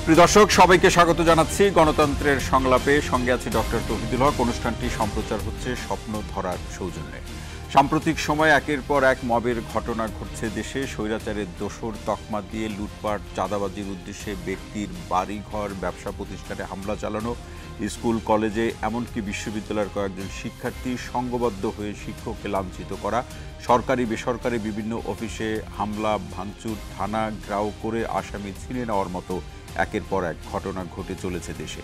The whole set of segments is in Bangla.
প্রিয় দর্শক, সবাইকে স্বাগত জানাচ্ছি গণতন্ত্রের সংলাপে। সঙ্গে আছে ডক্টর তৌহিদুল হক। অনুষ্ঠানটি সম্প্রচার হচ্ছে স্বপ্ন ধরার সৌজন্যে। সাম্প্রতিক সময়ে একের পর এক মবের ঘটনা ঘটছে দেশে। স্বৈরাচারের দোসর তকমা দিয়ে লুটপাট, চাঁদাবাজির উদ্দেশ্যে ব্যক্তির বাড়িঘর, ব্যবসা প্রতিষ্ঠানে হামলা চালানো, স্কুল কলেজে এমনকি বিশ্ববিদ্যালয়ের কয়েকজন শিক্ষার্থী সংঘবদ্ধ হয়ে শিক্ষককে লাঞ্ছিত করা, সরকারি বেসরকারি বিভিন্ন অফিসে হামলা ভাঙচুর, থানা ঘেরাও করে আসামি ছিনিয়ে নেওয়ার মতো একের পর এক ঘটনা ঘটে চলেছে দেশে।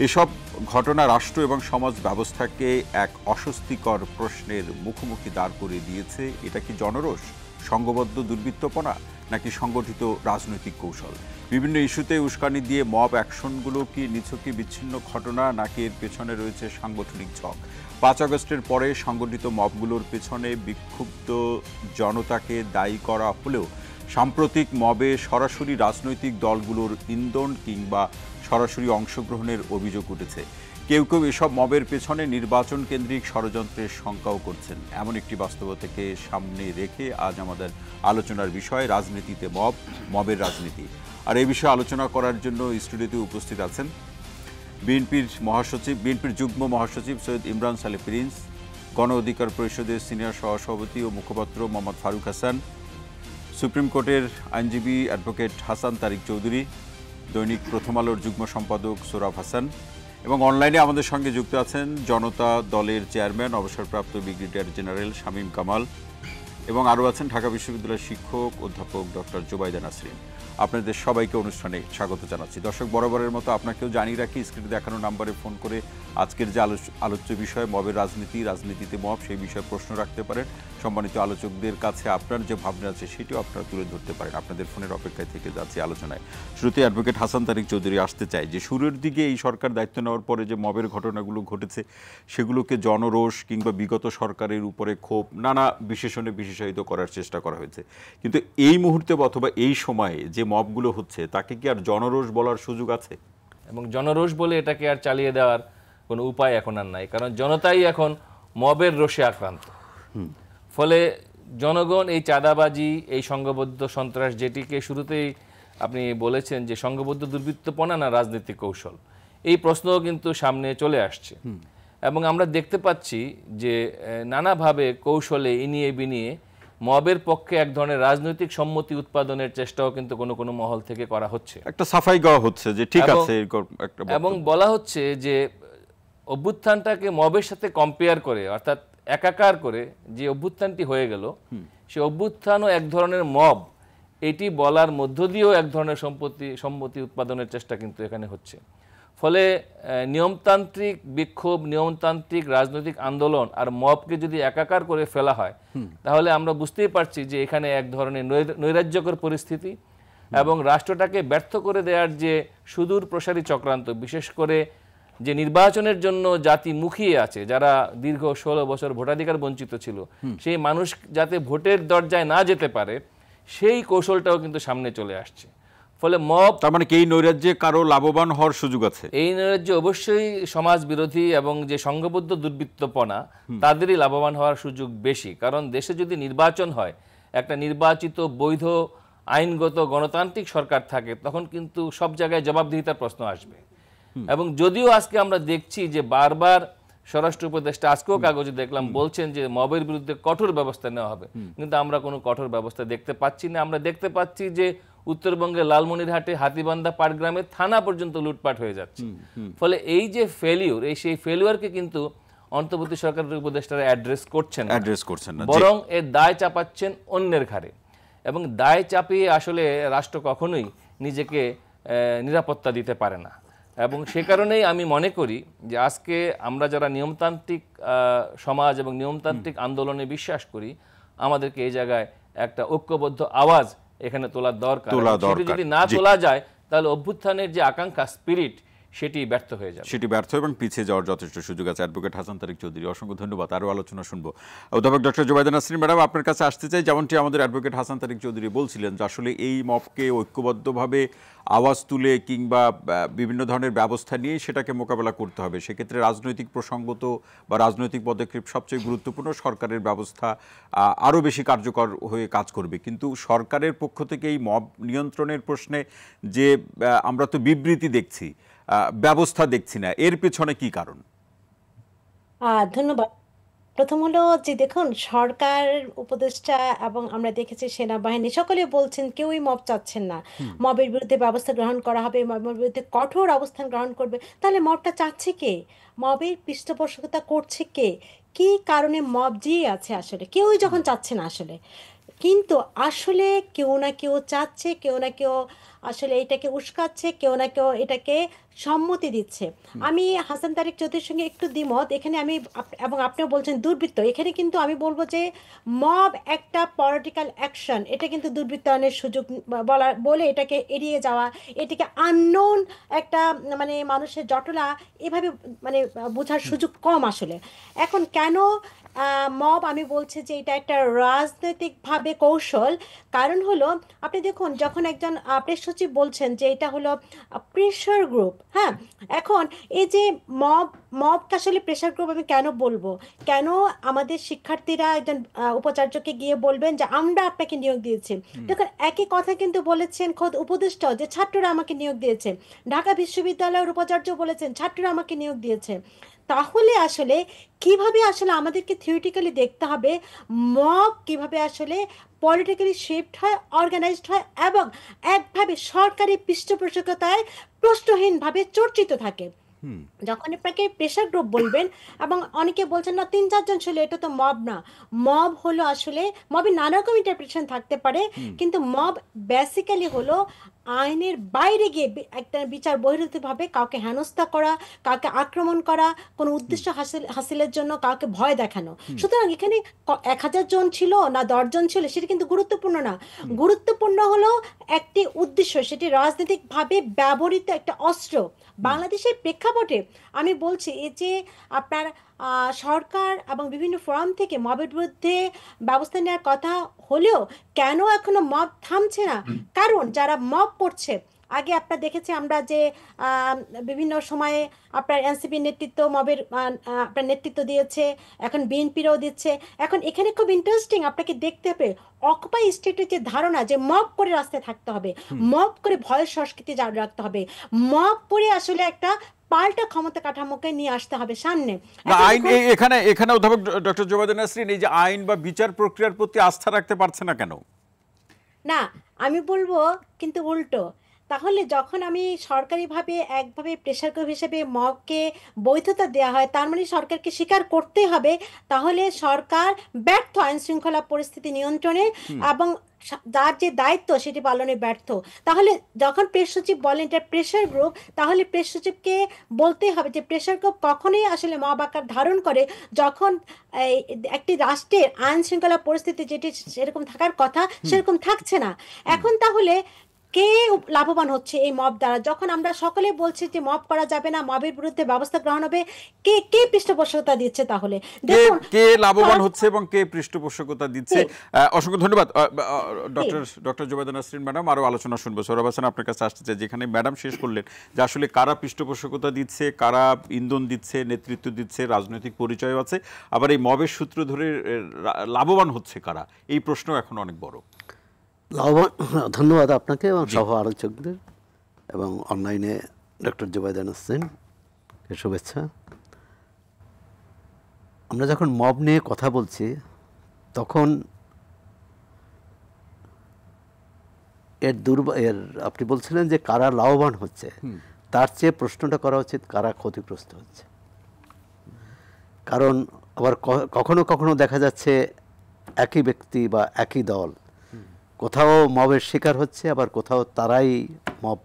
এসব ঘটনা রাষ্ট্র এবং সমাজ ব্যবস্থাকে এক অস্বস্তিকর প্রশ্নের মুখোমুখি দাঁড় করিয়ে দিয়েছে। এটা কি জনরোষ, সংঘবদ্ধ দুর্বৃত্তপনা, নাকি সংগঠিত রাজনৈতিক কৌশল? বিভিন্ন ইস্যুতে উস্কানি দিয়ে মব অ্যাকশনগুলো কি নিছকই বিচ্ছিন্ন ঘটনা, নাকি এর পেছনে রয়েছে সাংগঠনিক ঝক? 5 আগস্টের পরে সংগঠিত মবগুলোর পেছনে বিক্ষুব্ধ জনতাকে দায়ী করা হলেও সাম্প্রতিক মবে সরাসরি রাজনৈতিক দলগুলোর ইন্ধন কিংবা সরাসরি অংশগ্রহণের অভিযোগ উঠেছে। কেউ কেউ এসব মবের পেছনে নির্বাচন কেন্দ্রিক ষড়যন্ত্রের শঙ্কাও করছেন। এমন একটি বাস্তবতাকে সামনে রেখে আজ আমাদের আলোচনার বিষয় রাজনীতিতে মবের রাজনীতি। আর এই বিষয়ে আলোচনা করার জন্য স্টুডিওতে উপস্থিত আছেন বিএনপির যুগ্ম মহাসচিব সৈয়দ ইমরান সালে প্রিন্স, গণ অধিকার পরিষদের সিনিয়র সহসভাপতি ও মুখপাত্র মোহাম্মদ ফারুক হাসান, সুপ্রিম কোর্টের আইনজীবী অ্যাডভোকেট হাসান তারিক চৌধুরী, দৈনিক প্রথম আলোর যুগ্ম সম্পাদক সোরাব হাসান, এবং অনলাইনে আমাদের সঙ্গে যুক্ত আছেন জনতা দলের চেয়ারম্যান অবসরপ্রাপ্ত ব্রিগেডিয়ার জেনারেল শামীম কামাল, এবং আরও আছেন ঢাকা বিশ্ববিদ্যালয়ের শিক্ষক অধ্যাপক ডক্টর জুবাইদা নাসরিন। আপনাদের সবাইকে অনুষ্ঠানে স্বাগত জানাচ্ছি। দর্শক, বরাবরের মতো আপনাকেও জানিয়ে রাখি, স্ক্রিনে দেখানো নাম্বারে ফোন করে আজকের যে আলোচ্য বিষয় মবের রাজনীতিতে মব, সেই বিষয়ে প্রশ্ন রাখতে পারেন। সম্মানিত আলোচকদের কাছে আপনার যে ভাবনা আছে সেটিও আপনারা তুলে ধরতে পারেন। আপনাদের ফোনের অপেক্ষায় থেকে যাচ্ছে আলোচনায়। শুরুতে অ্যাডভোকেট হাসান তারিক চৌধুরী আসতে চাই যে শুরুর দিকে এই সরকার দায়িত্ব নেওয়ার পরে যে মবের ঘটনাগুলো ঘটেছে সেগুলোকে জনরোষ কিংবা বিগত সরকারের উপরে ক্ষোভ নানা বিশেষণে বিশেষায়িত করার চেষ্টা করা হয়েছে। কিন্তু এই মুহূর্তে অথবা এই সময়ে যে মবগুলো হচ্ছে তাকে কি আর জনরোষ বলার সুযোগ আছে? এবং জনরোষ বলে এটাকে আর চালিয়ে দেওয়ার কোনো উপায় এখন আর নাই, কারণ জনতাই এখন মবের রোষে আক্রান্ত। ফলে জনগণ এই চাঁদাবাজি, এই সংঘবদ্ধ সন্ত্রাস, যেটিকে শুরুতেই আপনি বলেছেন যে সংঘবদ্ধ দুর্বৃত্তপনা না রাজনৈতিক কৌশল, এই প্রশ্নও কিন্তু সামনে চলে আসছে। এবং আমরা দেখতে পাচ্ছি যে নানাভাবে কৌশলে ইনিয়ে বিনিয়ে মবের পক্ষে এক ধরনের রাজনৈতিক সম্মতি উৎপাদনের চেষ্টাও কিন্তু কোনো কোনো মহল থেকে করা হচ্ছে। একটা সাফাই গাওয়া হচ্ছে যে ঠিক আছে, এবং বলা হচ্ছে যে অভ্যুত্থানটাকে মবের সাথে কম্পেয়ার করে, অর্থাৎ একাকার করে যে অভ্যুত্থানটি হয়ে গেল, সে অভ্যুত্থানও এক ধরনের মব, এটি বলার মধ্য দিয়েও এক ধরনের সম্মতি উৎপাদনের চেষ্টা কিন্তু এখানে হচ্ছে। ফলে নিয়মতান্ত্রিক বিক্ষোভ, নিয়মতান্ত্রিক রাজনৈতিক আন্দোলন আর মবকে যদি একাকার করে ফেলা হয়, তাহলে আমরা বুঝতেই পারছি যে এখানে এক ধরনের নৈরাজ্যকর পরিস্থিতি এবং রাষ্ট্রটাকে ব্যর্থ করে দেওয়ার যে সুদূর প্রসারী চক্রান্ত, বিশেষ করে যে নির্বাচনের জন্য জাতি মুখিয়ে আছে, যারা দীর্ঘ 16 বছর ভোটাধিকার বঞ্চিত ছিল, সেই মানুষ যাতে ভোটের দরজায় না যেতে পারে, সেই কৌশলটাও কিন্তু সামনে চলে আসছে। ফলে মব, তার মানে কি এই নৈরাজ্যে কারো লাভবান হওয়ার সুযোগ আছে? এই নৈরাজ্য অবশ্যই সমাজ বিরোধী এবং যে সংঘবদ্ধ দুর্বৃত্তপনা, তাদেরই লাভবান হওয়ার সুযোগ বেশি। কারণ দেশে যদি নির্বাচন হয়, একটা নির্বাচিত বৈধ আইনগত গণতান্ত্রিক সরকার থাকে, তখন কিন্তু সব জায়গায় জবাবদিহিতার প্রশ্ন আসবে। এবং যদিও আজকে আমরা দেখছি যে বারবার স্বরাষ্ট্র উপদেষ্টা, আজকেও কাগজে দেখলাম, বলছেন যে মবের বিরুদ্ধে কঠোর ব্যবস্থা নেওয়া হবে, কিন্তু আমরা কোনো কঠোর ব্যবস্থা দেখতে পাচ্ছি না। আমরা দেখতে পাচ্ছি যে উত্তরবঙ্গের লালমনিরহাটে হাতিবান্ধা পাটগ্রামে থানা পর্যন্ত লুটপাট হয়ে যাচ্ছে। ফলে এই যে ফেলিউর, সেই ফেলিউরকে কিন্তু অন্তর্বর্তী সরকারের উপদেষ্টারা অ্যাড্রেস করছেন না, বরং এর দায় চাপাচ্ছেন অন্যের ঘাড়ে। এবং দায় চাপিয়ে আসলে রাষ্ট্র কখনোই নিজেকে নিরাপত্তা দিতে পারে না। এবং সে কারণেই আমি মনে করি যে আজকে আমরা যারা নিয়মতান্ত্রিক সমাজ এবং নিয়মতান্ত্রিক আন্দোলনে বিশ্বাস করি, আমাদেরকে এই জায়গায় একটা ঐক্যবদ্ধ আওয়াজ এখানে তোলা দরকার। যদি না তোলা যায়, তাহলে অভ্যুত্থানের যে আকাঙ্ক্ষা, স্পিরিট, সেটি ব্যর্থ হয়ে যাবে, সেটি ব্যর্থ এবং পিছিয়ে যাওয়ার যথেষ্ট সুযোগ আছে। অ্যাডভোকেট হাসান তারিক চৌধুরী, অসংখ্য ধন্যবাদ। আরও আলোচনা শুনবো। অধ্যাপক ডক্টর জুবাইদা নাসরিন ম্যাডাম, আপনার কাছে আসতে চাই, যেমনটি আমাদের অ্যাডভোকেট হাসান তারিক চৌধুরী বলছিলেন যে আসলে এই মবকে ঐক্যবদ্ধভাবে আওয়াজ তুলে কিংবা বিভিন্ন ধরনের ব্যবস্থা নিয়ে সেটাকে মোকাবেলা করতে হবে। সেক্ষেত্রে রাজনৈতিক প্রসঙ্গত বা রাজনৈতিক পদক্ষেপ সবচেয়ে গুরুত্বপূর্ণ, সরকারের ব্যবস্থা আরও বেশি কার্যকর হয়ে কাজ করবে। কিন্তু সরকারের পক্ষ থেকে এই মব নিয়ন্ত্রণের প্রশ্নে যে আমরা তো বিবৃতি দেখছি, ব্যবস্থা দেখছি না, এর পেছনে কি কারণ? ধন্যবাদ। প্রথম হলো যে দেখুন, সরকার, উপদেষ্টা এবং আমরা দেখেছি সেনাবাহিনী সকলে বলছেন কেউই মব চাচ্ছেন না, মবের বিরুদ্ধে ব্যবস্থা গ্রহণ করা হবে, মবের বিরুদ্ধে কঠোর অবস্থান গ্রহণ করবে। তাহলে মবটা চাচ্ছে কে? মবের পৃষ্ঠপোষকতা করছে কে? কি কারণে মব যে আছে? আসলে কেউই যখন চাচ্ছে না আসলে, কিন্তু আসলে কেউ না কেউ চাচ্ছে, কেউ না কেউ আসলে এটাকে উস্কাচ্ছে, কেউ না কেউ এটাকে সম্মতি দিচ্ছে। আমি হাসান তারিক চৌধুরীর সঙ্গে একটু দ্বিমত এখানে। আমি এবং আপনিও বলছেন দুর্বৃত্ত, এখানে কিন্তু আমি বলবো যে মব একটা পলিটিক্যাল অ্যাকশন, এটা কিন্তু দুর্বৃত্তায়নের সুযোগ বলে এটাকে এড়িয়ে যাওয়া, এটাকে আননোন একটা মানে মানুষের জটলা এভাবে মানে বোঝার সুযোগ কম আসলে। এখন কেন মব আমি বলছি যে এটা একটা রাজনৈতিকভাবে কৌশল। কারণ হলো, আপনি দেখুন, যখন একজন প্রেস সচিব বলছেন যে এটা হলো প্রেশার গ্রুপ, হ্যাঁ, এখন এই যে মবকে আসলে প্রেশার গ্রুপ আমি কেন বলবো? কেন আমাদের শিক্ষার্থীরা একজন উপাচার্যকে গিয়ে বলবেন যে আমরা আপনাকে নিয়োগ দিয়েছি? দেখুন, একই কথা কিন্তু বলেছেন খোদ উপদেষ্টা যে ছাত্ররা আমাকে নিয়োগ দিয়েছে। ঢাকা বিশ্ববিদ্যালয়ের উপাচার্য বলেছেন ছাত্ররা আমাকে নিয়োগ দিয়েছে। তাহলে আসলে কিভাবে আসলে আমাদেরকে থিওরিটিক্যালি দেখতে হবে মব কিভাবে আসলে পলিটিক্যালি শেপড হয়, অর্গানাইজড হয় এবং একভাবে সরকারি পৃষ্ঠপোষকতায় প্রশ্নহীনভাবে চর্চিত থাকে। যখন আপনাকে প্রেশার গ্রুপ বলবেন, এবং অনেকে বলছেন না 3-4 জন ছিল, এটা তো মব না। মব হলো আসলে, মবের নানা রকম ইন্টারপ্রিটেশন থাকতে পারে, কিন্তু মব বেসিক্যালি হলো আইনের বাইরে গিয়ে একটা বিচার বহির্ভূতভাবে কাউকে হেনস্থা করা, কাউকে আক্রমণ করা, কোনো উদ্দেশ্য হাসিলের জন্য কাউকে ভয় দেখানো। সুতরাং এখানে 1000 জন ছিল না 10 জন ছিল সেটা কিন্তু গুরুত্বপূর্ণ না। গুরুত্বপূর্ণ হলো একটি উদ্দেশ্য, সেটি রাজনৈতিকভাবে ব্যবহৃত একটা অস্ত্র। বাংলাদেশের প্রেক্ষাপটে আমি বলছি, এই যে আপনার সরকার এবং বিভিন্ন ফোরাম থেকে মবের বিরুদ্ধে ব্যবস্থা নেওয়ার কথা হলেও কেন এখনো মব থামছে না? কারণ যারা মব করছে, আগে আপনার দেখেছি আমরা যে বিভিন্ন সময়ে আপনার এনসিপি নেতৃত্ব মবের আপনার নেতৃত্ব দিয়েছে, এখন বিএনপিরও দিচ্ছে। এখন এখানে খুব ইন্টারেস্টিং আপনাকে দেখতে হবে, অকুপাই স্টেটের যে ধারণা যে মব করে রাস্তায় থাকতে হবে, মব করে ভয়ের সংস্কৃতি জারি রাখতে হবে, মব করে আসলে একটা পাল্টা ক্ষমতা কাঠামোকে নিয়ে আসতে হবে সামনে। আইন এখানে এখানে অধ্যাপক ডক্টর জুবাইদা নাসরিন, এই যে আইন বা বিচার প্রক্রিয়ার প্রতি আস্থা রাখতে পারছে না কেন? না, আমি বলবো কিন্তু উল্টো। তাহলে যখন আমি সরকারিভাবে একভাবে প্রেশার গ্রুপ হিসেবে মবকে বৈধতা দেওয়া হয়, তার মানে সরকারকে স্বীকার করতে হবে তাহলে সরকার ব্যর্থ আইন শৃঙ্খলা পরিস্থিতি নিয়ন্ত্রণে, এবং যার যে দায়িত্ব সেটি পালনে ব্যর্থ। তাহলে যখন প্রেস সচিব বলেন এটা প্রেশার গ্রুপ, তাহলে প্রেস সচিবকে বলতে হবে যে প্রেশার গ্রুপ কখনোই আসলে মব আকার ধারণ করে যখন একটি রাষ্ট্রের আইন শৃঙ্খলা পরিস্থিতি যেটি সেরকম থাকার কথা সেরকম থাকছে না। এখন তাহলে কে লাভবান হচ্ছে এই মব দ্বারা? যখন আমরা সকলে বলছি যে মব করা যাবে না, মবের বিরুদ্ধে ব্যবস্থা গ্রহণ হবে, কে কে পৃষ্ঠপোষকতা দিচ্ছে? তাহলে দেখুন কে লাভবান হচ্ছে এবং কে পৃষ্ঠপোষকতা দিচ্ছে। অসংখ্য ধন্যবাদ ডক্টর জুবাইদা নাসরিন ম্যাডাম। আরো আলোচনা শুনবো। সোহরাব হাসান, আপনার কাছে আসতে চাই, যেখানে ম্যাডাম শেষ করলেন যে আসলে কারা পৃষ্ঠপোষকতা দিচ্ছে, কারা ইন্ধন দিচ্ছে, নেতৃত্ব দিচ্ছে, রাজনৈতিক পরিচয় আছে, আবার এই মবের সূত্র ধরে লাভবান হচ্ছে কারা, এই প্রশ্ন এখন অনেক বড়। ধন্যবাদ আপনাকে এবং সহ আলোচকদের এবং অনলাইনে ডক্টর জুবাইদা নাসরিনকে শুভেচ্ছা। আমরা যখন মব নিয়ে কথা বলছি তখন এর আপনি বলছিলেন যে কারা লাভবান হচ্ছে, তার চেয়ে প্রশ্নটা করা উচিত কারা ক্ষতিগ্রস্ত হচ্ছে। কারণ আবার কখনো কখনো দেখা যাচ্ছে একই ব্যক্তি বা একই দল কোথাও মবের শিকার হচ্ছে, আবার কোথাও তারাই মব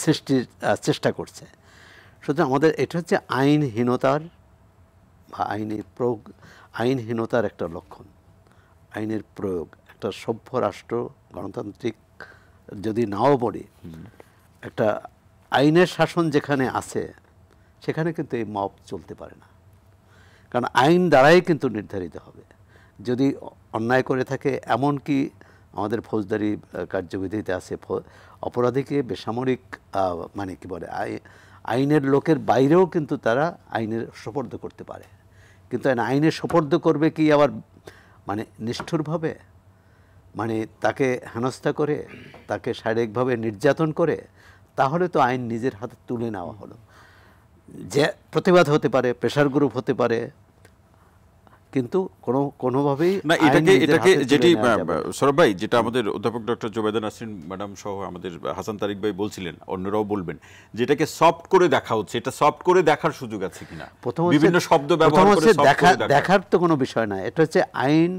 সৃষ্টির চেষ্টা করছে। সুতরাং আমাদের এটা হচ্ছে আইনহীনতার বা আইনহীনতার একটা লক্ষণ। আইনের প্রয়োগ একটা সভ্য রাষ্ট্র, গণতান্ত্রিক যদি নাও বলি, একটা আইনের শাসন যেখানে আছে সেখানে কিন্তু এই মব চলতে পারে না, কারণ আইন দ্বারাই কিন্তু নির্ধারিত হবে। যদি অন্যায় করে থাকে, এমনকি আমাদের ফৌজদারি কার্যবিধিতে আছে অপরাধীকে বেসামরিক মানে কি বলে আইনের লোকের বাইরেও কিন্তু তারা আইনের সোপর্দ করতে পারে। কিন্তু আইনের সোপর্দ করবে কি আবার মানে নিষ্ঠুরভাবে, মানে তাকে হেনস্থা করে, তাকে শারীরিকভাবে নির্যাতন করে, তাহলে তো আইন নিজের হাতে তুলে নেওয়া হলো। যে প্রতিবাদ হতে পারে, প্রেশার গ্রুপ হতে পারে, কিন্তু কোনোভাবেই না এটাকে যেটি সৌরভ ভাই, যেটা আমাদের অধ্যাপক ডক্টর জোবেদা নাসরিন ম্যাডাম সহ আমাদের হাসান তারিক ভাই বলছিলেন, অন্যরাও বলবেন, যেটাকে সফট করে দেখা হচ্ছে, এটা সফট করে দেখার সুযোগ আছে কিনা? বিভিন্ন শব্দ ব্যবহার করে দেখার তো কোনো বিষয় না, এটা হচ্ছে আইন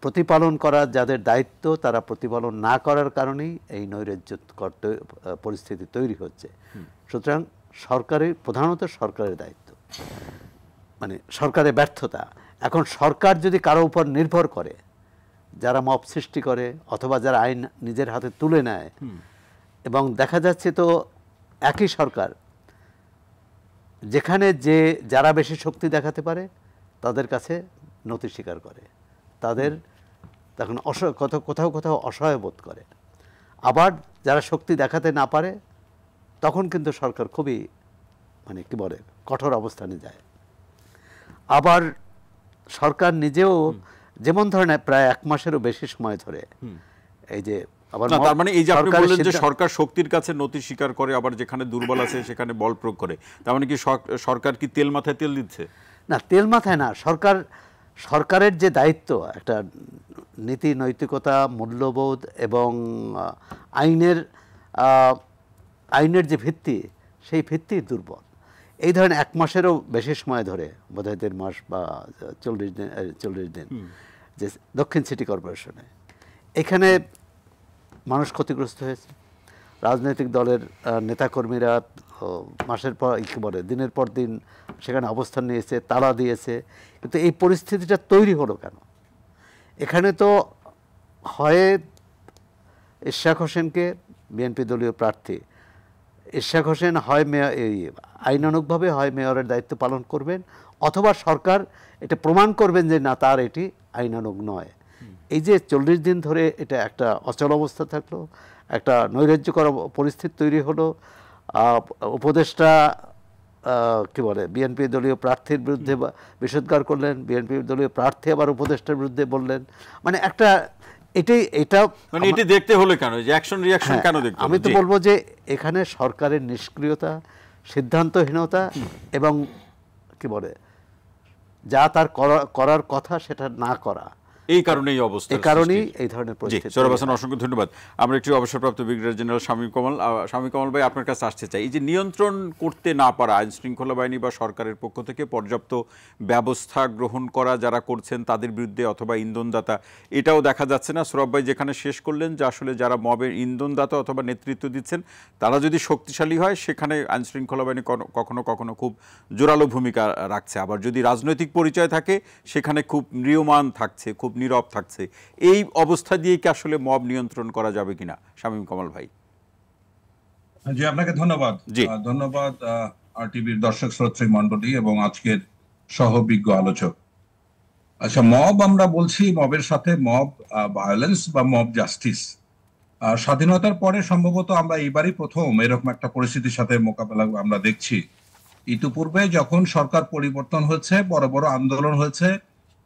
প্রতিপালন করা যাদের দায়িত্ব তারা প্রতিপালন না করার কারণেই এই নৈরাজ্য পরিস্থিতি তৈরি হচ্ছে। সুতরাং সরকারের, প্রধানত সরকারের দায়িত্ব, মানে সরকারের ব্যর্থতা। এখন সরকার যদি কারো উপর নির্ভর করে, যারা মব সৃষ্টি করে অথবা যারা আইন নিজের হাতে তুলে নেয়, এবং দেখা যাচ্ছে তো একই সরকার যেখানে যারা বেশি শক্তি দেখাতে পারে তাদের কাছে নতি স্বীকার করে, তাদের তখন কোথাও কোথাও অসহায় বোধ করে। আবার যারা শক্তি দেখাতে না পারে তখন কিন্তু সরকার খুবই মানে কি বলে কঠোর অবস্থানে যায়। আবার সরকার নিজেও যেমন ধরনের প্রায় 1 মাসেরও বেশি সময় ধরে এই যে আবার তার মানে এই যে আপনি বললেন যে সরকার শক্তির কাছে নতি স্বীকার করে, আবার যেখানে দুর্বল আছে সেখানে বল প্রয়োগ করে, তার মানে কি সরকার কি তেল মাথায় তেল দিচ্ছে? না, তেল মাথায় না, সরকারের যে দায়িত্ব, একটা নীতি নৈতিকতা, মূল্যবোধ এবং আইনের যে ভিত্তি, সেই ভিত্তি দুর্বল। এই ধরনের 1 মাসেরও বেশি সময় ধরে, বোধহয় 1.5 মাস বা 40 দিন, যে দক্ষিণ সিটি কর্পোরেশনে এখানে মানুষ ক্ষতিগ্রস্ত হয়েছে। রাজনৈতিক দলের নেতাকর্মীরা মাসের পর কী বলে দিনের পর দিন সেখানে অবস্থান নিয়েছে, তালা দিয়েছে। কিন্তু এই পরিস্থিতিটা তৈরি হলো কেন? এখানে তো হয় ইশরাক হোসেনকে, বিএনপি দলীয় প্রার্থী ইশরাক হোসেন হয় আইনানুগভাবে হয় মেয়রের দায়িত্ব পালন করবেন, অথবা সরকার এটা প্রমাণ করবেন যে না, তার এটি আইনানুগ নয়। এই যে 40 দিন ধরে এটা একটা অচল অবস্থা থাকলো, একটা নৈরাজ্যকর পরিস্থিতি তৈরি হলো। উপদেষ্টা কি বলে বিএনপি দলীয় প্রার্থীর বিরুদ্ধে বিষোদ্গার করলেন, বিএনপি দলীয় প্রার্থী আবার উপদেষ্টার বিরুদ্ধে বললেন, মানে একটা এটি দেখতে হলো কেন, যে অ্যাকশন রিঅ্যাকশন কেন দেখতে? আমি তো বলবো যে এখানে সরকারের নিষ্ক্রিয়তা, সিদ্ধান্তহীনতা এবং কি বলে যা তার করার কথা সেটা না করা, এই কারণেই অবস্থা, এই কারণেই এই ধরনের পরিস্থিতি। সৌরভ হাসান, অসংখ্য ধন্যবাদ। আমরা একটু অবসরপ্রাপ্ত ব্রিগেডিয়ার জেনারেল শামীম কামাল ভাই, আপনার কাছে আসতে চাই। এই যে নিয়ন্ত্রণ করতে না পারা, আইন শৃঙ্খলা বাহিনী বা সরকারের পক্ষ থেকে পর্যাপ্ত ব্যবস্থা গ্রহণ করা যারা করছেন তাদের বিরুদ্ধে, অথবা ইন্ধনদাতা, এটাও দেখা যাচ্ছে না। সৌরভ ভাই যেখানে শেষ করলেন যে আসলে যারা মবের ইন্ধনদাতা অথবা নেতৃত্ব দিচ্ছেন তারা যদি শক্তিশালী হয়, সেখানে আইন শৃঙ্খলা বাহিনী কখনো কখনো খুব জোরালো ভূমিকা রাখছে। আবার যদি রাজনৈতিক পরিচয় থাকে সেখানে খুব ম্রিয়মাণ থাকছে, খুব নীরব থাকছে। এই অবস্থা দিয়ে কি আসলে মব নিয়ন্ত্রণ করা যাবে কিনা, শামীম কামাল ভাই? জি, আপনাকে ধন্যবাদ। ধন্যবাদ আরটিভির দর্শক শ্রোতৃ মণ্ডলী এবং আজকের সহবিজ্ঞ আলোচক। আচ্ছা, মব আমরা বলছি, মবের সাথে মব ভায়োলেন্স বা মব জাস্টিস, স্বাধীনতার পরে সম্ভবত আমরা এবারই প্রথম এরকম একটা পরিস্থিতির সাথে মোকাবেলা আমরা দেখছি। ইতিপূর্বে যখন সরকার পরিবর্তন হয়েছে, বড় বড় আন্দোলন হয়েছে,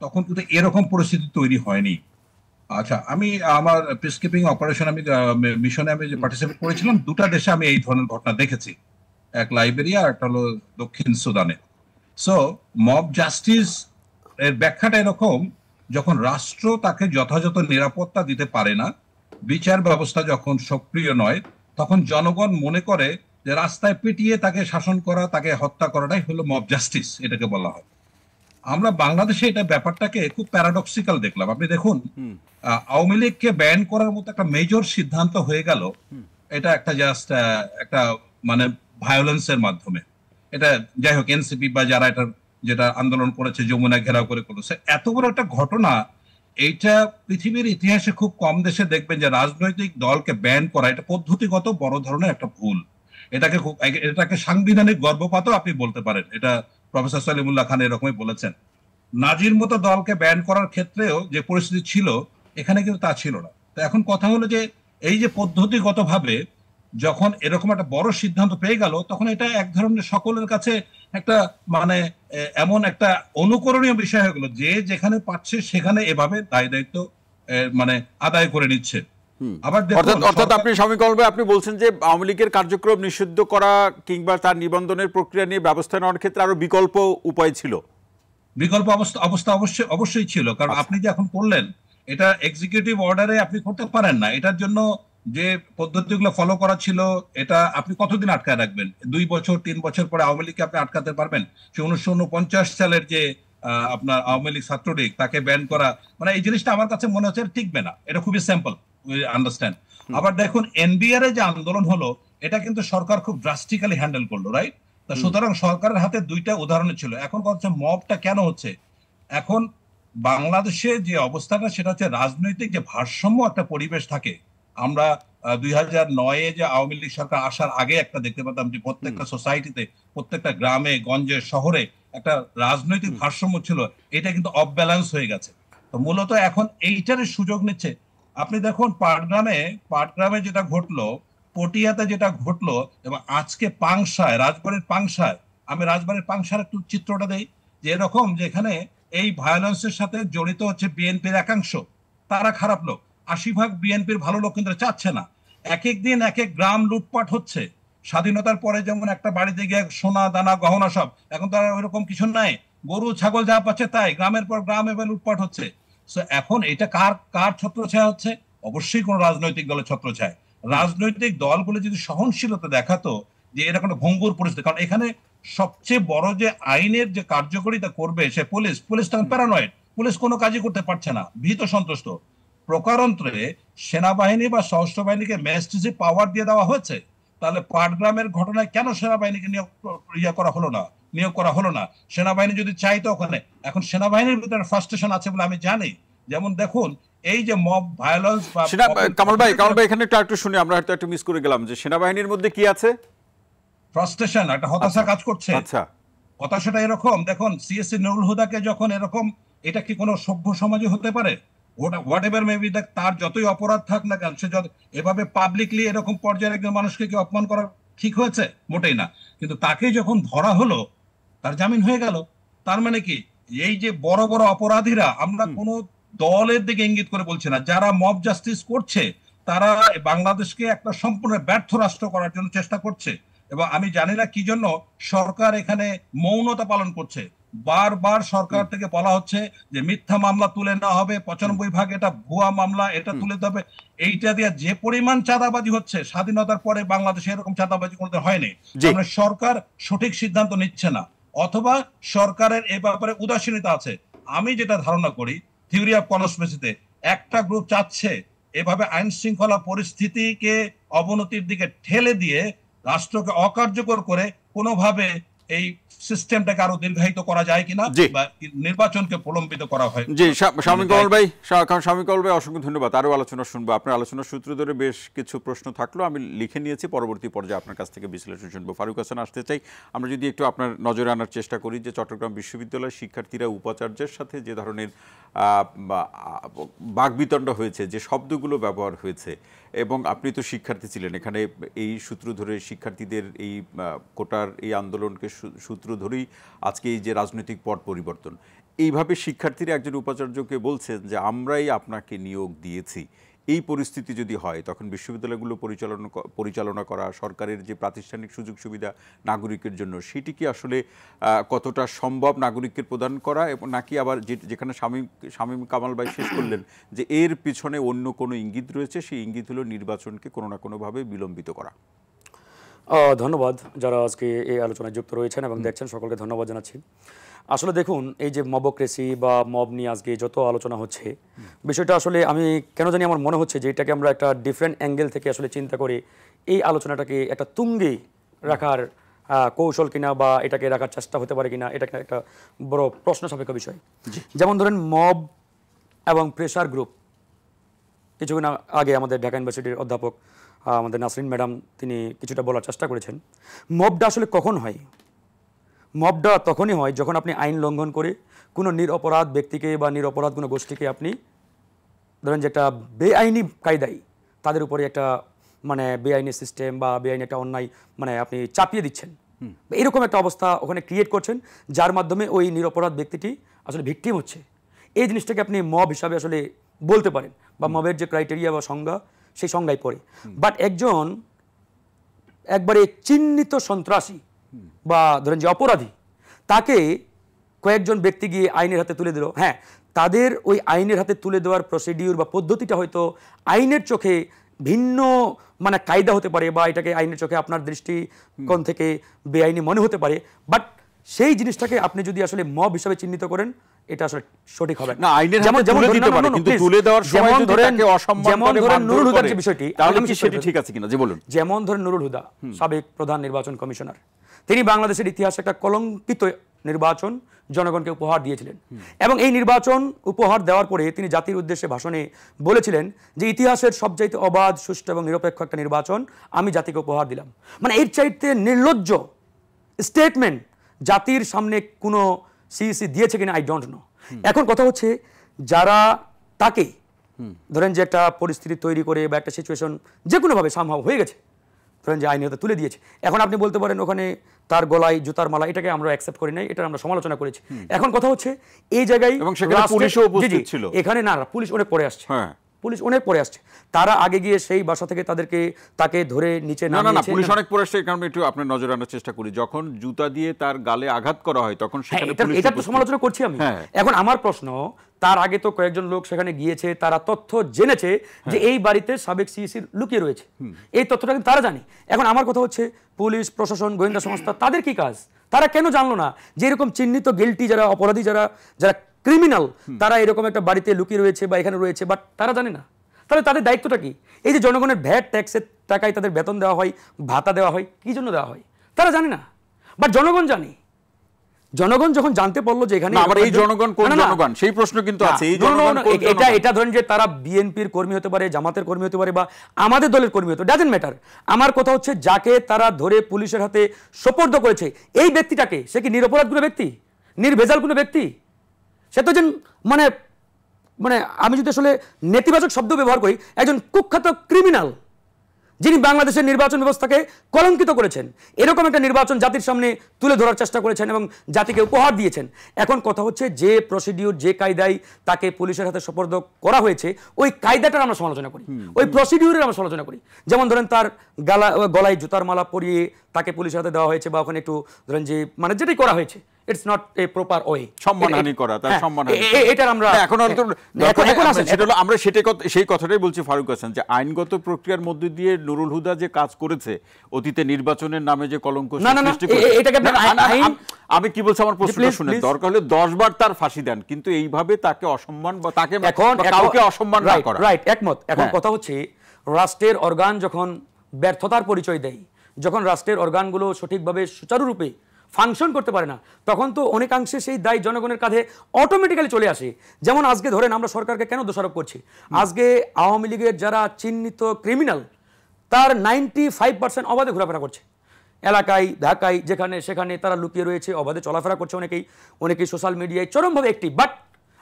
তখন কিন্তু এরকম পরিস্থিতি তৈরি হয়নি। আচ্ছা, আমি আমার পিসকিপিং অপারেশন মিশনে আমি যে পার্টিসিপেট করেছিলাম, 2টা দেশে আমি এই ধরনের ঘটনা দেখেছি, এক লাইবেরিয়া আর একটা হলো দক্ষিণ সুদানে। সো মব জাস্টিস এর ব্যাখ্যাটা এরকম, যখন রাষ্ট্র তাকে যথাযথ নিরাপত্তা দিতে পারে না, বিচার ব্যবস্থা যখন সক্রিয় নয়, তখন জনগণ মনে করে যে রাস্তায় পিটিয়ে তাকে শাসন করা, তাকে হত্যা করাটাই হলো মব জাস্টিস, এটাকে বলা হয়। আমরা বাংলাদেশে এটা ব্যাপারটাকে খুব প্যারাডক্সিক্যাল দেখলাম। আপনি দেখুন, আওয়ামী লীগকে ব্যান করার মতো একটা মেজর সিদ্ধান্ত হয়ে গেল, এটা একটা জাস্ট একটা মানে ভায়োলেন্সের মাধ্যমে। এটা যাই হোক, এনসিপি বা যারা যেটা আন্দোলন করেছে, যমুনা ঘেরাও করে করেছে, এত বড় একটা ঘটনা এইটা পৃথিবীর ইতিহাসে খুব কম দেশে দেখবেন যে রাজনৈতিক দলকে ব্যান করা এটা পদ্ধতিগত বড় ধরনের একটা ভুল। এটাকে সাংবিধানিক গর্ভপাতও আপনি বলতে পারেন। এটা প্রফেসর সলিমুল্লাহ খান এরকমই বলেছেন। নাজির মতো দলকে ব্যান করার ক্ষেত্রেও যে পরিস্থিতি ছিল, এখানে কিন্তু তা ছিল না। তো এখন কথা হলো যে এই যে পদ্ধতিগতভাবে যখন এরকম একটা বড় সিদ্ধান্ত পেয়ে গেল, তখন এটা এক ধরনের সকলের কাছে একটা মানে এমন একটা অনুকরণীয় বিষয় হয়ে গেল যে যেখানে পাচ্ছে সেখানে এভাবে দায় দায়িত্ব মানে আদায় করে নিচ্ছে। আবার অর্থাৎ আপনি স্বামী কমল ভাই আপনি বলছেন যে আওয়ামী লীগের কার্যক্রম নিষিদ্ধ করা কিংবা তার নিবন্ধনের প্রক্রিয়া নিয়ে ব্যবস্থা নেওয়ার ক্ষেত্রে আরো বিকল্প উপায় ছিল। বিকল্প অবস্থা অবশ্যই ছিল, কারণ আপনি যে এখন করলেন এটা এক্সিকিউটিভ অর্ডারে আপনি করতে পারেন না। এটার জন্য যে পদ্ধতিগুলো ফলো করা ছিল, এটা আপনি কতদিন আটকায় রাখবেন? 2 বছর 3 বছর পরে আওয়ামী লীগকে আপনি আটকাতে পারবেন? সে 1949 সালের যে আপনার আওয়ামী লীগ ছাত্রলীগ, তাকে ব্যান করা, মানে এই জিনিসটা আমার কাছে মনে হচ্ছে টিকবে না। এটা খুবই সিম্পল, আন্ডারস্ট্যান্ড। আবার দেখুন এনবিআর এর যে আন্দোলন হলো, এটা কিন্তু সরকার খুব ড্রাস্টিক্যালি হ্যান্ডেল করলো, রাইট? সুতরাং সরকারের হাতে 2টা উদাহরণ ছিল। এখন কথা হচ্ছে মবটা কেন হচ্ছে? এখন বাংলাদেশে যে অবস্থাটা সেটা হচ্ছে রাজনৈতিক যে ভারসাম্য একটা পরিবেশ থাকে। আমরা 2009-এ যে আওয়ামী লীগ সরকার আসার আগে একটা দেখতে পেতাম যে প্রত্যেকটা সোসাইটিতে, প্রত্যেকটা গ্রামে গঞ্জে শহরে একটা রাজনৈতিক ভারসাম্য ছিল। এটা কিন্তু অফ ব্যালেন্স হয়ে গেছে। তো মূলত এখন এইটার সুযোগ নিচ্ছে। আপনি দেখুন পাটগ্রামে যেটা ঘটলো, পটিয়াতে যেটা ঘটলো, এবং আজকে পাংশায়, রাজবাড়ির পাংশায়, আমি রাজবাড়ির পাংশার একটু চিত্রটা দেই যে এরকম যেখানে এই ভায়োলেন্সের সাথে জড়িত হচ্ছে বিএনপির একাংশ, তারা খারাপ লোক। 80% বিএনপির ভালো লোক কিন্তু চাচ্ছে না। এক এক দিন এক এক গ্রাম লুটপাট হচ্ছে। স্বাধীনতার পরে যেমন একটা বাড়িতে গিয়ে সোনা দানা গহনা সব, এখন তো আর ওইরকম কিছু নাই। গরু ছাগল যা পাচ্ছে তাই, গ্রামের পর গ্রাম এবার লুটপাট হচ্ছে। এখন এটা কার ছত্রছায়া হচ্ছে? অবশ্যই কোন রাজনৈতিক দলের ছত্রছায়া। রাজনৈতিক দলগুলো যদি সহনশীলতা দেখাতো যে এরকম একটা ভঙ্গুর পরিস্থিতি, কারণ এখানে সবচেয়ে বড় যে আইনের যে কার্যকারিতা করবে সে পুলিশ তখন প্যারানয়েড, পুলিশ কোনো কাজই করতে পারছে না, ভীত সন্ত্রস্ত। প্রকারান্তরে সেনাবাহিনী বা সশস্ত্র বাহিনীকে ম্যাজিস্ট্রেসি পাওয়ার দিয়ে দেওয়া হয়েছে। তাহলে পাটগ্রামের ঘটনায় কেন সেনাবাহিনীকে নিয়োগ করা হলো না? সেনাবাহিনী যদি চাইতো ওখানে, এখন সেনাবাহিনীর ভিতরে ফ্রাস্ট্রেশন আছে বলে আমি জানি। যেমন দেখুন এই যে মব ভায়োলেন্স বা কামাল ভাই এখানে একটু শুনি, আমরা হয়তো একটু মিস করে গেলাম যে সেনাবাহিনীর মধ্যে কি আছে? ফ্রাস্ট্রেশন, একটা হতাশা কাজ করছে। আচ্ছা, হতাশাটা এরকম, দেখুন সিএসসি নুরুল হুদাকে যখন এরকম, এটা কি কোনো সভ্য সমাজে হতে পারে? হোয়াট এভার মেবি তার যতই অপরাধ থাক না কেন, সে এভাবে পাবলিকলি এরকম পর্যায়ে একজন মানুষকে কি অপমান করা ঠিক হয়েছে? মোটেই না। কিন্তু তাকে যখন ধরা হলো, তার জামিন হয়ে গেল। তার মানে কি এই যে বড় বড় অপরাধীরা, আমরা কোনো দলের দিকে ইঙ্গিত করে বলছি না, যারা মব জাস্টিস করছে তারা বাংলাদেশকে একটা সম্পূর্ণ ব্যর্থ রাষ্ট্র করার জন্য চেষ্টা করছে। এবং আমি জানি না কি জন্য সরকার এখানে মৌনতা পালন করছে। বারবার সরকার থেকে বলা হচ্ছে যে মিথ্যা মামলা তুলে নেওয়া হবে, 95% এটা ভুয়া মামলা, এটা তুলে দিতে হবে। এইটা দিয়ে যে পরিমাণ চাঁদাবাজি হচ্ছে, স্বাধীনতার পরে বাংলাদেশে এরকম চাঁদাবাজি করতে হয়নি। মানে সরকার সঠিক সিদ্ধান্ত নিচ্ছে না, অথবা সরকারের এ ব্যাপারে উদাসীনতা আছে। আমি যেটা ধারণা করি, থিওরি অফ কনস্পিরেসিতে একটা গ্রুপ চাচ্ছে এভাবে আইন শৃঙ্খলা পরিস্থিতিকে অবনতির দিকে ঠেলে দিয়ে রাষ্ট্রকে অকার্যকর করে কোনোভাবে এই সিস্টেমটাকে আরো দীর্ঘায়িত করা যায় কিনা, বা নির্বাচনকে প্রলম্বিত করা হয়। জি, স্বামী কমল ভাই অসংখ্য ধন্যবাদ। আরো আলোচনা শুনবো। আপনার আলোচনার সূত্র ধরে বেশ কিছু প্রশ্ন থাকলো, আমি লিখে নিয়েছি, পরবর্তী পর্যায়ে আপনার কাছ থেকে বিশ্লেষণ শুনবো। ফারুক হাসান, আসতে চাই আমরা যদি একটু আপনার নজরে আনার চেষ্টা করি যে চট্টগ্রাম বিশ্ববিদ্যালয়ের শিক্ষার্থীরা উপাচার্যের সাথে যে ধরনের বাকবিতণ্ড হয়েছে, যে শব্দগুলো ব্যবহার হয়েছে, এবং আপনি তো শিক্ষার্থী ছিলেন এখানে, এই সূত্র ধরে শিক্ষার্থীদের এই কোটার এই আন্দোলনকে সূত্র ধরেই আজকে এই যে রাজনৈতিক পট পরিবর্তন, এইভাবে শিক্ষার্থীরা একজন উপাচার্যকে বলছেন যে আমরাই আপনাকে নিয়োগ দিয়েছি। এই পরিস্থিতি যদি হয়, তখন বিশ্ববিদ্যালয়গুলো পরিচালনা করা, সরকারের যে প্রাতিষ্ঠানিক সুযোগ সুবিধা নাগরিকের জন্য, সেটি কি আসলে কতটা সম্ভব নাগরিককে প্রদান করা, এবং নাকি আবার যেখানে শামীম কামাল ভাই শেষ করলেন যে এর পিছনে অন্য কোনো ইঙ্গিত রয়েছে, সেই ইঙ্গিত হলো নির্বাচনকে কোনো না কোনোভাবে বিলম্বিত করা? ধন্যবাদ যারা আজকে এই আলোচনায় যুক্ত রয়েছেন এবং দেখছেন, সকলকে ধন্যবাদ জানাচ্ছি। আসলে দেখুন, এই যে মবক্রেসি বা মব নিয়ে আজকে যত আলোচনা হচ্ছে, বিষয়টা আসলে আমি কেন জানি আমার মনে হচ্ছে যে এটাকে আমরা একটা ডিফারেন্ট অ্যাঙ্গেল থেকে আসলে চিন্তা করে এই আলোচনাটাকে একটা তুঙ্গে রাখার কৌশল কিনা, বা এটাকে রাখার চেষ্টা হতে পারে কিনা, এটা একটা বড় প্রশ্ন সাপেক্ষ বিষয়। যেমন ধরেন, মব এবং প্রেশার গ্রুপ। কিছুক্ষণ আগে আমাদের ঢাকা ইউনিভার্সিটির অধ্যাপক আমাদের নাসরিন ম্যাডাম তিনি কিছুটা বলার চেষ্টা করেছেন। মবটা আসলে কখন হয়? মবটা তখনই হয় যখন আপনি আইন লঙ্ঘন করে কোনো নিরপরাধ ব্যক্তিকে বা নিরপরাধ কোনো গোষ্ঠীকে আপনি ধরেন যে একটা বেআইনি কায়দায় তাদের উপরে একটা মানে বেআইনি সিস্টেম বা বেআইনি একটা অন্যায় মানে আপনি চাপিয়ে দিচ্ছেন, এরকম একটা অবস্থা ওখানে ক্রিয়েট করছেন যার মাধ্যমে ওই নিরপরাধ ব্যক্তিটি আসলে ভিকটিম হচ্ছে। এই জিনিসটাকে আপনি মব হিসাবে আসলে বলতে পারেন বা মবের যে ক্রাইটেরিয়া বা সংজ্ঞা সেই সংজ্ঞায় পড়ে। বাট একজন একবারে চিহ্নিত সন্ত্রাসী বা ধরেন যে অপরাধী তাকে কয়েকজন ব্যক্তি গিয়ে আইনের হাতে তুলে দিল, হ্যাঁ তাদের ওই আইনের হাতে তুলে দেওয়ার প্রসিডিউর বা পদ্ধতিটা হয়তো আইনের চোখে ভিন্ন মানে কায়দা হতে পারে বা এটাকে আইনের চোখে আপনার দৃষ্টিকোণ থেকে বেআইনি মনে হতে পারে, বাট সেই জিনিসটাকে আপনি যদি আসলে মব হিসাবে চিহ্নিত করেন এটা আসলে সঠিক হবে না। আইনের হাতে তুলে দিতে পারে কিন্তু তুলে দেওয়ার সময় যদি তাকে অসম্মান করে ধরেন নুরুল হুদার যে বিষয়টি তাহলে কি সেটা ঠিক আছে কিনা? জি বলুন। যেমন ধরেন নুরুল হুদা সাবেক প্রধান নির্বাচন কমিশনার, তিনি বাংলাদেশের ইতিহাসে একটা কলঙ্কিত নির্বাচন জনগণকে উপহার দিয়েছিলেন এবং এই নির্বাচন উপহার দেওয়ার পরে তিনি জাতির উদ্দেশ্যে ভাষণে বলেছিলেন যে ইতিহাসের সবচাইতে অবাধ, সুষ্ঠু এবং নিরপেক্ষ একটা নির্বাচন আমি জাতিকে উপহার দিলাম। মানে এর চাইতে নির্লজ্জ স্টেটমেন্ট জাতির সামনে কোনো সিইসি দিয়েছে কিনা আই ডোন্ট নো। এখন কথা হচ্ছে যারা তাকে ধরেন যে একটা পরিস্থিতি তৈরি করে বা একটা সিচুয়েশন যে কোনোভাবে সম্ভব হয়ে গেছে, ধরেন যে আইনের হাতে তুলে দিয়েছে, এখন আপনি বলতে পারেন ওখানে তার গলায় জুতার মালা, এটাকে আমরা অ্যাকসেপ্ট করি নাই, এটা আমরা সমালোচনা করেছি। এখন কথা হচ্ছে এই জায়গায় এবং সেখানে পুলিশও উপস্থিত ছিল, এখানে না পুলিশ অনেক পরে আসছে, পুলিশ অনেক পরে আসছে, তারা আগে গিয়ে সেই বাসা থেকে তাকে ধরে নিচে না পুলিশ অনেক পরে আসছে। কারণ একটু আপনার নজর আনার চেষ্টা করি, যখন জুতা দিয়ে তার গালে আঘাত করা হয় তখন সেখানে পুলিশ, এটা তো সমালোচনা করছি আমি। এখন আমার প্রশ্ন, তার আগে তো কয়েকজন লোক সেখানে গিয়েছে, তারা তথ্য জেনেছে যে এই বাড়িতে সাবেক সিইসি লুকিয়ে রয়েছে, এই তথ্যটা কিন্তু তারা জানে। এখন আমার কথা হচ্ছে পুলিশ প্রশাসন গোয়েন্দা সংস্থা তাদের কি কাজ? তারা কেন জানলো না যে এরকম চিহ্নিত গিল্টি যারা অপরাধী যারা ক্রিমিনাল তারা এরকম একটা বাড়িতে লুকিয়ে রয়েছে বা এখানে রয়েছে, বাট তারা জানে না? তাহলে তাদের দায়িত্বটা কি? এই যে জনগণের ভ্যাট ট্যাক্সের টাকায় তাদের বেতন দেওয়া হয়, ভাতা দেওয়া হয়, কি জন্য দেওয়া হয় তারা জানে না, বাট জনগণ জানে। জনগণ যখন জানতে পারলো যে এখানে এই জনগণ কোন জনগণ সেই প্রশ্ন কিন্তু আছে। এটা ধরেন যে তারা বিএনপির কর্মী হতে পারে, জামাতের কর্মী হতে পারে বা আমাদের দলের কর্মী হতে, ডাজেন্ট ম্যাটার। আমার কথা হচ্ছে যাকে তারা ধরে পুলিশের হাতে সোপর্দ করেছে এই ব্যক্তিটাকে, সে কি নিরপরাধ কোনো ব্যক্তি, নির্ভেজাল কোনো ব্যক্তি? সে তো মানে মানে আমি যদি আসলে নেতিবাচক শব্দ ব্যবহার করি, একজন কুখ্যাত ক্রিমিনাল যিনি বাংলাদেশের নির্বাচন ব্যবস্থাকে কলঙ্কিত করেছেন, এরকম একটা নির্বাচন জাতির সামনে তুলে ধরার চেষ্টা করেছেন এবং জাতিকে উপহার দিয়েছেন। এখন কথা হচ্ছে যে প্রসিডিউর, যে কায়দায় তাকে পুলিশের হাতে সোপর্দ করা হয়েছে ওই কায়দাটার আমরা সমালোচনা করি, ওই প্রসিডিউরের আমরা সমালোচনা করি। যেমন ধরেন তার গলায় জুতার মালা পরিয়ে তাকে পুলিশের হাতে দেওয়া হয়েছে বা ওখানে একটু ধরেন যে মানে যেটাই করা হয়েছে, it's not a proper way, সম্মানহানি করা, তার সম্মানহানি। এটার আমরা এখন আমরা সেই কথাটাই বলছি ফারুক হাসান, যে আইনগত প্রক্রিয়ার মধ্যে দিয়ে নুরুল হুদা যে কাজ করেছে অতীতে নির্বাচনের নামে যে কলঙ্ক সৃষ্টি করেছে, আমি কি বলছি আমার প্রশ্নটা শুনে, দরকার হলে 10 বার তার ফাঁসি দেন, কিন্তু এইভাবে তাকে অসম্মান বা তাকে কাউকে অসম্মান না করা। রাইট, একমত। এখন কথা হচ্ছে রাষ্ট্রের অর্গান যখন ব্যর্থতার পরিচয় দেয়, যখন রাষ্ট্রের অর্গানগুলো সঠিকভাবে সুচারুরূপে ফাংশন করতে পারে না, তখন তো অনেকাংশে সেই দায় জনগণের কাঁধে অটোমেটিক্যালি চলে আসে। যেমন আজকে ধরেন আমরা সরকারকে কেন দোষারোপ করছি, আজকে আওয়ামী লীগের যারা চিহ্নিত ক্রিমিনাল তার 95% অবাধে ঘোরাফেরা করছে এলাকায়, ঢাকায়, যেখানে সেখানে তারা লুকিয়ে রয়েছে, অবাধে চলাফেরা করছে, অনেকেই সোশ্যাল মিডিয়ায় চরমভাবে অ্যাক্টিভ, বাট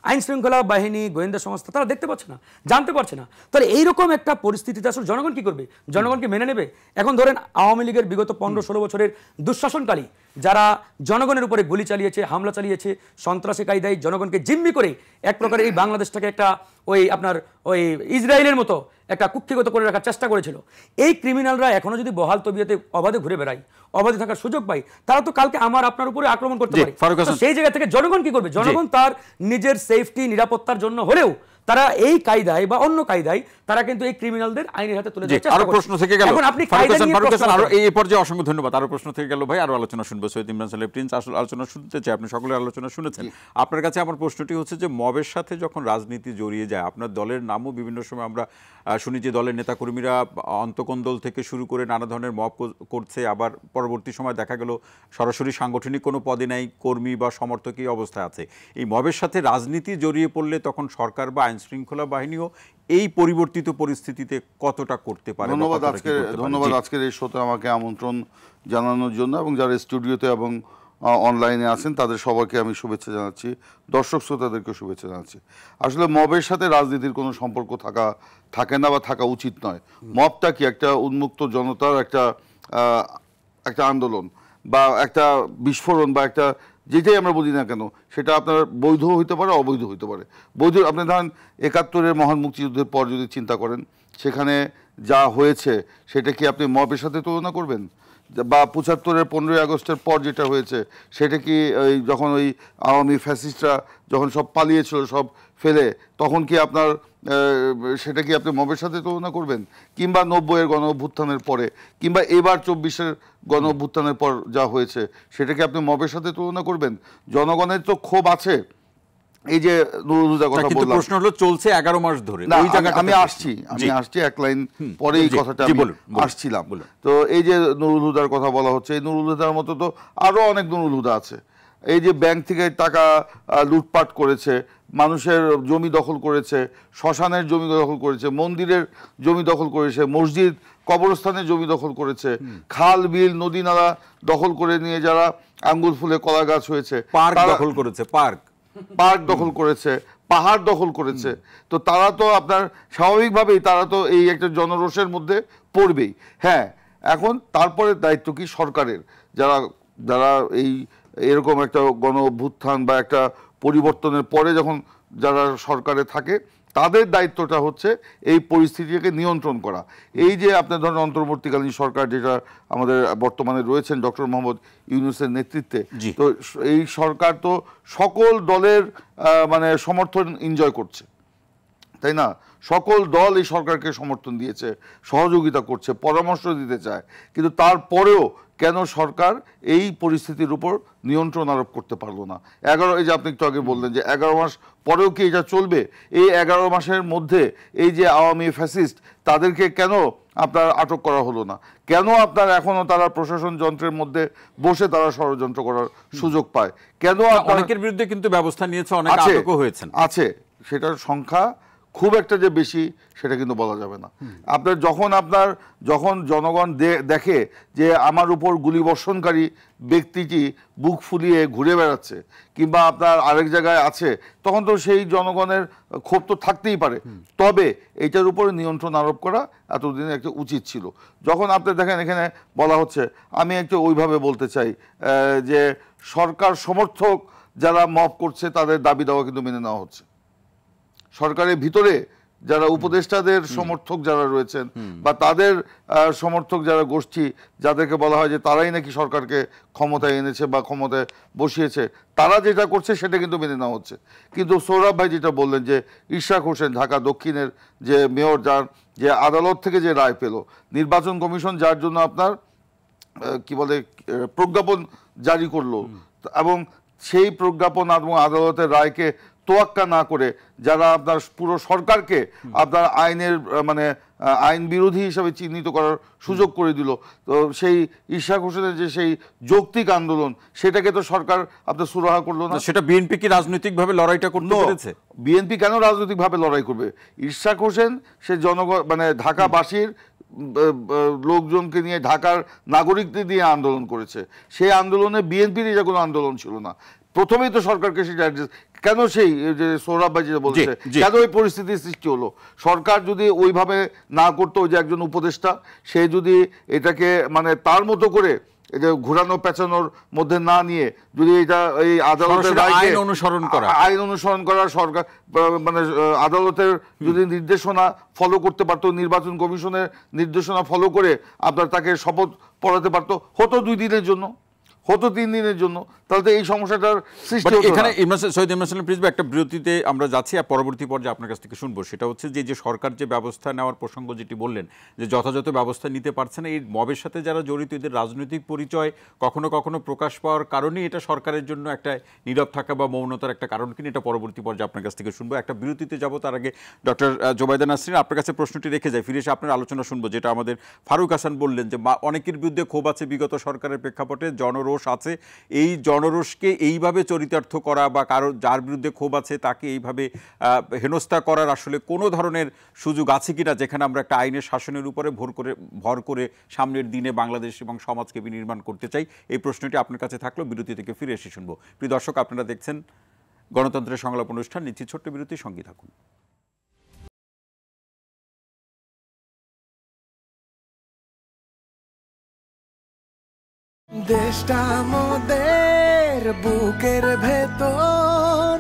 আইন শৃঙ্খলা বাহিনী, গোয়েন্দা সংস্থা তারা দেখতে পাচ্ছে না, জানতে পারছে না। তাহলে এইরকম একটা পরিস্থিতিতে আসলে জনগণ কি করবে? জনগণকে মেনে নেবে? এখন ধরেন আওয়ামী লীগের বিগত 15-16 বছরের দুঃশাসনকারী যারা জনগণের উপরে গুলি চালিয়েছে, হামলা চালিয়েছে, সন্ত্রাসী কায়দায় জনগণকে জিম্মি করে এক প্রকার এই বাংলাদেশটাকে একটা ওই ইসরায়েলের মতো একটা কুক্ষিগত করে রাখার চেষ্টা করেছিল, এই ক্রিমিনালরা এখনো যদি বহাল তবিয়তে অবাধে ঘুরে বেড়ায়, অবাধে থাকার সুযোগ পায়, তারা তো কালকে আমার আপনার উপরে আক্রমণ করতে পারে। সেই জায়গা থেকে জনগণ কি করবে? জনগণ তার নিজের সেফটি, নিরাপত্তার জন্য হলেও তারা এই কায়দায় বা অন্য কায়দায় তারা কিন্তু এই ক্রিমিনালদের আইনের হাতে তুলে দেওয়ার চেষ্টা আরো করছে। প্রশ্ন থেকে গেল এখন আপনি ফারুক কায়দা হাসান, নিয়ে ফারুক প্রশ্ন হাসান, আরো করেন। এই পর্যায়ে অসংখ্য ধন্যবাদ। আরো প্রশ্ন থেকে গেল ভাই, আরো আলোচনা শুনবো। সৈয়দ ইমরান সালেহ প্রিন্স আসলে আলোচনা শুনতে চাই, আপনি সকলের আলোচনা শুনেছেন। আপনার কাছে আমার প্রশ্নটি হচ্ছে যে মবের সাথে যখন রাজনীতি জড়িয়ে যায়, আপনার দলের নামও বিভিন্ন সময় আমরা শুনি যে দলের নেতাকর্মীরা অন্তকোন্দল থেকে শুরু করে নানা ধরনের মব করছে, আবার পরবর্তী সময় দেখা গেল সরাসরি সাংগঠনিক কোনো পদে নাই, কর্মী বা সমর্থকই অবস্থায় আছে। এই মবের সাথে রাজনীতি জড়িয়ে পড়লে তখন সরকার বা আইন শৃঙ্খলা বাহিনীও এই পরিবর্তিত পরিস্থিতিতে কতটা করতে পারে? ধন্যবাদ আজকের এই শোতে আমাকে আমন্ত্রণ জানানোর জন্য, এবং যারা স্টুডিওতে এবং অনলাইনে আছেন তাদের সবাইকে আমি শুভেচ্ছা জানাচ্ছি, দর্শক শ্রোতাদেরকে শুভেচ্ছা জানাচ্ছি। আসলে মবের সাথে রাজনীতির কোনো সম্পর্ক থাকে না বা থাকা উচিত নয়। মবটা কি একটা উন্মুক্ত জনতার একটা আন্দোলন বা একটা বিস্ফোরণ বা একটা যেটাই আমরা বলি না কেন, সেটা আপনার বৈধ হইতে পারে, অবৈধ হইতে পারে। বৈধ আপনি ধরেন ৭১-এর মহান মুক্তিযুদ্ধের পর যদি চিন্তা করেন, সেখানে যা হয়েছে সেটা কি আপনি মবের সাথে তুলনা করবেন? বা ৭৫-এর 15ই আগস্টের পর যেটা হয়েছে সেটা কি ওই যখন ওই আওয়ামী ফ্যাসিস্টরা যখন সব পালিয়েছিল সব ফেলে, তখন কি আপনার সেটা কি আপনি মবের সাথে তুলনা করবেন? কিংবা ৯০-এর গণ অভ্যুত্থানের পরে, কিংবা এবার ২৪-এর গণ অভ্যুত্থানের পর যা হয়েছে সেটা কি আপনি মবের সাথে তুলনা করবেন? জনগণের তো ক্ষোভ আছে। এই যে নুরুল হুদার কথা বললাম, প্রশ্ন হলো চলছে 11 মাস ধরে। আমি আসছি এক লাইন পরে এই কথাটা আসছিলাম। তো এই যে নুরুল হুদার কথা বলা হচ্ছে, এই নুরুল হুদার মতো তো আরো অনেক নুরুল হুদা আছে। এই যে ব্যাংক থেকে টাকা লুটপাট করেছে, মানুষের জমি দখল করেছে, শ্মশানের জমি দখল করেছে, মন্দিরের জমি দখল করেছে, মসজিদ কবরস্থানের জমি দখল করেছে, খাল বিল নদী নালা দখল করে নিয়ে যারা আঙ্গুল ফুলে কলা গাছ হয়েছে, পার্ক দখল করেছে, পার্ক দখল করেছে, পাহাড় দখল করেছে, তো তারা তো আপনার স্বাভাবিকভাবেই তারা তো এই একটা জনরোষের মধ্যে পড়বেই। হ্যাঁ, এখন তারপরে দায়িত্ব কি সরকারের, যারা এরকম একটা গণ অভ্যুত্থান বা একটা পরিবর্তনের পরে যখন যারা সরকারে থাকে, তাদের দায়িত্বটা হচ্ছে এই পরিস্থিতিকে নিয়ন্ত্রণ করা। এই যে আপনার ধরেন অন্তর্বর্তীকালীন সরকার যেটা আমাদের বর্তমানে রয়েছেন ডক্টর মোহাম্মদ ইউনূসের নেতৃত্বে, তো এই সরকার তো সকল দলের মানে সমর্থন এনজয় করছে, তাই না? সকল দল এই সরকারকে সমর্থন দিয়েছে, সহযোগিতা করছে, পরামর্শ দিতে চায়, কিন্তু তারপরেও কেন সরকার এই পরিস্থিতির উপর নিয়ন্ত্রণ আরোপ করতে পারলো না? এই যে আপনি একটু আগে বললেন যে 11 মাস পরেও কি এটা চলবে? এই 11 মাসের মধ্যে এই যে আওয়ামী ফ্যাসিস্ট তাদেরকে কেন আপনার আটক করা হলো না? কেন আপনার এখনো তারা প্রশাসন যন্ত্রের মধ্যে বসে তারা ষড়যন্ত্র করার সুযোগ পায়? কেন অনেকের বিরুদ্ধে কিন্তু ব্যবস্থা নিয়েছে, অনেক আটকও হয়েছেন আছে, সেটার সংখ্যা খুব একটা যে বেশি সেটা কিন্তু বলা যাবে না। যখন জনগণ দেখে যে আমার উপর গুলিবর্ষণকারী ব্যক্তিটি বুক ফুলিয়ে ঘুরে বেড়াচ্ছে কিংবা আপনার আরেক জায়গায় আছে, তখন তো সেই জনগণের ক্ষোভ তো থাকতেই পারে। তবে এইটার উপরে নিয়ন্ত্রণ আরোপ করা এতদিনে একটা উচিত ছিল। যখন আপনি দেখেন এখানে বলা হচ্ছে, আমি একটু ওইভাবে বলতে চাই যে সরকার সমর্থক যারা মব করছে তাদের দাবি দাওয়া কিন্তু মেনে নেওয়া হচ্ছে। সরকারের ভিতরে যারা উপদেষ্টাদের সমর্থক যারা রয়েছেন বা তাদের সমর্থক যারা গোষ্ঠী, যাদেরকে বলা হয় যে তারাই নাকি সরকারকে ক্ষমতায় এনেছে বা ক্ষমতায় বসিয়েছে, তারা যেটা করছে সেটা কিন্তু মেনে নেওয়া হচ্ছে। কিন্তু সৌরভ ভাই যেটা বললেন যে ইশরাক হোসেন ঢাকা দক্ষিণের যে মেয়র, যার যে আদালত থেকে যে রায় পেল, নির্বাচন কমিশন যার জন্য আপনার কি বলে প্রজ্ঞাপন জারি করলো, এবং সেই প্রজ্ঞাপন এবং আদালতের রায়কে তোয়াক্কা না করে যারা আপনার পুরো সরকারকে আপনার আইন বিরোধী হিসাবে চিহ্নিত করার সুযোগ করে দিল, তো সেই ইশরাক হোসেনের যে সেই যৌক্তিক আন্দোলন, সেটাকে তো সরকার আপনার সুরাহা করলো না। সেটা বিএনপি কি রাজনৈতিকভাবে লড়াইটা করতে পেরেছে? বিএনপি কেন রাজনৈতিকভাবে লড়াই করবে? ইশরাক হোসেন সে ঢাকাবাসীর লোকজনকে নিয়ে, ঢাকার নাগরিকদের দিয়ে আন্দোলন করেছে। সেই আন্দোলনে বিএনপির এটা কোনো আন্দোলন ছিল না। প্রথমেই তো সরকারকে সেটা কেন সেই যে সৌরভ ভাই যেটা বলছে, কেন ওই পরিস্থিতির সৃষ্টি হলো? সরকার যদি ওইভাবে না করতো, যে একজন উপদেষ্টা সে যদি এটাকে তার মতো করে এটা ঘোরানো পেঁচানোর মধ্যে না নিয়ে যদি এটা এই আদালতের আইন অনুসরণ করা সরকার আদালতের যদি নির্দেশনা ফলো করতে পারতো, নির্বাচন কমিশনের নির্দেশনা ফলো করে আপনার তাকে শপথ পড়াতে পারতো, হতো 2 দিনের জন্য, হতো 3 দিনের জন্য, তাহলে তো এই সমস্যাটার সৃষ্টি হতো না। এখানে সৈয়দ ইমরান সালাম প্রিন্সিপাল, একটা বিরতিতে আমরা যাচ্ছি আর পরবর্তী পর্যায়ে আপনার কাছ থেকে শুনবো। সেটা হচ্ছে যে সরকার যে ব্যবস্থা নেওয়ার প্রসঙ্গ যেটি বললেন, যে যথাযথ ব্যবস্থা নিতে পারছে না, এই মবের সাথে যারা জড়িত এদের রাজনৈতিক পরিচয় কখনো কখনো প্রকাশ পাওয়ার কারণেই এটা সরকারের জন্য একটা নীরব থাকা বা মৌনতার একটা কারণ কিনা, এটা পরবর্তী পর্যায়ে আপনার কাছ থেকে শুনবো। একটা বিরতিতে যাব, তার আগে ডক্টর জোবাইদা নাসরিন আপনার কাছে প্রশ্নটি রেখে যায়, ফিরে এসে আপনার আলোচনা শুনবো। যেটা আমাদের ফারুক হাসান বললেন যে অনেকের বিরুদ্ধে ক্ষোভ আছে বিগত সরকারের প্রেক্ষাপটে, জনরোষ আছে, এই জনরোষকে এইভাবে চরিতার্থ করা বা কারো যার বিরুদ্ধে ক্ষোভ আছে তাকে এইভাবে হেনস্থা করার আসলে কোনো ধরনের সুযোগ আছে কিনা, যেখানে আমরা একটা আইনের শাসনের উপরে ভর করে সামনের দিনে বাংলাদেশ এবং সমাজকে বিনির্মাণ করতে চাই। এই প্রশ্নটি আপনার কাছে থাকলো, বিরতি থেকে ফিরে এসে শুনবো। প্রিয় দর্শক, আপনারা দেখছেন গণতন্ত্রের সংলাপ অনুষ্ঠান, নিচ্ছি ছোট্ট বিরতি, সঙ্গে থাকুন। দেশটা মোদের বুকের ভেতর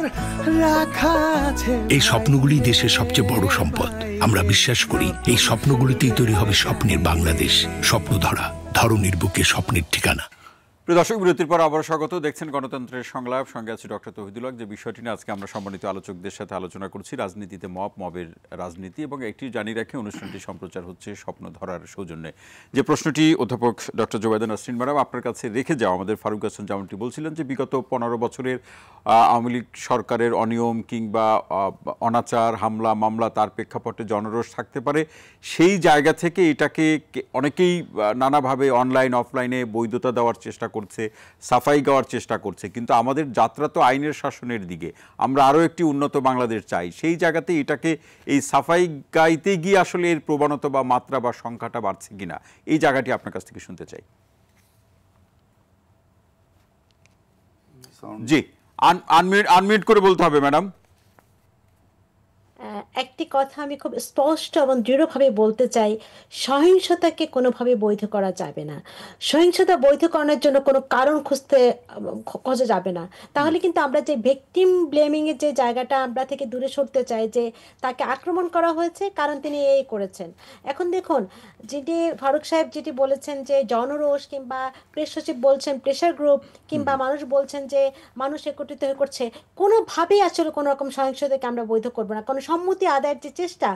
রাখা আছে। এই স্বপ্নগুলি দেশের সবচেয়ে বড় সম্পদ। আমরা বিশ্বাস করি এই স্বপ্নগুলিতেই তৈরি হবে স্বপ্নের বাংলাদেশ। স্বপ্ন ধরা, ধরনীর বুকে স্বপ্নের ঠিকানা। প্রিয় দর্শক, বিরতির পর আবার স্বাগত। দেখছেন গণতন্ত্রের সংলাপ, সঙ্গে আছে ডক্টর তৌহিদুল হক। যে বিষয়টি নিয়ে আজকে আমরা সম্মানিত আলোচকদের সাথে আলোচনা করছি, রাজনীতিতে মবের রাজনীতি, এবং একটি জানিয়ে রাখি অনুষ্ঠানটি সম্প্রচার হচ্ছে স্বপ্ন ধরার সৌজন্যে। যে প্রশ্নটি অধ্যাপক ডক্টর জোবাইদা নাসরিন ম্যাডাম আপনার কাছে রেখে যাও, আমাদের ফারুক হাসান যেমনটি বলছিলেন যে বিগত 15 বছরের আওয়ামী লীগ সরকারের অনিয়ম কিংবা অনাচার, হামলা মামলা, তার প্রেক্ষাপটে জনরোষ থাকতে পারে। সেই জায়গা থেকে এটাকে অনেকেই নানাভাবে অনলাইন অফলাইনে বৈধতা দেওয়ার চেষ্টা করছে, সাফাই গাওয়ার চেষ্টা করছে, কিন্তু আমাদের যাত্রা তো আইনের শাসনের দিকে। আমরা আরও একটি উন্নত বাংলাদেশ চাই। সেই জায়গাতে এটাকে এই সাফাই গাইতে গিয়ে আসলে এর প্রবণতা বা মাত্রা বা সংখ্যাটা বাড়ছে কিনা, এই জায়গাটি আপনার কাছ থেকে শুনতে চাই। জি, আনমিউট করে বলতে হবে ম্যাডাম। একটি কথা আমি খুব স্পষ্ট এবং দৃঢ়ভাবে বলতে চাই, সহিংসতাকে কোনোভাবে বৈধ করা যাবে না। সহিংসতা বৈধকরণের জন্য কোনো কারণ খোঁজা যাবে না। তাহলে কিন্তু আমরা যে ভিকটিম ব্লেমিং এর যে জায়গাটা আমরা থেকে দূরে সরতে চাই, যে তাকে আক্রমণ করা হয়েছে কারণ তিনি এই করেছেন। এখন দেখুন, যেটি ফারুক সাহেব যেটি বলেছেন যে জনরোষ, কিংবা প্রেস সচিব বলছেন প্রেশার গ্রুপ, কিংবা মানুষ বলছেন যে মানুষ একত্রিত হয়ে করছে, কোনোভাবেই আসলে কোনো রকম সহিংসতাকে আমরা বৈধ করবো না। কারণ সম্মতি আদায়ের যে চেষ্টা,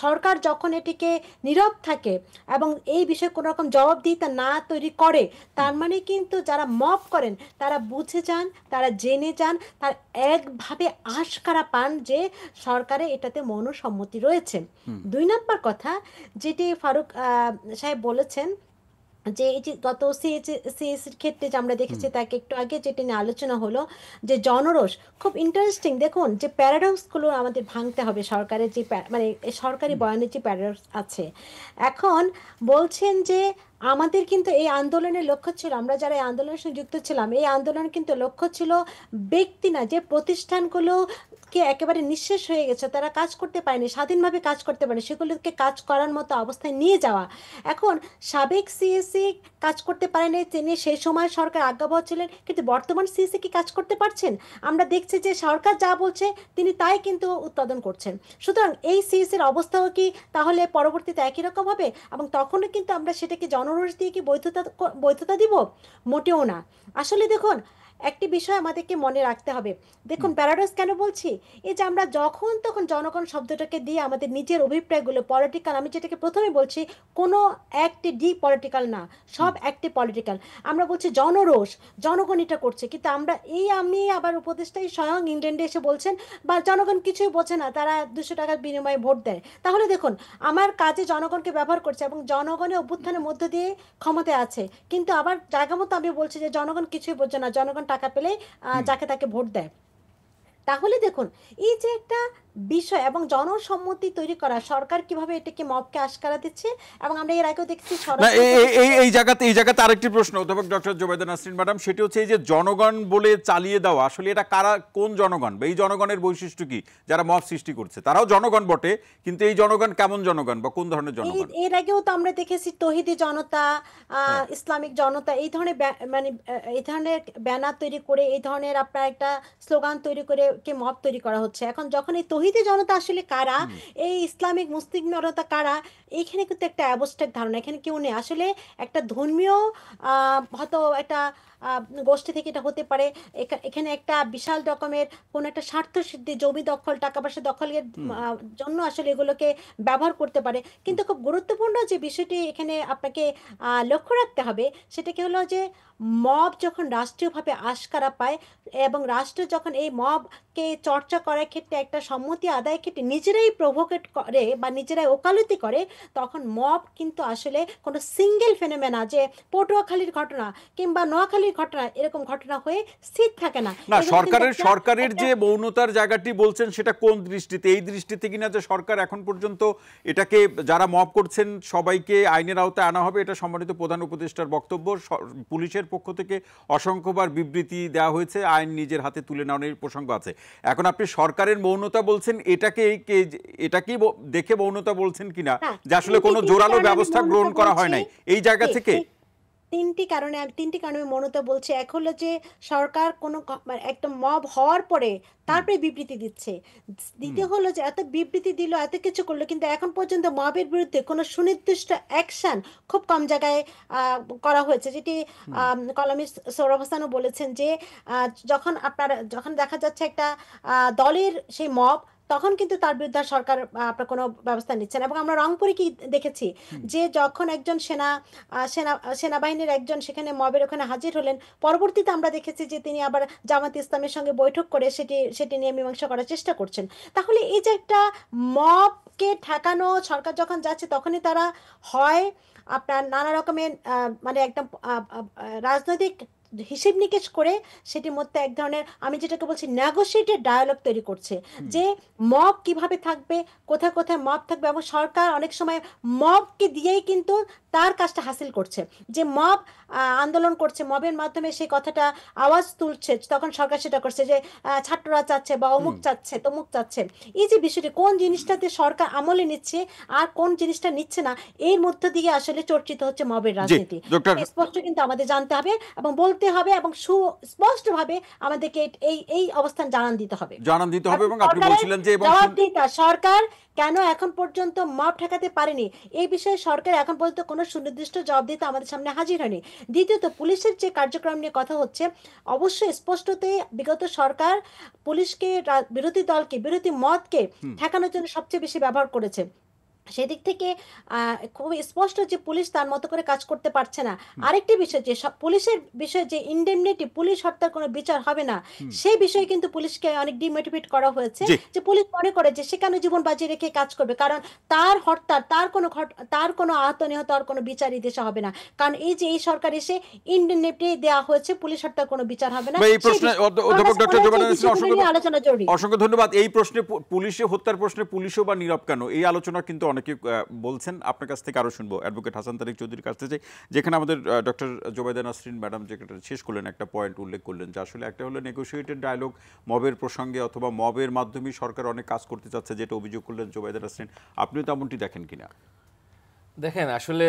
সরকার যখন এটিকে নীরব থাকে এবং এই বিষয়ে কোনো রকম জবাবদিহিতা না তৈরি করে, তার মানে কিন্তু যারা মব করেন তারা বুঝে যান, তারা জেনে যান, তার একভাবে আশকারা পান যে সরকারে এটাতে মনসম্মতি রয়েছে। 2 নম্বর কথা যেটি ফারুক সাহেব বলেছেন, যে এই যে গত সিএসির ক্ষেত্রে যে আমরা দেখেছি, তাকে একটু আগে যেটি নিয়ে আলোচনা হলো, যে জনরোষ খুব ইন্টারেস্টিং। দেখুন, যে প্যারাডক্সগুলো আমাদের ভাঙতে হবে। সরকারের যে মানে সরকারি বয়ানের যে প্যারাডক্স আছে, এখন বলছেন যে আমাদের কিন্তু এই আন্দোলনের লক্ষ্য ছিল, আমরা যারা এই আন্দোলনের সঙ্গে যুক্ত ছিলাম, এই আন্দোলনের কিন্তু লক্ষ্য ছিল ব্যক্তি না, যে প্রতিষ্ঠানগুলোকে একেবারে নিঃশেষ হয়ে গেছে, তারা কাজ করতে পারেনি, স্বাধীনভাবে কাজ করতে পারেনি, সেগুলোকে কাজ করার মতো অবস্থায় নিয়ে যাওয়া। এখন সাবেক সিএসি কাজ করতে পারেনি, তিনি সেই সময় সরকার আজ্ঞাবহ ছিলেন, কিন্তু বর্তমান সিএসি কি কাজ করতে পারছেন? আমরা দেখছি যে সরকার যা বলছে তিনি তাই কিন্তু উৎপাদন করছেন। সুতরাং এই সিএসির অবস্থাও কি তাহলে পরবর্তীতে একই রকম হবে? এবং তখনও কিন্তু আমরা সেটাকে জনরোষ দিয়ে কি বৈধতা দিব? মোটেও না। আসলে দেখুন, একটি বিষয় আমাদেরকে মনে রাখতে হবে। দেখুন, প্যারাডক্স কেন বলছি, এই যে আমরা যখন তখন জনগণ শব্দটাকে দিয়ে আমাদের নিজের অভিপ্রায়গুলো পলিটিক্যাল, আমি যেটাকে প্রথমে বলছি, কোনো একটি পলিটিক্যাল না, সব একটি পলিটিক্যাল। আমরা বলছি জনরোষ, জনগণ এটা করছে, কিন্তু আমি আবার উপদেষ্টাই স্বয়ং ইংল্যান্ডে এসে বলছেন, বা জনগণ কিছুই বোঝে না, তারা 200 টাকার বিনিময়ে ভোট দেয়। তাহলে দেখুন, আমার কাজে জনগণকে ব্যবহার করছে এবং জনগণের অভ্যুত্থানের মধ্য দিয়ে ক্ষমতায় আছে, কিন্তু আবার জায়গা মতো আমি বলছি যে জনগণ কিছুই বোঝে না, জনগণ টাকা পেলে যাকে তাকে ভোট দেয়। তাহলে দেখুন, এই যে একটা বিষয় এবং জনসম্মতি তৈরি করা, সরকার কিভাবে এটাকে মবকে আশকারা দিচ্ছে, এবং আমরা এর আগেও দেখছি এই জায়গাতে আরেকটি প্রশ্ন অধ্যাপক ডক্টর জোবাইদা নাসরিন ম্যাডাম, সেটি হচ্ছে এই যে জনগণ বলে চালিয়ে দেওয়া, আসলে এটা কারা, কোন জনগণ, বা এই জনগণের বৈশিষ্ট্য কি? যারা মব সৃষ্টি করছে তারাও জনগণ বটে, কিন্তু এই জনগণ কেমন জনগণ বা কোন ধরনের জনগণ? এর আগেও তো আমরা দেখেছি তৌহিদি জনতা, ইসলামিক জনতা, এই ধরনের মানে এই ধরনের ব্যানার তৈরি করে, এই ধরনের আপনার একটা স্লোগান তৈরি করে কে মব তৈরি করা হচ্ছে। এখন যখন এই তৌহিদি জনতা আসলে কারা, এই ইসলামিক মুসলিম জনতা কারা, এইখানে কিন্তু একটা অ্যাবস্ট্রাক্ট ধারণা, এখানে কেউ নেই। আসলে একটা ধর্মীয় হয়তো একটা গোষ্ঠী থেকে এটা হতে পারে, এখানে একটা বিশাল রকমের কোনো একটা স্বার্থ সিদ্ধি, জমি দখল, টাকা পয়সা দখলের জন্য আসলে এগুলোকে ব্যবহার করতে পারে। কিন্তু খুব গুরুত্বপূর্ণ যে বিষয়টি এখানে আপনাকে লক্ষ্য রাখতে হবে সেটা কি হলো যে মব যখন রাষ্ট্রীয়ভাবে আশকারা পায় এবং রাষ্ট্র যখন এই মবকে চর্চা করার ক্ষেত্রে একটা সম্মতি আদায়ের ক্ষেত্রে নিজেরাই প্রভোকেট করে বা নিজেরাই ওকালতি করে, তখন মব কিন্তু আসলে কোনো সিঙ্গেল ফেনোমেনা যে পটুয়াখালীর ঘটনা কিংবা নোয়াখালীর ঘটনা এরকম ঘটনা হয়ে স্থির থাকে না। না, সরকারের যে মৌনতার জায়গাটি বলছেন সেটা কোন দৃষ্টিতে? এই দৃষ্টিতে কিনা যে সরকার এখন পর্যন্ত এটাকে যারা মব করছেন সবাইকে আইনের আওতায় আনা হবে, এটা সম্মানিত প্রধান উপদেষ্টার বক্তব্য। পুলিশের পক্ষ থেকে অসংখ্যবার বিবৃতি দেওয়া হয়েছে, আইন নিজের হাতে তুলে নেওয়ার প্রসঙ্গ আছে। এখন আপনি সরকারের মৌনতা বলছেন, এটাকে দেখে মৌনতা বলছেন কিনা যে আসলে কোনো জোরালো ব্যবস্থা গ্রহণ করা হয় নাই এই জায়গা থেকে? তিনটি কারণে আমি মৌনতা বলছি। এক হলো যে সরকার কোনো একটা মব হওয়ার পরে তারপরে বিবৃতি দিচ্ছে। দ্বিতীয় হলো যে এত বিবৃতি দিল, এত কিছু করলো, কিন্তু এখন পর্যন্ত মবের বিরুদ্ধে কোনো সুনির্দিষ্ট অ্যাকশন খুব কম জায়গায় করা হয়েছে। যেটি কলামিস্ট সৌরভ হাসানও বলেছেন যে যখন দেখা যাচ্ছে একটা দলের সেই মব, তখন কিন্তু তার বিরুদ্ধে সরকার আপনার কোনো ব্যবস্থা নিচ্ছে না। এবং আমরা রংপুরে কি দেখেছি যে যখন একজন সেনাবাহিনীর একজন সেখানে মবের ওখানে হাজির হলেন, পরবর্তীতে আমরা দেখেছি যে তিনি আবার জামাত ইসলামের সঙ্গে বৈঠক করে সেটি নিয়ে মীমাংসা করার চেষ্টা করছেন। তাহলে এই যে একটা মবকে ঠেকানো সরকার যখন যাচ্ছে, তখনই তারা হয় আপনার নানা রকমের মানে একদম রাজনৈতিক হিসেব নিকেশ করে সেটির মধ্যে এক ধরনের, আমি যেটাকে বলছি, নেগোশিয়েটেড ডায়ালগ তৈরি করছে যে মব কিভাবে থাকবে, কোথায় কোথায় মব থাকবে। এবং সরকার অনেক সময় মবকে দিয়েই কিন্তু তার কাজটা হাসিল করছে। যে মব আন্দোলন করছে, মবের মাধ্যমে সেই কথাটা আওয়াজ তুলছে, তখন সরকার সেটা করছে যে ছাত্ররা চাচ্ছে বা অমুক চাচ্ছে তমুক চাচ্ছে। এই যে বিষয়টি কোন জিনিসটাতে সরকার আমলে নিচ্ছে আর কোন জিনিসটা নিচ্ছে না, এর মধ্য দিয়ে আসলে চর্চিত হচ্ছে মবের রাজনীতি। স্পষ্ট কিন্তু আমাদের জানতে হবে এবং বলতে হবে এবং সুস্পষ্টভাবে আমাদেরকে এই অবস্থান জানান দিতে হবে। এবং আপনি বলছিলেন যে সরকার কেন এখন পর্যন্ত মব ঠেকাতে পারেনি, এই বিষয়ে সরকার এখন পর্যন্ত কোনো সুনির্দিষ্ট জবাবদিহিতা আমাদের সামনে হাজির হয়নি। দ্বিতীয়ত, পুলিশের যে কার্যক্রম নিয়ে কথা হচ্ছে, অবশ্যই স্পষ্টতই বিগত সরকার পুলিশকে, বিরোধী দলকে, বিরোধী মতকে ঠেকানোর জন্য সবচেয়ে বেশি ব্যবহার করেছে। সেদিক থেকে খুব স্পষ্ট যে পুলিশ তার মতো করে কাজ করতে পারছে না। আরেকটি বিষয় যে পুলিশের বিষয়ে যে ইনডেমনিটি, পুলিশ হত্যার কোনো বিচার হবে না, সেই বিষয়ে কিন্তু পুলিশকে অনেক ডিমোটিভেট করা হয়েছে। যে পুলিশ মনে করে যে সে কেন জীবন বাজি রেখে কাজ করবে, কারণ তার হত্যার, তার কোনো আহত নিহত আর কোনো বিচারই দেশে হবে না। কারণ এই যে এই সরকার এসে ইনডেমনিটি দেওয়া হয়েছে, পুলিশ হত্যার কোনো বিচার হবে না। এই প্রশ্নে অধ্যাপক ডক্টর জোবায়ের নাসরিন আলোচনা জরুরি। অসংখ্য ধন্যবাদ। এই প্রশ্নে, পুলিশে হত্যার প্রশ্নে পুলিশও বা নীরব কেন, এই আলোচনা কিন্তু অনেকে বলছেন। আপনার কাছ থেকে আরো শুনবো অ্যাডভোকেট হাসান তারিক চৌধুরীর কাছ থেকে, যেখানে আমাদের ডক্টর জোবায়ের নাসরিন ম্যাডাম যেটা শেষ করলেন, একটা পয়েন্ট উল্লেখ করলেন যে আসলে একটা হলো নেগোশিয়েটেড ডায়ালগ মবের প্রসঙ্গে, অথবা মবের মাধ্যমে সরকার অনেক কাজ করতে চাচ্ছে, যেটা অভিযোগ করলেন জোবায়ের নাসরিন। আপনিও তেমনটি দেখেন কিনা? দেখেন, আসলে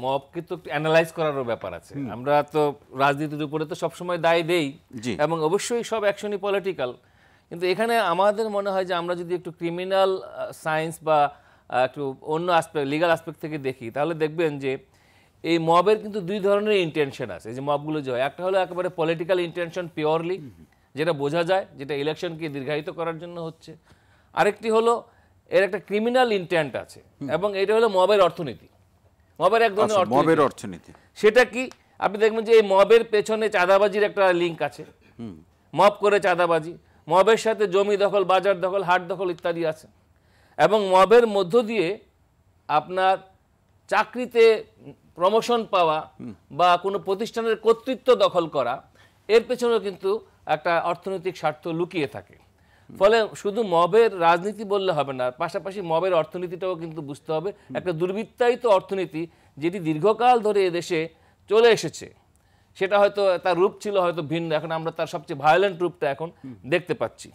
মবকে তো অ্যানালাইজ করারও ব্যাপার আছে। আমরা তো রাজনীতির উপরে তো সবসময় দায় দেই এবং অবশ্যই সব অ্যাকশনই পলিটিক্যাল, কিন্তু এখানে আমাদের মনে হয় যে আমরা যদি একটু ক্রিমিনাল সায়েন্স বা একটু অন্য আসপেক্ট, লিগাল আসপেক্ট থেকে দেখি, তাহলে দেখবেন যে এই মবের কিন্তু দুই ধরনের ইন্টেনশন আছে। এই যে মবগুলো যে হয়, একটা হলো একেবারে পলিটিক্যাল ইন্টেনশন পিওরলি, যেটা বোঝা যায়, যেটা ইলেকশনকে দীর্ঘায়িত করার জন্য হচ্ছে। আরেকটি হলো এর একটা ক্রিমিনাল ইন্টেন্ট আছে, এবং এটা হলো মবের অর্থনীতি। মবের এক ধরনের অর্থনীতি। সেটা কি? আপনি দেখবেন যে এই মবের পেছনে চাঁদাবাজির একটা লিঙ্ক আছে। মব করে চাঁদাবাজি, মবের সাথে জমি দখল, বাজার দখল, হাট দখল ইত্যাদি আছে। এবং মবের মধ্য দিয়ে আপনার চাকরিতে প্রমোশন পাওয়া বা কোনো প্রতিষ্ঠানের কর্তৃত্ব দখল করা, এর পেছনেও কিন্তু একটা অর্থনৈতিক স্বার্থ লুকিয়ে থাকে। ফলে শুধু মবের রাজনীতি বললে হবে না, পাশাপাশি মবের অর্থনীতিটাও কিন্তু বুঝতে হবে। একটা দুর্বৃত্তায়িত অর্থনীতি যেটি দীর্ঘকাল ধরে এদেশে চলে এসেছে, সেটা হয়তো তার রূপ ছিল হয়তো ভিন্ন, এখন আমরা তার সবচেয়ে ভায়োলেন্ট রূপটা এখন দেখতে পাচ্ছি।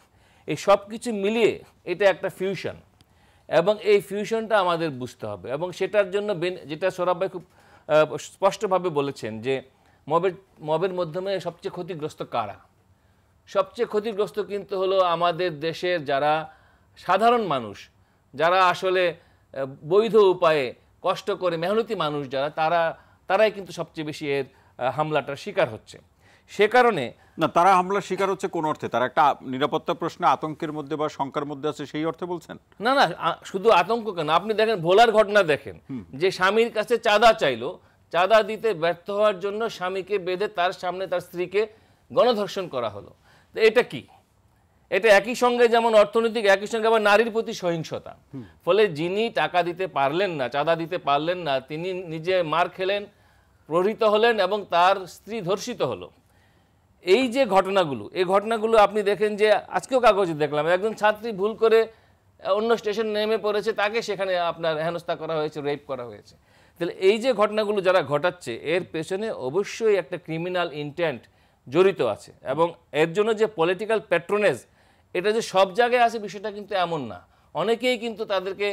এই সব কিছু মিলিয়ে এটা একটা ফিউশন, এবং এই ফিউশনটা আমাদের বুঝতে হবে। এবং সেটার জন্য যেটা সৌরভ ভাই খুব স্পষ্টভাবে বলেছেন যে মবের মাধ্যমে সবচেয়ে ক্ষতিগ্রস্ত কারা? সবচেয়ে ক্ষতিগ্রস্ত কিন্তু হলো আমাদের দেশের যারা সাধারণ মানুষ, যারা আসলে বৈধ উপায়ে কষ্ট করে মেহনতি মানুষ যারা, তারাই কিন্তু সবচেয়ে বেশি এর হামলাটার শিকার হচ্ছে। সে কারণে না, তারা হামলার শিকার হচ্ছে কোন অর্থে? তারা একটা নিরাপত্তা প্রশ্নে আতঙ্কের মধ্যে বা শঙ্কার মধ্যে আছে, সেই অর্থে বলছেন? না না, শুধু আতঙ্ক কেন, আপনি দেখেন ভোলার ঘটনা দেখেন, যে স্বামীর কাছে চাঁদা চাইলো, চাঁদা দিতে ব্যর্থ হওয়ার জন্য স্বামীকে বেঁধে তার সামনে তার স্ত্রীকে গণধর্ষণ করা হলো। তো এটা কি? এটা একই সঙ্গে যেমন অর্থনৈতিক, একই সঙ্গে আবার নারীর প্রতি সহিংসতা। ফলে যিনি টাকা দিতে পারলেন না, চাঁদা দিতে পারলেন না, তিনি নিজে মার খেলেন, প্রহৃত হলেন এবং তার স্ত্রী ধর্ষিত হলো। এই যে ঘটনাগুলো, এই ঘটনাগুলো আপনি দেখেন যে আজকেও কাগজে দেখলাম একজন ছাত্রী ভুল করে অন্য স্টেশন নেমে পড়েছে, তাকে সেখানে আপনার হেনস্থা করা হয়েছে, রেপ করা হয়েছে। তাহলে এই যে ঘটনাগুলো যারা ঘটাচ্ছে, এর পেছনে অবশ্যই একটা ক্রিমিনাল ইন্টেন্ট জড়িত আছে, এবং এর জন্য যে পলিটিক্যাল প্যাট্রোনেজ, এটা যে সব জায়গায় আছে বিষয়টা কিন্তু এমন না। অনেকেই কিন্তু তাদেরকে,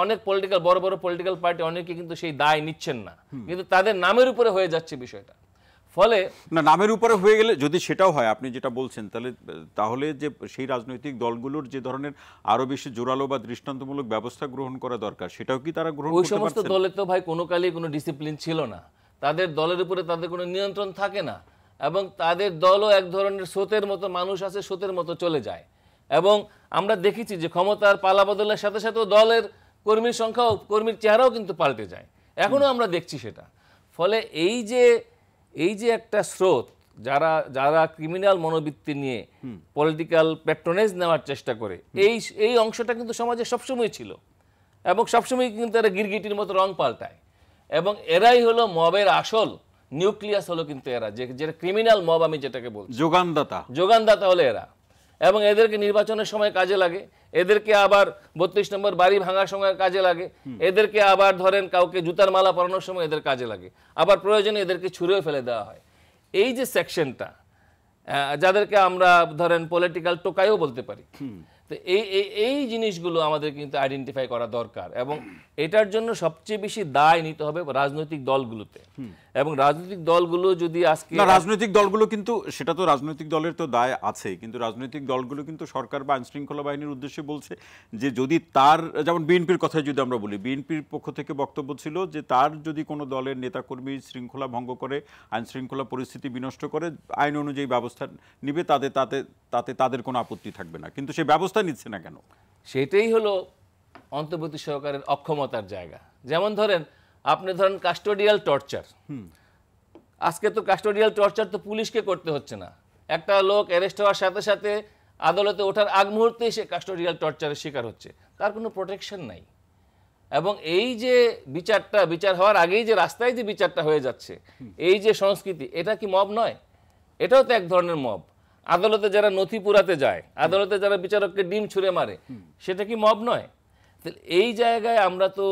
অনেক পলিটিক্যাল, বড় বড় পলিটিক্যাল পার্টি অনেকে কিন্তু সেই দায় নিচ্ছেন না, কিন্তু তাদের নামের উপরে হয়ে যাচ্ছে বিষয়টা। ফলে না, নামের উপরে হয়ে গেলে যদি সেটাও হয় আপনি যেটা বলছেন, তাহলে যে সেই রাজনৈতিক দলগুলোর যে ধরনের আরো বেশি জোরালো বা দৃষ্টান্তমূলক ব্যবস্থা গ্রহণ করা দরকার, সেটাও কি তারা গ্রহণ করতে পারছেন? ওই সমস্ত দলে তো ভাই কোনো কালেই কোনো ডিসিপ্লিন ছিল না, তাদের দলের উপরে তাদের কোনো নিয়ন্ত্রণ থাকে না, এবং তাদের দলও এক ধরনের স্রোতের মতো, মানুষ আছে স্রোতের মতো চলে যায়। এবং আমরা দেখেছি যে ক্ষমতার পালা বদলের সাথে সাথেও দলের কর্মীর সংখ্যাও, কর্মীর চেহারাও কিন্তু পাল্টে যায়, এখনো আমরা দেখছি সেটা। ফলে এই যে একটা স্রোত, যারা ক্রিমিনাল মনোবৃত্তি নিয়ে পলিটিক্যাল প্যাট্রোনেজ নেওয়ার চেষ্টা করে, এই অংশটা কিন্তু সমাজে সবসময় ছিল, এবং সবসময় কিন্তু এরা গিরগিটির মতো রং পাল্টায়, এবং এরাই হলো মবের আসল নিউক্লিয়াস, হলো কিন্তু এরা যে ক্রিমিনাল মব আমি যেটাকে বলছি, যোগানদাতা হলো এরা। এবং এদেরকে নির্বাচনের সময় কাজে লাগে, এদেরকে আবার 32 নম্বর বাড়ি ভাঙার সময় কাজে লাগে, এদেরকে আবার ধরেন কাউকে জুতার মালা পরানোর সময় এদের কাজে লাগে, আবার প্রয়োজনে এদেরকে ছুঁড়েও ফেলে দেওয়া হয়। এই যে সেকশনটা, যাদেরকে আমরা ধরেন পলিটিক্যাল টোকাইও বলতে পারি, তো এই জিনিসগুলো আমাদের কিন্তু আইডেন্টিফাই করা দরকার, এবং এটার জন্য সবচেয়ে বেশি দায় নিতে হবে রাজনৈতিক দলগুলোতে। এবং রাজনৈতিক দলগুলো যদি আজকে, রাজনৈতিক দলগুলো কিন্তু, সেটা তো রাজনৈতিক দলের তো দায় আছে, কিন্তু রাজনৈতিক দলগুলো কিন্তু সরকার বা আইনশৃঙ্খলা বাহিনীর উদ্দেশ্যে বলছে যে যদি তার, যেমন বিএনপির কথাই যদি আমরা বলি, বিএনপির পক্ষ থেকে বক্তব্য ছিল যে তার যদি কোনো দলের নেতাকর্মী শৃঙ্খলা ভঙ্গ করে, আইন শৃঙ্খলা পরিস্থিতি বিনষ্ট করে, আইন অনুযায়ী ব্যবস্থা নিবে, তাতে তাদের কোনো আপত্তি থাকবে না, কিন্তু সে ব্যবস্থা নিচ্ছে না কেন? সেটাই হলো অন্তর্বর্তী সরকারের অক্ষমতার জায়গা। যেমন ধরেন আপনি ধরেন কাস্টোডিয়াল টর্চার, আজকে তো কাস্টোডিয়াল টর্চার তো পুলিশকে করতে হচ্ছে না, একটা লোক অ্যারেস্ট হওয়ার সাথে সাথে আদালতে ওঠার আগ মুহূর্তেই সে কাস্টোডিয়াল টর্চারের শিকার হচ্ছে, তার কোনো প্রোটেকশন নাই। এবং এই যে বিচার হওয়ার আগেই যে রাস্তায় যে বিচারটা হয়ে যাচ্ছে, এই যে সংস্কৃতি, এটা কি মব নয়? এটাও তো এক ধরনের মব। আদালতে যারা নথি পুরাতে যায়, আদালতে যারা বিচারককে ডিম ছুঁড়ে মারে, সেটা কি মব নয়? এই জায়গায় আমরা তো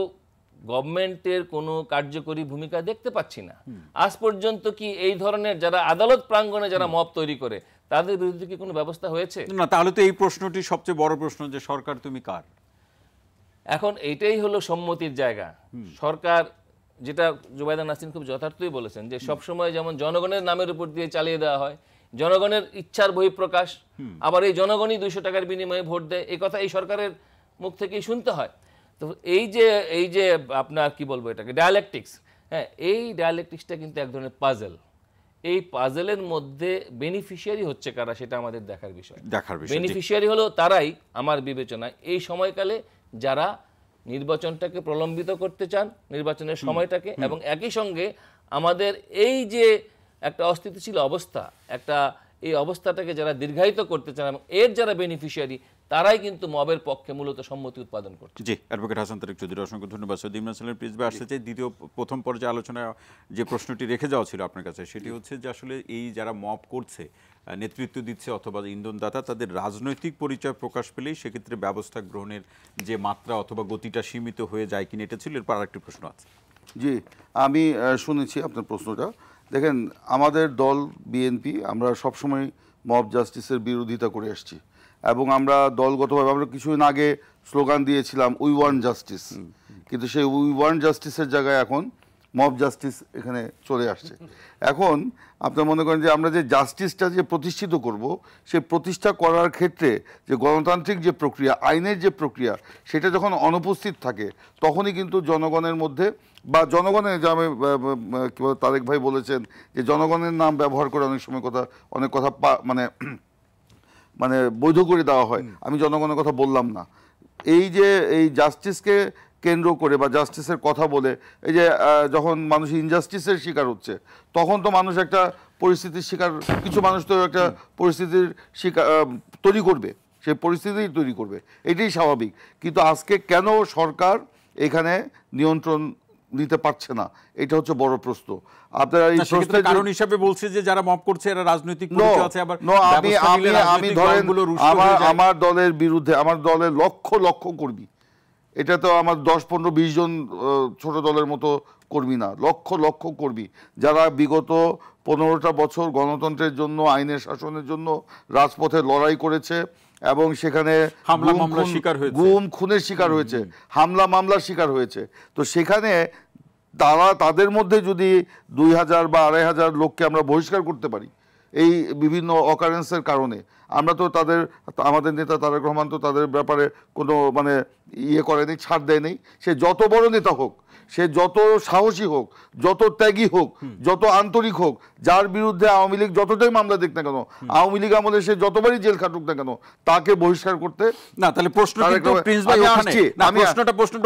গভর্নমেন্টের কোনো কার্যকরী ভূমিকা দেখতে পাচ্ছি না আজ পর্যন্ত। কি এই ধরনের যারা আদালত প্রাঙ্গণে যারা মব তৈরি করে, তাদের বিরুদ্ধে কি কোনো ব্যবস্থা হয়েছে? না, তাহলে তো এই প্রশ্নটি সবচেয়ে বড় প্রশ্ন, যে সরকার তুমি কার? এখন এইটাই হলো সম্মতির জায়গা। সরকার, যেটা জুবাইদা নাসরিন খুব যথার্থই বলেছেন, যে সবসময় যেমন জনগণের নামের উপর দিয়ে চালিয়ে দেওয়া হয়, জনগণের ইচ্ছার বহিঃপ্রকাশ, আবার এই জনগণই 200 টাকার বিনিময়ে ভোট দেয়, এই কথা এই সরকারের মুখ থেকেই শুনতে হয়। তো এই যে আপনার কি বলবো এটাকে, ডায়ালেকটিক্স, হ্যাঁ, এই ডায়ালেকটিক্সটা কিন্তু এক ধরনের পাজেল। এই পাজেলের মধ্যে বেনিফিশিয়ারি হচ্ছে কারা, সেটা আমাদের দেখার বিষয়। বেনিফিশিয়ারি হলো তারাই আমার বিবেচনায় এই সময়কালে যারা নির্বাচনটাকে প্রলম্বিত করতে চান, নির্বাচনের সময়টাকে, এবং একই সঙ্গে আমাদের এই যে একটা অস্থিতিশীল অবস্থা, এই অবস্থাটাকে যারা দীর্ঘায়িত করতে চান, এবং এর যারা বেনিফিশিয়ারি, তারাই কিন্তু মবের পক্ষে মূলত সম্মতি উৎপাদন করছে। জি, অ্যাডভোকেট হাসান তারেক চৌধুরী, অসংখ্য ধন্যবাদ। সৈয়দ ইমরান সালেম প্রিন্সিপাল, আসতে চাই প্রথম পর্যায়ে আলোচনায় যে প্রশ্নটি রেখে যাওয়া ছিল আপনার কাছে, সেটি হচ্ছে যে আসলে এই যারা মব করছে, নেতৃত্ব দিচ্ছে অথবা ইন্ধনদাতা, তাদের রাজনৈতিক পরিচয় প্রকাশ পেলেই সেক্ষেত্রে ব্যবস্থা গ্রহণের যে মাত্রা অথবা গতিটা সীমিত হয়ে যায় কিনা, এটা ছিল। এরপর আরেকটি প্রশ্ন আছে। জি, আমি শুনেছি আপনার প্রশ্নটা। দেখেন, আমাদের দল বিএনপি, আমরা সবসময় মব জাস্টিসের বিরোধিতা করে আসছি, এবং আমরা দলগতভাবে আমরা কিছুদিন আগে স্লোগান দিয়েছিলাম উই ওয়ান্ট জাস্টিস, কিন্তু সেই উই ওয়ান্ট জাস্টিসের জায়গায় এখন মব জাস্টিস এখানে চলে আসছে। এখন আপনার মনে করেন যে আমরা যে জাস্টিসটা যে প্রতিষ্ঠিত করব, সেই প্রতিষ্ঠা করার ক্ষেত্রে যে গণতান্ত্রিক যে প্রক্রিয়া, আইনের যে প্রক্রিয়া, সেটা যখন অনুপস্থিত থাকে তখনই কিন্তু জনগণের মধ্যে বা জনগণের যে আমি কী বলে তারেক ভাই বলেছেন যে জনগণের নাম ব্যবহার করে অনেক কথা মানে বৈধ করে দেওয়া হয়। আমি জনগণের কথা বললাম না। এই যে এই জাস্টিসকে কেন্দ্র করে বা জাস্টিসের কথা বলে এই যে যখন মানুষ ইনজাস্টিসের শিকার হচ্ছে, তখন তো মানুষ একটা পরিস্থিতির শিকার, কিছু মানুষ তো একটা পরিস্থিতির শিকার তৈরি করবে, সেই পরিস্থিতি তৈরি করবে, এটাই স্বাভাবিক। কিন্তু আজকে কেন সরকার এখানে নিয়ন্ত্রণ নিতে পারছে না, এটা হচ্ছে বড় প্রশ্ন। আপনারা এই প্রশ্নের কারণ হিসেবে বলছে যে যারা মব করছে এরা রাজনৈতিক পরিচয় আছে। আবার আমি ধরেন আমার দলের বিরুদ্ধে, আমার দলের লক্ষ লক্ষ কর্মী, এটা তো আমার 10-15-20 জন ছোট দলের মতো কর্মী না, লক্ষ লক্ষ কর্মী যারা বিগত 15টা বছর গণতন্ত্রের জন্য, আইনের শাসনের জন্য রাজপথে লড়াই করেছে এবং সেখানে গুম খুনের শিকার হয়েছে, হামলা মামলার শিকার হয়েছে। তো সেখানে তাদের মধ্যে যদি 2000 বা 2500 লোককে আমরা বহিষ্কার করতে পারি এই বিভিন্ন অকারেন্সের কারণে, আমরা তো আমাদের নেতা তারেক রহমান তো তাদের ব্যাপারে কোনো মানে করেনি, ছাড় দেয় নেই। সে যত বড় নেতা হোক, সে যত সাহসী হোক, যত ত্যাগী হোক, যত আন্তরিক হোক, যার বিরুদ্ধে আওয়ামী লীগ যতটাই মামলা দিক না কেন, আওয়ামী লীগ আমলে সে যতবারই জেল খাটুক না কেন, তাকে বহিষ্কার করতে না। তাহলে প্রশ্নটা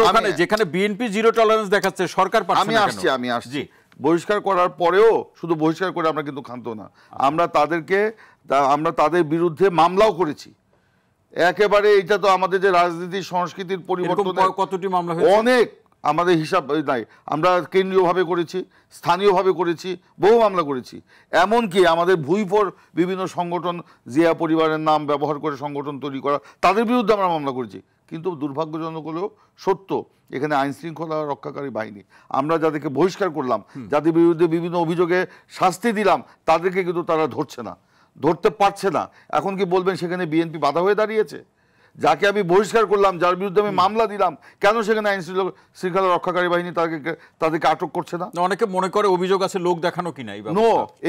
ওখানে যেখানে বিএনপি জিরো টলারেন্স দেখাচ্ছে, সরকার আমি আসছি বহিষ্কার করার পরেও শুধু বহিষ্কার করে আমরা কিন্তু ক্ষান্ত না, আমরা তাদের বিরুদ্ধে মামলাও করেছি। একেবারে এটা তো আমাদের যে রাজনীতি সংস্কৃতির পরিবর্তন, কতটি মামলা হয়েছে অনেক, আমাদের হিসাব নাই। আমরা কেন্দ্রীয়ভাবে করেছি, স্থানীয়ভাবে করেছি, বহু মামলা করেছি। এমনকি আমাদের ভুইফোর বিভিন্ন সংগঠন, জিয়া পরিবারের নাম ব্যবহার করে সংগঠন তৈরি করা, তাদের বিরুদ্ধে আমরা মামলা করেছি। কিন্তু দুর্ভাগ্যজনক হলেও সত্য, এখানে আইন শৃঙ্খলা রক্ষাকারী বাহিনী, আমরা যাদেরকে বহিষ্কার করলাম, যাদের বিরুদ্ধে বিভিন্ন অভিযোগে শাস্তি দিলাম, তাদেরকে কিন্তু তারা ধরতে পারছে না। এখন কি বলবেন সেখানে বিএনপি বাধা হয়ে দাঁড়িয়েছে? যাকে আমি বহিষ্কার করলাম, যার বিরুদ্ধে আমি মামলা দিলাম, কেন সেখানে আইন শৃঙ্খলা রক্ষাকারী বাহিনী তাদেরকে আটক করছে না? অনেকে মনে করে অভিযোগ আছে লোক দেখানো কিনা।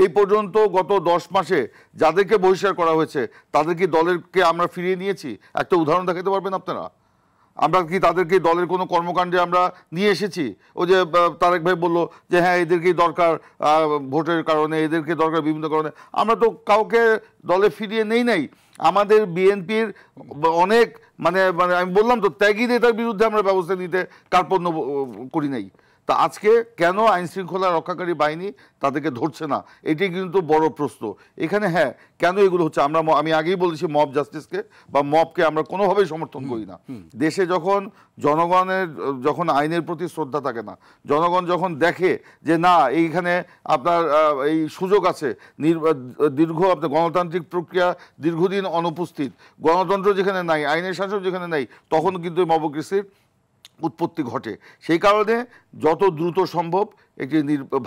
এই পর্যন্ত গত 10 মাসে যাদেরকে বহিষ্কার করা হয়েছে তাদেরকে দলেরকে আমরা ফিরিয়ে নিয়েছি। একটা উদাহরণ দেখাতে পারবেন আপনারা? আমরা কি তাদেরকে দলের কোনো কর্মকাণ্ডে আমরা নিয়ে এসেছি? ও যে তারেক ভাই বললো যে হ্যাঁ এদেরকেই দরকার ভোটের কারণে, এদেরকে দরকার বিভিন্ন কারণে, আমরা তো কাউকে দলে ফিরিয়ে নাই। আমাদের বিএনপির অনেক মানে আমি বললাম তো ত্যাগী নেতার বিরুদ্ধে আমরা ব্যবস্থা নিতে কার্পণ্য করি নাই। তা আজকে কেন আইন শৃঙ্খলা রক্ষাকারী বাহিনী তাদেরকে ধরছে না, এটাই কিন্তু বড় প্রশ্ন এখানে। হ্যাঁ, কেন এগুলো হচ্ছে? আমি আগেই বলেছি মব জাস্টিসকে বা মবকে আমরা কোনোভাবেই সমর্থন করি না। দেশে যখন আইনের প্রতি শ্রদ্ধা থাকে না, জনগণ যখন দেখে যে না এইখানে আপনার এই সুযোগ আছে, আপনার গণতান্ত্রিক প্রক্রিয়া দীর্ঘদিন অনুপস্থিত, গণতন্ত্র যেখানে নাই, আইনের শাসন যেখানে নাই, তখন কিন্তু মবক্রেসির উৎপত্তি ঘটে। সেই কারণে যত দ্রুত সম্ভব একটি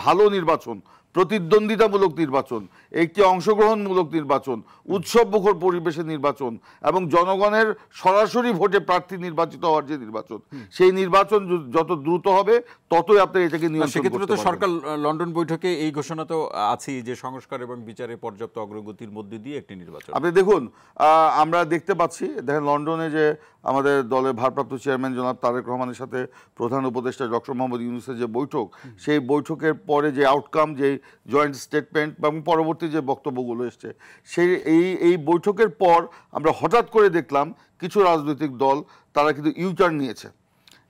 ভালো নির্বাচন, প্রতিদ্বন্দ্বিতামূলক নির্বাচন, একটি অংশগ্রহণমূলক নির্বাচন, উৎসবমুখর পরিবেশের নির্বাচন এবং জনগণের সরাসরি ভোটে প্রার্থী নির্বাচিত হওয়ার যে নির্বাচন, সেই নির্বাচন যত দ্রুত হবে ততই আপনি এটাকে নিয়ন্ত্রণ করতে পারবেন। সরকার লন্ডন বৈঠকে এই ঘোষণা তো আছেই যে সংস্কার এবং বিচারে পর্যাপ্ত অগ্রগতির মধ্যে দিয়ে একটি নির্বাচন। আপনি দেখুন, আমরা দেখতে পাচ্ছি, দেখেন লন্ডনে যে আমাদের দলের ভারপ্রাপ্ত চেয়ারম্যান জনাব তারেক রহমানের সাথে প্রধান উপদেষ্টা ডক্টর মোহাম্মদ ইউনূসের যে বৈঠক, সেই বৈঠকের পরে যে আউটকাম, যে জয়েন্ট স্টেটমেন্ট এবং পরবর্তী যে বক্তব্যগুলো এসছে, এই বৈঠকের পর আমরা হঠাৎ করে দেখলাম কিছু রাজনৈতিক দল তারা কিন্তু ইউটার্ন নিয়েছে।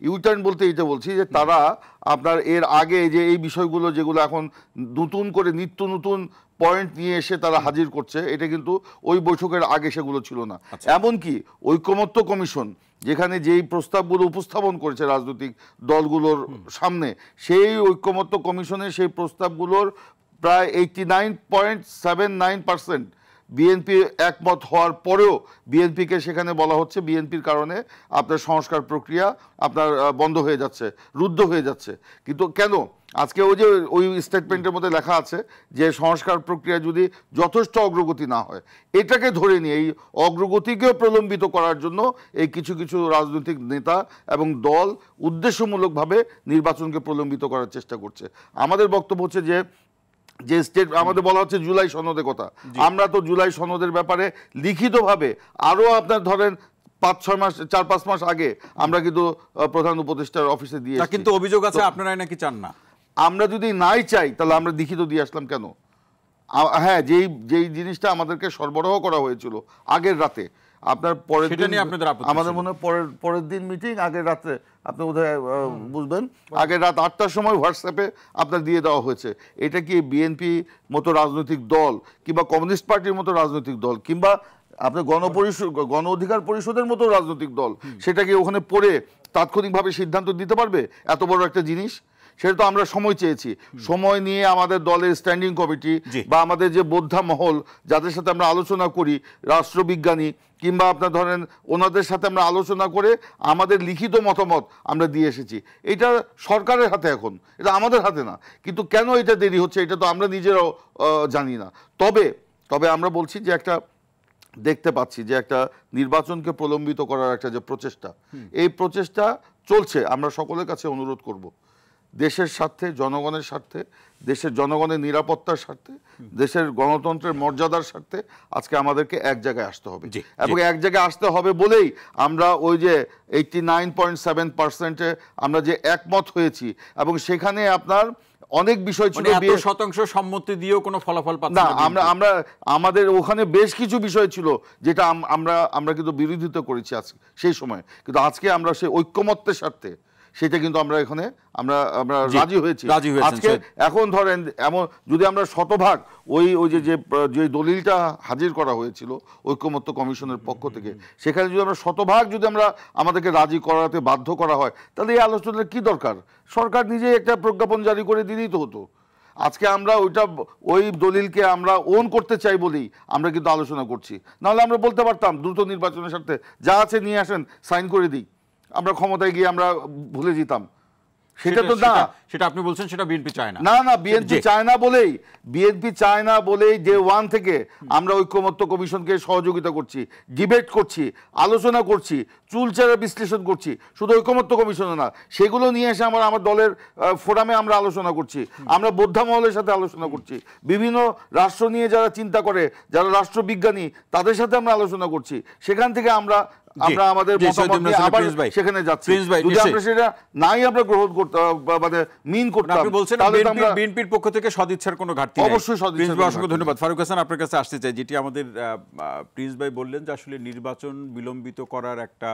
ইউটার্ন বলতে এইটা বলছি যে তারা আপনার এর আগে যে এই বিষয়গুলো যেগুলো এখন নতুন করে নিত্য নতুন পয়েন্ট নিয়ে এসে তারা হাজির করছে, এটা কিন্তু ওই বৈঠকের আগে সেগুলো ছিল না। এমনকি ঐকমত্য কমিশন যেখানে যেই প্রস্তাবগুলো উপস্থাপন করেছে রাজনৈতিক দলগুলোর সামনে, সেই ঐকমত্য কমিশনের সেই প্রস্তাবগুলোর প্রায় 89.79% বিএনপি একমত হওয়ার পরেও বিএনপিকে সেখানে বলা হচ্ছে বিএনপির কারণে আপনার সংস্কার প্রক্রিয়া আপনার বন্ধ হয়ে যাচ্ছে, রুদ্ধ হয়ে যাচ্ছে। কিন্তু কেন? আজকে ওই স্টেটমেন্টের মধ্যে লেখা আছে যে সংস্কার প্রক্রিয়া যদি যথেষ্ট অগ্রগতি না হয়, এটাকে ধরে নিয়ে এই অগ্রগতিকেও প্রলম্বিত করার জন্য এই কিছু কিছু রাজনৈতিক নেতা এবং দল উদ্দেশ্যমূলকভাবে নির্বাচনকে প্রলম্বিত করার চেষ্টা করছে। আমাদের বক্তব্য হচ্ছে যে স্টেট আমাদের বলা হচ্ছে জুলাই সনদের কথা, আমরা তো জুলাই সনদের ব্যাপারে লিখিতভাবে আরও আপনার ধরেন 5-6 মাস 4-5 মাস আগে আমরা কিন্তু প্রধান উপদেষ্টার অফিসে দিয়ে, কিন্তু অভিযোগ আছে আপনারাই নাকি চান না। আমরা যদি নাই চাই তাহলে আমরা লিখিত দিয়ে আসলাম কেন? হ্যাঁ, যেই জিনিসটা আমাদেরকে সরবরাহ করা হয়েছিল আগের রাতে, আপনার পরের দিন আমাদের মনে হয় পরের দিন মিটিং, আগের রাতে আপনি বোধহয় বুঝবেন, আগের রাত 8টার সময় হোয়াটসঅ্যাপে আপনার দিয়ে দেওয়া হয়েছে। এটা কি বিএনপি মতো রাজনৈতিক দল কিংবা কমিউনিস্ট পার্টির মতো রাজনৈতিক দল কিংবা আপনার গণ অধিকার পরিষদের মতো রাজনৈতিক দল সেটা কি ওখানে পড়ে তাৎক্ষণিকভাবে সিদ্ধান্ত দিতে পারবে এত বড় একটা জিনিস? সেটা তো আমরা সময় চেয়েছি। সময় নিয়ে আমাদের দলের স্ট্যান্ডিং কমিটি বা আমাদের যে বোদ্ধা মহল যাদের সাথে আমরা আলোচনা করি, রাষ্ট্রবিজ্ঞানী কিংবা আপনার ধরেন ওনাদের সাথে আমরা আলোচনা করে আমাদের লিখিত মতামত আমরা দিয়ে এসেছি। এটা সরকারের হাতে, এখন এটা আমাদের হাতে না। কিন্তু কেন এটা দেরি হচ্ছে এটা তো আমরা নিজেরাও জানি না। তবে আমরা বলছি যে একটা দেখতে পাচ্ছি যে একটা নির্বাচনকে প্রলম্বিত করার একটা যে প্রচেষ্টা, এই প্রচেষ্টা চলছে। আমরা সকলের কাছে অনুরোধ করব, দেশের স্বার্থে, জনগণের স্বার্থে, দেশের জনগণের নিরাপত্তার স্বার্থে, দেশের গণতন্ত্রের মর্যাদার স্বার্থে আজকে আমাদেরকে এক জায়গায় আসতে হবে। এবং এক জায়গায় আসতে হবে বলেই আমরা ওই যে 89.7% আমরা যে একমত হয়েছি এবং সেখানে আপনার অনেক বিষয় ছিল, 100% সম্মতি দিয়েও কোনো ফলাফল পাচ্ছি না। আমরা আমাদের ওখানে বেশ কিছু বিষয় ছিল যেটা আমরা কিন্তু বিরোধিতা করেছি আজকে সেই সময়, কিন্তু আজকে আমরা সেই ঐক্যমত্যের স্বার্থে সেটা কিন্তু আমরা এখানে আমরা রাজি হয়েছি আজকে। এখন ধরেন এমন যদি আমরা শতভাগ ওই যে দলিলটা হাজির করা হয়েছিল ঐক্যমত্য কমিশনের পক্ষ থেকে, সেখানে যদি আমরা শতভাগ যদি আমরা আমাদেরকে রাজি করাতে বাধ্য করা হয় তাহলে এই আলোচনার কি দরকার? সরকার নিজে একটা প্রজ্ঞাপন জারি করে দিলেই তো হতো। আজকে আমরা ওই দলিলকে আমরা ওন করতে চাই বলেই আমরা কিন্তু আলোচনা করছি। নাহলে আমরা বলতে পারতাম দ্রুত নির্বাচনের সাথে যা আছে নিয়ে আসেন, সাইন করে দিই, আমরা ক্ষমতায় গিয়ে আমরা ভুলে যেতাম। সেটা তো না, সেটা আপনি বলছেন সেটা বিএনপি চায় না। না, বিএনপি চায় না বলেই ডে ওয়ান থেকে আমরা ঐক্যমত্য কমিশনকে সহযোগিতা করছি, ডিবেট করছি, আলোচনা করছি, চুলচেরা বিশ্লেষণ করছি। শুধু ঐক্যমত্য কমিশনে না, সেগুলো নিয়ে এসে আমার দলের ফোরামে আমরা আলোচনা করছি, আমরা বোদ্ধা মহলের সাথে আলোচনা করছি, বিভিন্ন রাষ্ট্র নিয়ে যারা চিন্তা করে, যারা রাষ্ট্রবিজ্ঞানী তাদের সাথে আমরা আলোচনা করছি। সেখান থেকে আমরা আমাদের সেখানে যাচ্ছি। যদি আমরা সেটা নাই আমরা গ্রহণ করতে মানে মিন করতে, আপনি বলছেন বিএনপির পক্ষ থেকে সদিচ্ছার কোনো ঘাটতি নেই। অবশ্যই সদিচ্ছা। অসংখ্য ধন্যবাদ। ফারুক হাসান, আপনার কাছে আসতে চাই, যেটি আমাদের প্রিন্স ভাই বললেন যে আসলে নির্বাচন বিলম্বিত করার একটা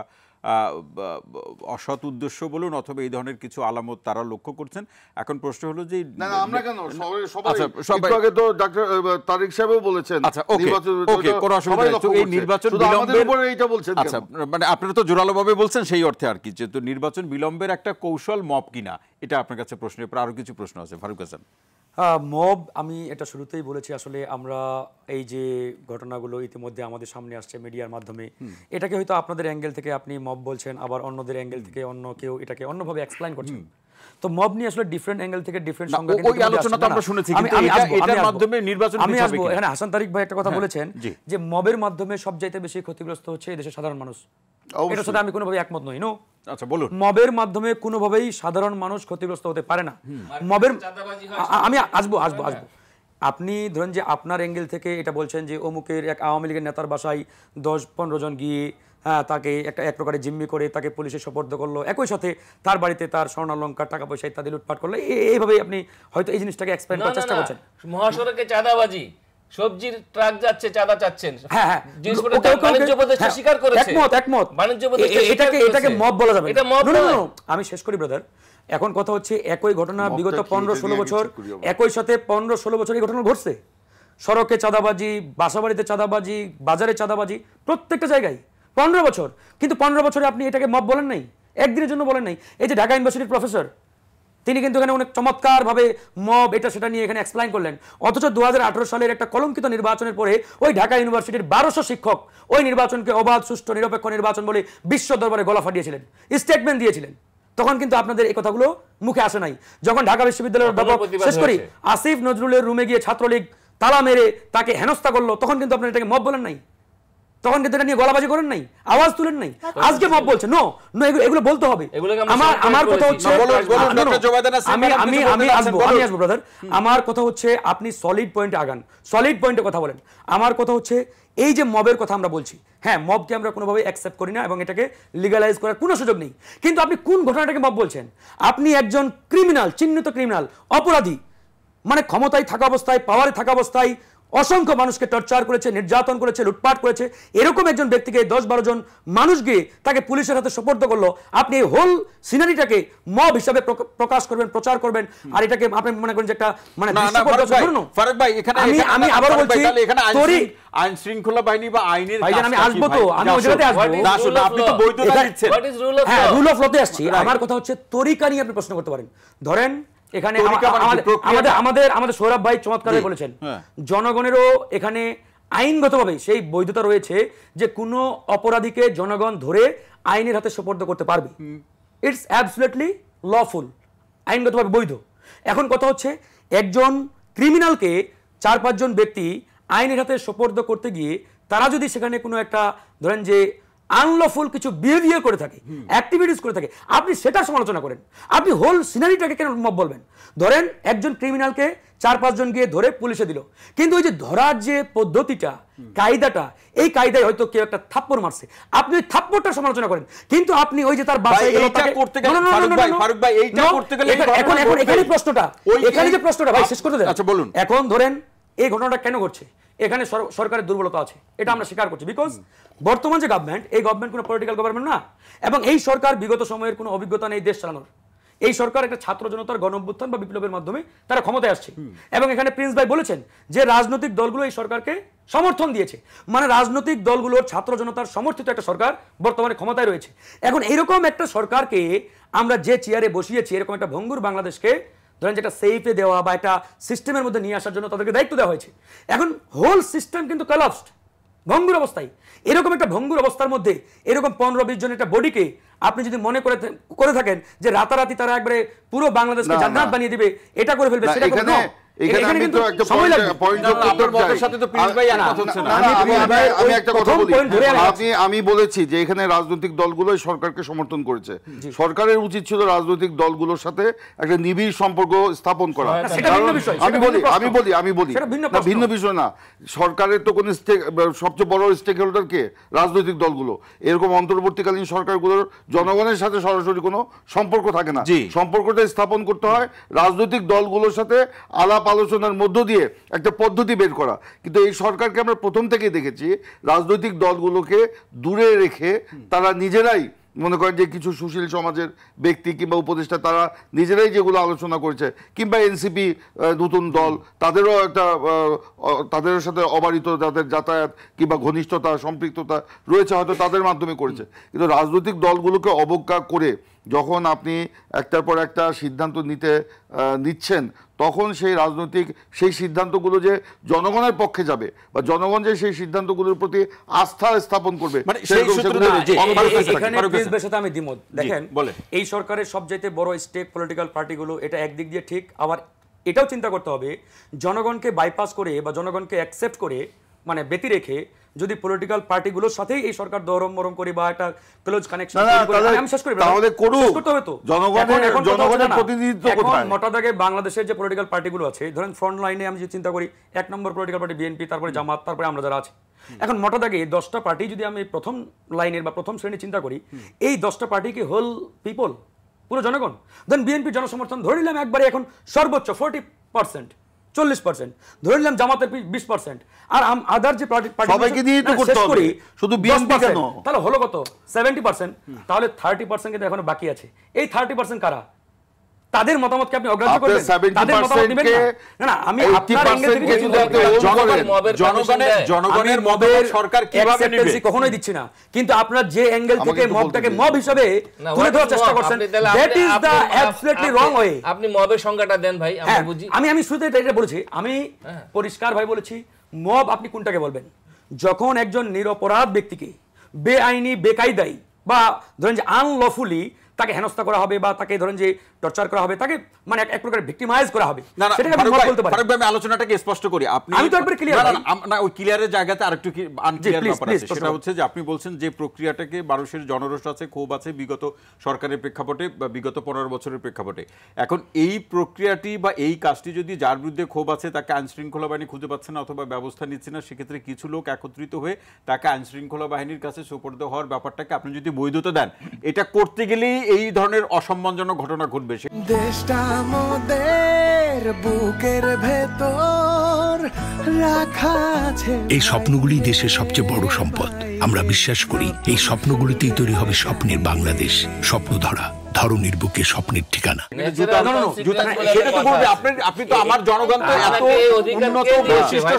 অসৎ উদ্দেশ্য বলুন অথবা এই ধরনের কিছু আলামত তারা লক্ষ্য করছেন। এখন প্রশ্ন হলো যে আমরা কেন সবাই আগে তো ডাক্তার তারিক সাহেবও বলেছেন নির্বাচন বিলম্বের এইটা বলছেন। আচ্ছা, মানে আপনারা তো জোরালোভাবে বলছেন সেই অর্থে আর কি, যে তো নির্বাচন বিলম্বের একটা কৌশল মব কিনা, এটা আপনার কাছে প্রশ্ন। এরপর আরো কিছু প্রশ্ন আছে। ফারুক হাসান। মব, আমি এটা শুরুতেই বলেছি, আসলে আমরা এই যে ঘটনাগুলো ইতিমধ্যে আমাদের সামনে আসছে মিডিয়ার মাধ্যমে, এটাকে হয়তো আপনাদের অ্যাঙ্গেল থেকে আপনি মব বলছেন, আবার অন্যদের অ্যাঙ্গেল থেকে অন্য কেউ এটাকে অন্যভাবে এক্সপ্লেইন করছেন। তো মব নিয়ে আসলে ডিফারেন্ট অ্যাঙ্গেল থেকে ডিফারেন্ট সংজ্ঞা কিন্তু ওই আলোচনা তো আমরা শুনেছি, কিন্তু এটার মাধ্যমে নির্বাচন আমি আসবো। এখানে হাসান তারিক ভাই একটা কথা বলেছেন যে মবের মাধ্যমে সবচাইতে বেশি ক্ষতিগ্রস্ত হচ্ছে এই দেশের সাধারণ মানুষ। এটার সাথে আমি কোনোভাবে একমত নই। নো, আচ্ছা বলুন। মবের মাধ্যমে কোনোভাবেই সাধারণ মানুষ ক্ষতিগ্রস্ত হতে পারে না। মবের আমি আসবো। আপনি ধরেন যে আপনার অ্যাঙ্গেল থেকে এটা বলছেন যে অমুকের এক আওয়ামী লীগের নেতার বাসায় 10-15 জন গিয়ে তাকে এক প্রকারে জিম্মি করে তাকে পুলিশে সোপর্দ করলো, একই সাথে তার বাড়িতে তার স্বর্ণালংকার, টাকা পয়সা ইত্যাদি লুটপাট করলো। এইভাবে আপনি হয়তো এই জিনিসটাকে এক্সপ্লেইন করার চেষ্টা করছেন। মহাসড়কে চাঁদাবাজি, সবজির ট্রাক যাচ্ছে, চাঁদা চাচ্ছেন। হ্যাঁ, বাণিজ্য উপদেষ্টা স্বীকার করেছে। একমত। বাণিজ্য উপদেষ্টা এটাকে মব বলা যাবে না। আমি শেষ করি ব্রাদার। এখন কথা হচ্ছে একই ঘটনা বিগত 15-16 বছর, একই সাথে 15-16 বছর এই ঘটনা ঘটছে। সড়কে চাঁদাবাজি, বাসাবাড়িতে চাঁদাবাজি, বাজারে চাঁদাবাজি, প্রত্যেকটা জায়গায় 15 বছর। কিন্তু 15 বছরে আপনি এটাকে মব বলেন নাই, একদিনের জন্য বলেন নাই। এই যে ঢাকা ইউনিভার্সিটির প্রফেসর, তিনি কিন্তু এখানে অনেক চমৎকারভাবে মব এটা সেটা নিয়ে এখানে এক্সপ্লেইন করলেন। অথচ 2018 সালের একটা কলঙ্কিত নির্বাচনের পরে ওই ঢাকা ইউনিভার্সিটির 1200 শিক্ষক ওই নির্বাচনকে অবাধ, সুষ্ঠু, নিরপেক্ষ নির্বাচন বলে বিশ্ব দরবারে গলা ফাটিয়েছিলেন, স্টেটমেন্ট দিয়েছিলেন। তখন কিন্তু আপনাদের এই কথাগুলো মুখে আসে নাই। যখন ঢাকা বিশ্ববিদ্যালয়ের অধ্যাপক শেষ করি আসিফ নজরুলের রুমে গিয়ে ছাত্রলীগ তালা মেরে তাকে হেনস্থা করলো, তখন কিন্তু আপনারা এটাকে মব বলেন নাই, তখন কিন্তু এটা নিয়ে গলাবাজি করেন নাই, আওয়াজ তুলেন নাই। আজকে মব বলছে নো নো, এগুলো বলতে হবে। আমার কথা হচ্ছে আমি আসবো ব্রাদার, আমার কথা হচ্ছে আপনি সলিড পয়েন্টে আগান, সলিড পয়েন্টে কথা বলেন। আমার কথা হচ্ছে এই যে মবের কথা আমরা বলছি, হ্যাঁ মবকে আমরা কোনোভাবে অ্যাকসেপ্ট করি না এবং এটাকে লিগালাইজ করার কোনো সুযোগ নেই, কিন্তু আপনি কোন ঘটনাটাকে মব বলছেন? আপনি একজন ক্রিমিনাল, চিহ্নিত ক্রিমিনাল, অপরাধী, মানে ক্ষমতায় থাকা অবস্থায়, পাওয়ারে থাকা অবস্থায় অসংখ্য মানুষকে টর্চার করেছে, নির্যাতন করেছে, লুটপাট করেছে, এরকম একজন ব্যক্তিকে 10-12 জন মানুষ গিয়ে তাকে পুলিশের হাতে সোপর্দ করলো। আপনি এই হোল সিনারিটাকে মব হিসাবে প্রকাশ করবেন, প্রচার করবেন, আর এটাকে আপনি মনে করেন যে একটা মানে ফারুক ভাই এখানে আমি আবার বলছি আইন শৃঙ্খলা বাহিনী বা আইনের ভাই আমি আসবো তো, আমি ওই জায়গাতে আসবো না, আসলে আপনি তো বৈধতা দিচ্ছেন। হ্যাঁ রুল অফ লতে আসছি। আমার কথা হচ্ছে তরিকা নিয়ে আপনি প্রশ্ন করতে পারেন। ধরেন এখানে আমাদের সৌরভ ভাই চমৎকার বলেছেন, জনগণেরও এখানে আইনগতভাবে সেই বৈধতা রয়েছে যে কোনো অপরাধীকে জনগণ ধরে আইনের হাতে সোপর্দ করতে পারবে। ইটস অ্যাবসলিউটলি লফুল, আইনগতভাবে বৈধ। এখন কথা হচ্ছে একজন ক্রিমিনালকে 4-5 জন ব্যক্তি আইনের হাতে সোপর্দ করতে গিয়ে তারা যদি সেখানে কোনো একটা ধরেন যে আনলফুল কিছু বিহেভিয়ার করে থাকে, অ্যাক্টিভিটিস করে থাকে, আপনি সেটা সমালোচনা করেন। আপনি হোল সিনারিটাকে কেন মব বলবেন? ধরেন একজন ক্রিমিনালকে 4-5 জন গিয়ে ধরে পুলিশে দিল, কিন্তু ওই যে ধরার যে পদ্ধতিটা, কায়দাটা, এই কায়দায় হয়তো কেউ একটা থাপ্পড় মারছে, আপনি ওই থাপ্পড়টার সমালোচনা করেন, কিন্তু আপনি ওই যে তার বাসায় গেল তাকে করতে গেলে ফারুক ভাই এইটা করতে গেলে এখন এখানে প্রশ্নটা, এখানে যে প্রশ্নটা ভাই শেষ করতে দেন। আচ্ছা বলুন, এখন ধরেন এই ঘটনাটা কেন ঘটছে? এখানে সরকারের দুর্বলতা আছে, এটা আমরা স্বীকার করছি। বিকজ বর্তমান যে গভর্নমেন্ট, এই গভর্নমেন্ট কোনো পলিটিক্যাল গভর্নমেন্ট না, এবং এই সরকার বিগত সময়ের কোনো অভিজ্ঞতা নেই দেশ চালানোর। এই সরকার একটা ছাত্র জনতার গণ অভ্যুত্থান বা বিপ্লবের মাধ্যমে তারা ক্ষমতায় আসছে, এবং এখানে প্রিন্স ভাই বলেছেন যে রাজনৈতিক দলগুলো এই সরকারকে সমর্থন দিয়েছে, মানে রাজনৈতিক দলগুলোর ছাত্র জনতার সমর্থিত একটা সরকার বর্তমানে ক্ষমতায় রয়েছে। এখন এরকম একটা সরকারকে আমরা যে চেয়ারে বসিয়েছি, এরকম একটা ভঙ্গুর বাংলাদেশকে ধরেন যেটা সেফে দেওয়া বা একটা সিস্টেমের মধ্যে নিয়ে আসার জন্য তাদেরকে দায়িত্ব দেওয়া হয়েছে। এখন হোল সিস্টেম কিন্তু কলাপসড, ভঙ্গুর অবস্থায়। এরকম একটা ভঙ্গুর অবস্থার মধ্যে এরকম 15-20 জন একটা বডিকে আপনি যদি মনে করে থাকেন যে রাতারাতি তারা একবারে পুরো বাংলাদেশকে জান্নাত বানিয়ে দিবে, এটা করে ফেলবে, সেটা করে না। এখানে কিন্তু একটা পয়েন্ট সাথে তো প্রিন্স ভাই একমত হচ্ছে না। আমি একটা কথা বলি, আমি বলেছি যে এখানে রাজনৈতিক দলগুলো সরকারকে সমর্থন করেছে, সরকারের উচিত ছিল রাজনৈতিক দলগুলোর সাথে একটা নিবিড় সম্পর্ক স্থাপন করা। আমি বলি ভিন্ন বিষয় না। সরকারের তো কোন সবচেয়ে বড় স্টেক হোল্ডার কে? রাজনৈতিক দলগুলো। এরকম অন্তর্বর্তীকালীন সরকারগুলোর জনগণের সাথে সরাসরি কোনো সম্পর্ক থাকে না, সম্পর্কটা স্থাপন করতে হয় রাজনৈতিক দলগুলোর সাথে আলাপ আলোচনার মধ্য দিয়ে একটা পদ্ধতি বের করা। কিন্তু এই সরকারকে আমরা প্রথম থেকেই দেখেছি রাজনৈতিক দলগুলোকে দূরে রেখে তারা নিজেরাই মনে করেন যে কিছু সুশীল সমাজের ব্যক্তি কিংবা উপদেষ্টা তারা নিজেরাই যেগুলো আলোচনা করেছে, কিংবা এনসিপি নতুন দল, তাদেরও একটা তাদের সাথে অবারিত তাদের যাতায়াত কিংবা ঘনিষ্ঠতা সম্পৃক্ততা রয়েছে, হয়তো তাদের মাধ্যমে করেছে। কিন্তু রাজনৈতিক দলগুলোকে অবজ্ঞা করে যখন আপনি একটার পর একটা সিদ্ধান্ত নিচ্ছেন, তখন সেই সিদ্ধান্তগুলো যে জনগণের পক্ষে যাবে বা জনগণ যে সেই সিদ্ধান্তগুলোর প্রতি আস্থা স্থাপন করবে, আমি দ্বিমত। দেখেন এই সরকারের সবচাইতে বড় স্টেক পলিটিক্যাল পার্টিগুলো, এটা একদিক দিয়ে ঠিক, আবার এটাও চিন্তা করতে হবে জনগণকে বাইপাস করে বা জনগণকে অ্যাকসেপ্ট করে মানে ব্যতি রেখে যদি পলিটিক্যাল পার্টিগুলোর সাথেই এই সরকার দরম মরম করে বা একটা ক্লোজ কানেকশন আমি শেষ করি, তাহলে করতে হবে তো জনগণের প্রতিনিধিত্ব কোথায়? মোটা দাগে বাংলাদেশের যে পলিটিক্যাল পার্টিগুলো আছে, ধরেন ফ্রন্ট লাইনে আমি যে চিন্তা করি 1 নম্বর পলিটিক্যাল পার্টি বিএনপি, তারপরে জামাত, তারপরে আমরা যারা আছি। এখন মোটা দাগে 10টা পার্টি যদি আমি প্রথম লাইনের বা প্রথম শ্রেণী চিন্তা করি, এই 10টা পার্টি কি হোল পিপল, পুরো জনগণ? দেন বিএনপি জনসমর্থন ধরে নিলাম একবারে এখন সর্বোচ্চ 40%, 40%, ধরে নিলাম জামাতের 20%, আর আদার যে পার্টি সবাইকে দিয়ে তো করতে হবে, শুধু বিএনপি কেন? তাহলে হলো কত? 70%। তাহলে 30% কিন্তু এখনো বাকি আছে। এই 30% কারা? তাদের মতামতকে আপনি অগ্রাহ্য করবেন, তাদের মতামত নেবেন না? না, আমি আপনার অ্যাঙ্গেল থেকে জনগণের মবের সরকার কিভাবে নেবে কখনোই দিচ্ছি না, কিন্তু আপনারা যে অ্যাঙ্গেল থেকে মবটাকে মব হিসেবে তুলে ধরার চেষ্টা করছেন, that is the absolutely wrong way. আপনি মবের সংজ্ঞাটা দেন ভাই, আমরা বুঝি। আমি শুরুতে এটা বলেছি, আমি পরিষ্কার ভাই বলেছি, মব আপনি কোনটাকে বলবেন? যখন একজন নিরপরাধ ব্যক্তিকে বেআইনি বেকায়দায় বা ধরেন যে আনলফুলি তাকে হেনস্থা করা হবে বা তাকে ধরেন যে টর্চার করা হবে, তাকে মানে এক প্রকার ভিক্টিমাইজ করা হবে, সেটাকে আমি মব বলতে পারি। ফারুক ভাই, আমি আলোচনাটাকে স্পষ্ট করি। আমি তো একবার ক্লিয়ার না, ওই ক্লিয়ারের জায়গাতে আরেকটু আনক্লিয়ার ব্যাপার আছে। সেটা হচ্ছে যে আপনি বলছেন যে প্রক্রিয়াটাকে মানুষের জনরোষ আছে, ক্ষোভ আছে বিগত সরকারের প্রেক্ষাপটে বা বিগত 15 বছরের প্রেক্ষাপটে। এখন এই প্রক্রিয়াটি বা এই কাজটি যদি যার বিরুদ্ধে ক্ষোভ আছে তাকে আইনশৃঙ্খলা বাহিনী খুঁজে পাচ্ছে না অথবা ব্যবস্থা নিচ্ছে না, সেক্ষেত্রে কিছু লোক একত্রিত হয়ে তাকে আইনশৃঙ্খলা বাহিনীর কাছে সোপর্দ হওয়ার ব্যাপারটাকে আপনি যদি বৈধতা দেন, এটা করতে গেলেই এই ধরনের অসম্মানজনক ঘটনা ঘটবে। দেশটা আমাদের বুকের ভেতর রাখা আছে। এই স্বপ্নগুলি দেশের সবচেয়ে বড় সম্পদ। আমরা বিশ্বাস করি এই স্বপ্নগুলিতেই তৈরি হবে স্বপ্নের বাংলাদেশ। স্বপ্ন ধরা, ধরনীর বুকে স্বপ্নের ঠিকানা। আপনি তো আমার জনগণ তো এত উন্নত বৈশিষ্ট্য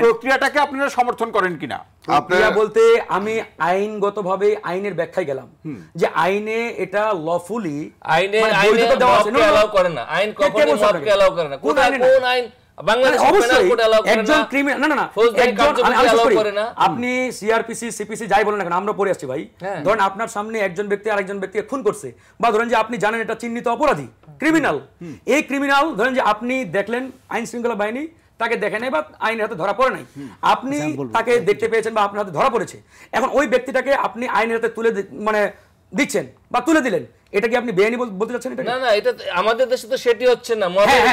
প্রক্রিয়াটাকে আপনারা সমর্থন করেন কিনা? প্রক্রিয়া বলতে আমি আইনগতভাবে আইনের ব্যাখ্যায় গেলাম যে আইনে এটা লফুলি আইনে এলাও করে না, আইন কখনো মবকে এলাও করে না। কোন আইন? আপনি সিআরপিসি সিপিসি যাই বলেন না কেন, আমরা পড়ে আসছি ভাই। ধরেন আপনার সামনে একজন ব্যক্তি আরেকজন ব্যক্তিকে খুন করছে, বা ধরেন যে আপনি জানেন এটা চিহ্নিত অপরাধী, ক্রিমিনাল। এই ক্রিমিনাল ধরেন যে আপনি দেখলেন, আইন শৃঙ্খলা বাহিনী তাকে দেখে নাই বা আইনের হাতে ধরা পড়ে নাই, আপনি তাকে দেখতে পেয়েছেন বা আপনার হাতে ধরা পড়েছে। এখন ওই ব্যক্তিটাকে আপনি আইনের হাতে তুলে মানে দিচ্ছেন বা তুলে দিলেন, এটা কি আপনি বেআইনি বলতে চাচ্ছেন? এটা না, এটা আমাদের দেশে তো সেটি হচ্ছে না।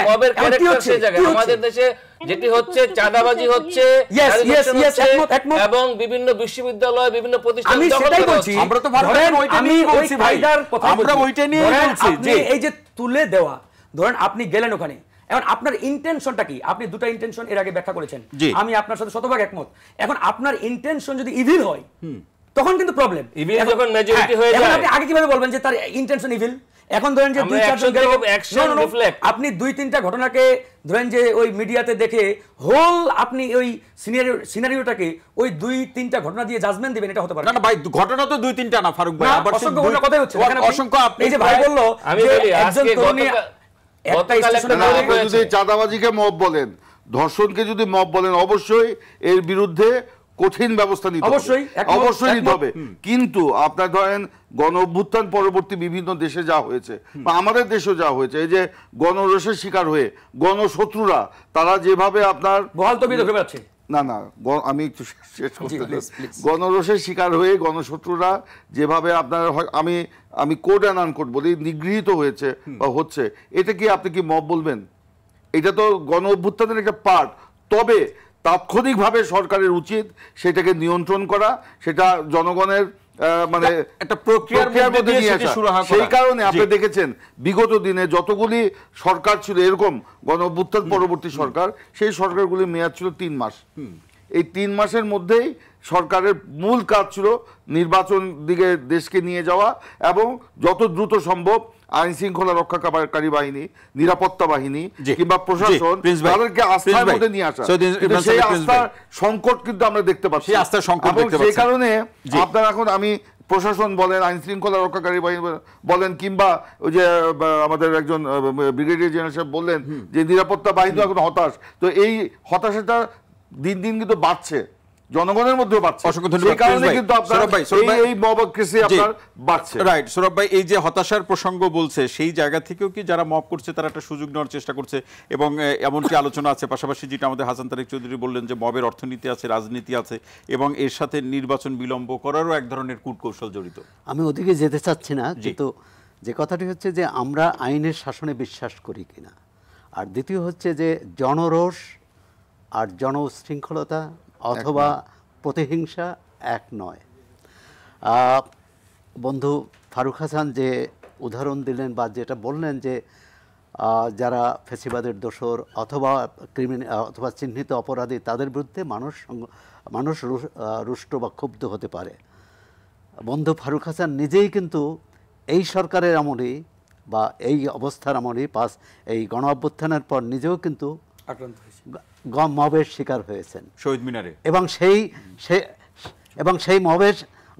মবের ক্যারেক্টার সেই জায়গায় আমাদের দেশে যেটি হচ্ছে চাঁদাবাজি হচ্ছে এবং বিভিন্ন বিশ্ববিদ্যালয় বিভিন্ন প্রতিষ্ঠান এই যে তুলে দেওয়া, ধরেন আপনি গেলেন ওখানে, এখন আপনার ইন্টেনশনটা কি? আপনি দুটো ইন্টেনশন এর আগে ব্যাখ্যা করেছেন, আমি আপনার সাথে শতভাগ একমত। এখন আপনার ইন্টেনশন যদি ইভিল হয় তখন কিন্তু প্রবলেম। ইভিল যখন মেজরিটি হয়ে যায়, আপনি আগে কিভাবে বলবেন যে তার ইন্টেনশন ইভিল? এখন ধরেন যে আপনি 2-3টা ঘটনাকে ধরেন যে ওই মিডিয়াতে দেখে হোল আপনি ওই সিনারিওটাকে ওই 2-3টা ঘটনা দিয়ে জাজমেন্ট দিবেন, এটা হতে পারে না ভাই। ঘটনা তো 2-3টা না ফারুক ভাই, আবার অসংখ্য ঘটনা কথাই হচ্ছে। অসংখ্য আপনি এই যে ভাই বলল আমি বলি আজকে যদি চাঁদাবাজিকে মব বলেন, ধর্ষণকে যদি মব বলেন, অবশ্যই এর বিরুদ্ধে কঠিন ব্যবস্থা নিতে হবে, অবশ্যই নিতে হবে। কিন্তু আপনার ধরেন গণ অভ্যুত্থান পরবর্তী বিভিন্ন দেশে যা হয়েছে বা আমাদের দেশেও যা হয়েছে, এই যে গণরোষের শিকার হয়ে গণশত্রুরা তারা যেভাবে আপনার না আমি একটু শেষ করতে চাই। গণরোষের শিকার হয়ে গণশত্রুরা যেভাবে আপনার আমি কোড অ্যান্ড আনকোড বলি নিগৃহীত হয়েছে বা হচ্ছে, এটা কি আপনি কি মব বলবেন? এটা তো গণ অভ্যুত্থানের একটা পার্ট। তবে তাৎক্ষণিকভাবে সরকারের উচিত সেটাকে নিয়ন্ত্রণ করা, সেটা জনগণের মানে একটা প্রক্রিয়ার মধ্যে নিয়ে আসা। সেই কারণে আপনি দেখেছেন বিগত দিনে যতগুলি সরকার ছিল এরকম গণ অভ্যুত্থান পরবর্তী সরকার, সেই সরকারগুলি মেয়াদ ছিল 3 মাস। এই 3 মাসের মধ্যেই সরকারের মূল কাজ ছিল নির্বাচন দিকে দেশকে নিয়ে যাওয়া এবং যত দ্রুত সম্ভব আইন শৃঙ্খলা রক্ষাকারী বাহিনী, নিরাপত্তা বাহিনী কিংবা প্রশাসন তাদেরকে আস্থার মধ্যে নিয়ে আসা। সেই আস্থার সংকট কিন্তু আমরা দেখতে পাচ্ছি। সেই কারণে আপনার এখন আমি প্রশাসন বলেন, আইন শৃঙ্খলা রক্ষাকারী বাহিনী বলেন, কিংবা ওই যে আমাদের একজন ব্রিগেডিয়ার জেনারেল সাহেব বললেন যে নিরাপত্তা বাহিনী এখন হতাশ। তো এই হতাশাটা দিন দিন কিন্তু বাড়ছে, জনগণের মধ্যেও বাড়ছে। সেই কারণে কিন্তু আপনার এই মবক্রেসি আপনার বাড়ছে। রাইট সৌরভ ভাই, এই যে হতাশার প্রসঙ্গ বলছে, সেই জায়গা থেকেও কি যারা মব করছে তারা একটা সুযোগ নেওয়ার চেষ্টা করছে এবং এমনকি আলোচনা আছে। পাশাপাশি যেটা আমাদের হাসান তারেক চৌধুরী বললেন যে মবের অর্থনীতি আছে, রাজনীতি আছে এবং এর সাথে নির্বাচন বিলম্ব করারও এক ধরনের কূটকৌশল জড়িত। আমি ওদিকে যেতে চাচ্ছি না, কিন্তু যে কথাটি হচ্ছে যে আমরা আইনের শাসনে বিশ্বাস করি কিনা, আর দ্বিতীয় হচ্ছে যে জনরোষ আর জনশৃঙ্খলতা অথবা প্রতিহিংসা এক নয়। বন্ধু ফারুক হাসান যে উদাহরণ দিলেন বা যেটা বললেন যে যারা ফ্যাসিবাদের দোসর অথবা অথবা চিহ্নিত অপরাধী, তাদের বিরুদ্ধে মানুষ রুষ্ট বা ক্ষুব্ধ হতে পারে। বন্ধু ফারুক হাসান নিজেই কিন্তু এই সরকারের আমলে বা এই অবস্থার আমলে এই গণ অভ্যুত্থানের পর নিজেও কিন্তু আক্রান্ত হয়েছে, মবের শিকার হয়েছেন শহীদ মিনারে। এবং সেই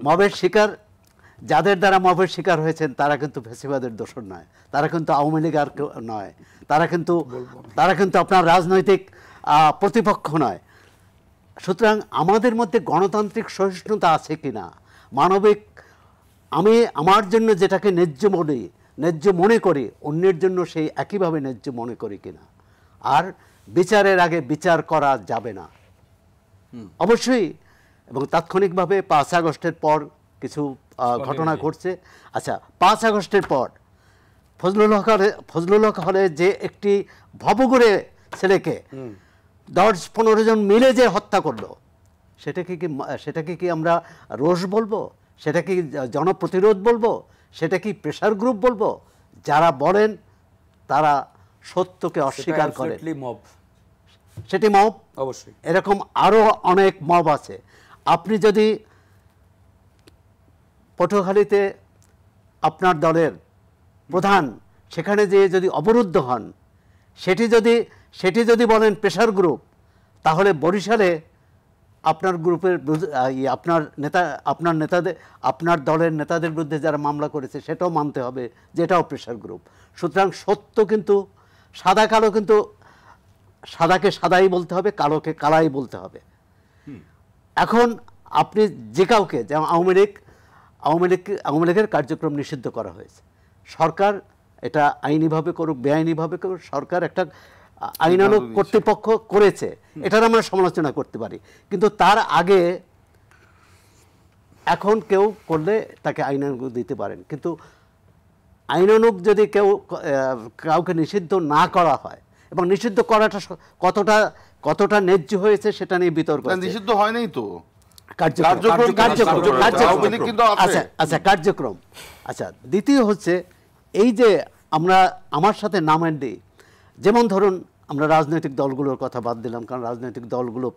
মবের শিকার যাদের দ্বারা মবের শিকার হয়েছেন তারা কিন্তু ফ্যাসিবাদের দোসর নয়, তারা কিন্তু আওয়ামী লীগ আর নয়, তারা কিন্তু আপনার রাজনৈতিক প্রতিপক্ষ নয়। সুতরাং আমাদের মধ্যে গণতান্ত্রিক সহিষ্ণুতা আছে কিনা, মানবিক, আমি আমার জন্য যেটাকে ন্যায্য মনে করি অন্যের জন্য সেই একইভাবে ন্যায্য মনে করি কিনা। আর বিচারের আগে বিচার করা যাবে না অবশ্যই। এবং তাৎক্ষণিকভাবে 5 আগস্টের পর কিছু ঘটনা ঘটছে। আচ্ছা, 5 আগস্টের পর ফজলুল হক হলে যে একটি ভবঘুরে ছেলেকে 10-15 জন মিলে যে হত্যা করলো, সেটাকে কি আমরা রোষ বলবো? সেটা কি জনপ্রতিরোধ বলবো? সেটা কি প্রেসার গ্রুপ বলবো? যারা বলেন তারা সত্যকে অস্বীকার করেন, সেটি মব। অবশ্যই এরকম আরো অনেক মব আছে। আপনি যদি পটুয়াখালীতে আপনার দলের প্রধান সেখানে যে যদি অবরুদ্ধ হন, সেটি যদি বলেন প্রেসার গ্রুপ, তাহলে বরিশালে আপনার গ্রুপের আপনার দলের নেতাদের বিরুদ্ধে যারা মামলা করেছে সেটাও মানতে হবে যে এটাও প্রেসার গ্রুপ। সুতরাং সত্য কিন্তু সাদা কালো, কিন্তু সাদাকে সাদাই বলতে হবে, কালোকে কালাই বলতে হবে। এখন আপনি যে কাউকে, যেমন আওয়ামী লীগের কার্যক্রম নিষিদ্ধ করা হয়েছে, সরকার এটা আইনিভাবে করুক বেআইনিভাবে করুক, সরকার একটা আইনানুগ কর্তৃপক্ষ করেছে, এটার আমরা সমালোচনা করতে পারি। কিন্তু তার আগে এখন কেউ করলে তাকে আইনানুগ দিতে পারেন, কিন্তু আইনানুগ যদি কাউকে নিষিদ্ধ না করা হয়, এবং নিষিদ্ধ করাটা কতটা ন্যায্য হয়েছে সেটা নিয়ে বিতর্ক। নিষিদ্ধ হয় নাই তো, কার্যক্রম। আচ্ছা, দ্বিতীয় হচ্ছে এই যে আমার সাথে নামেন্ডি, যেমন ধরুন আমরা রাজনৈতিক দলগুলোর কথা বাদ দিলাম, কারণ রাজনৈতিক দলগুলো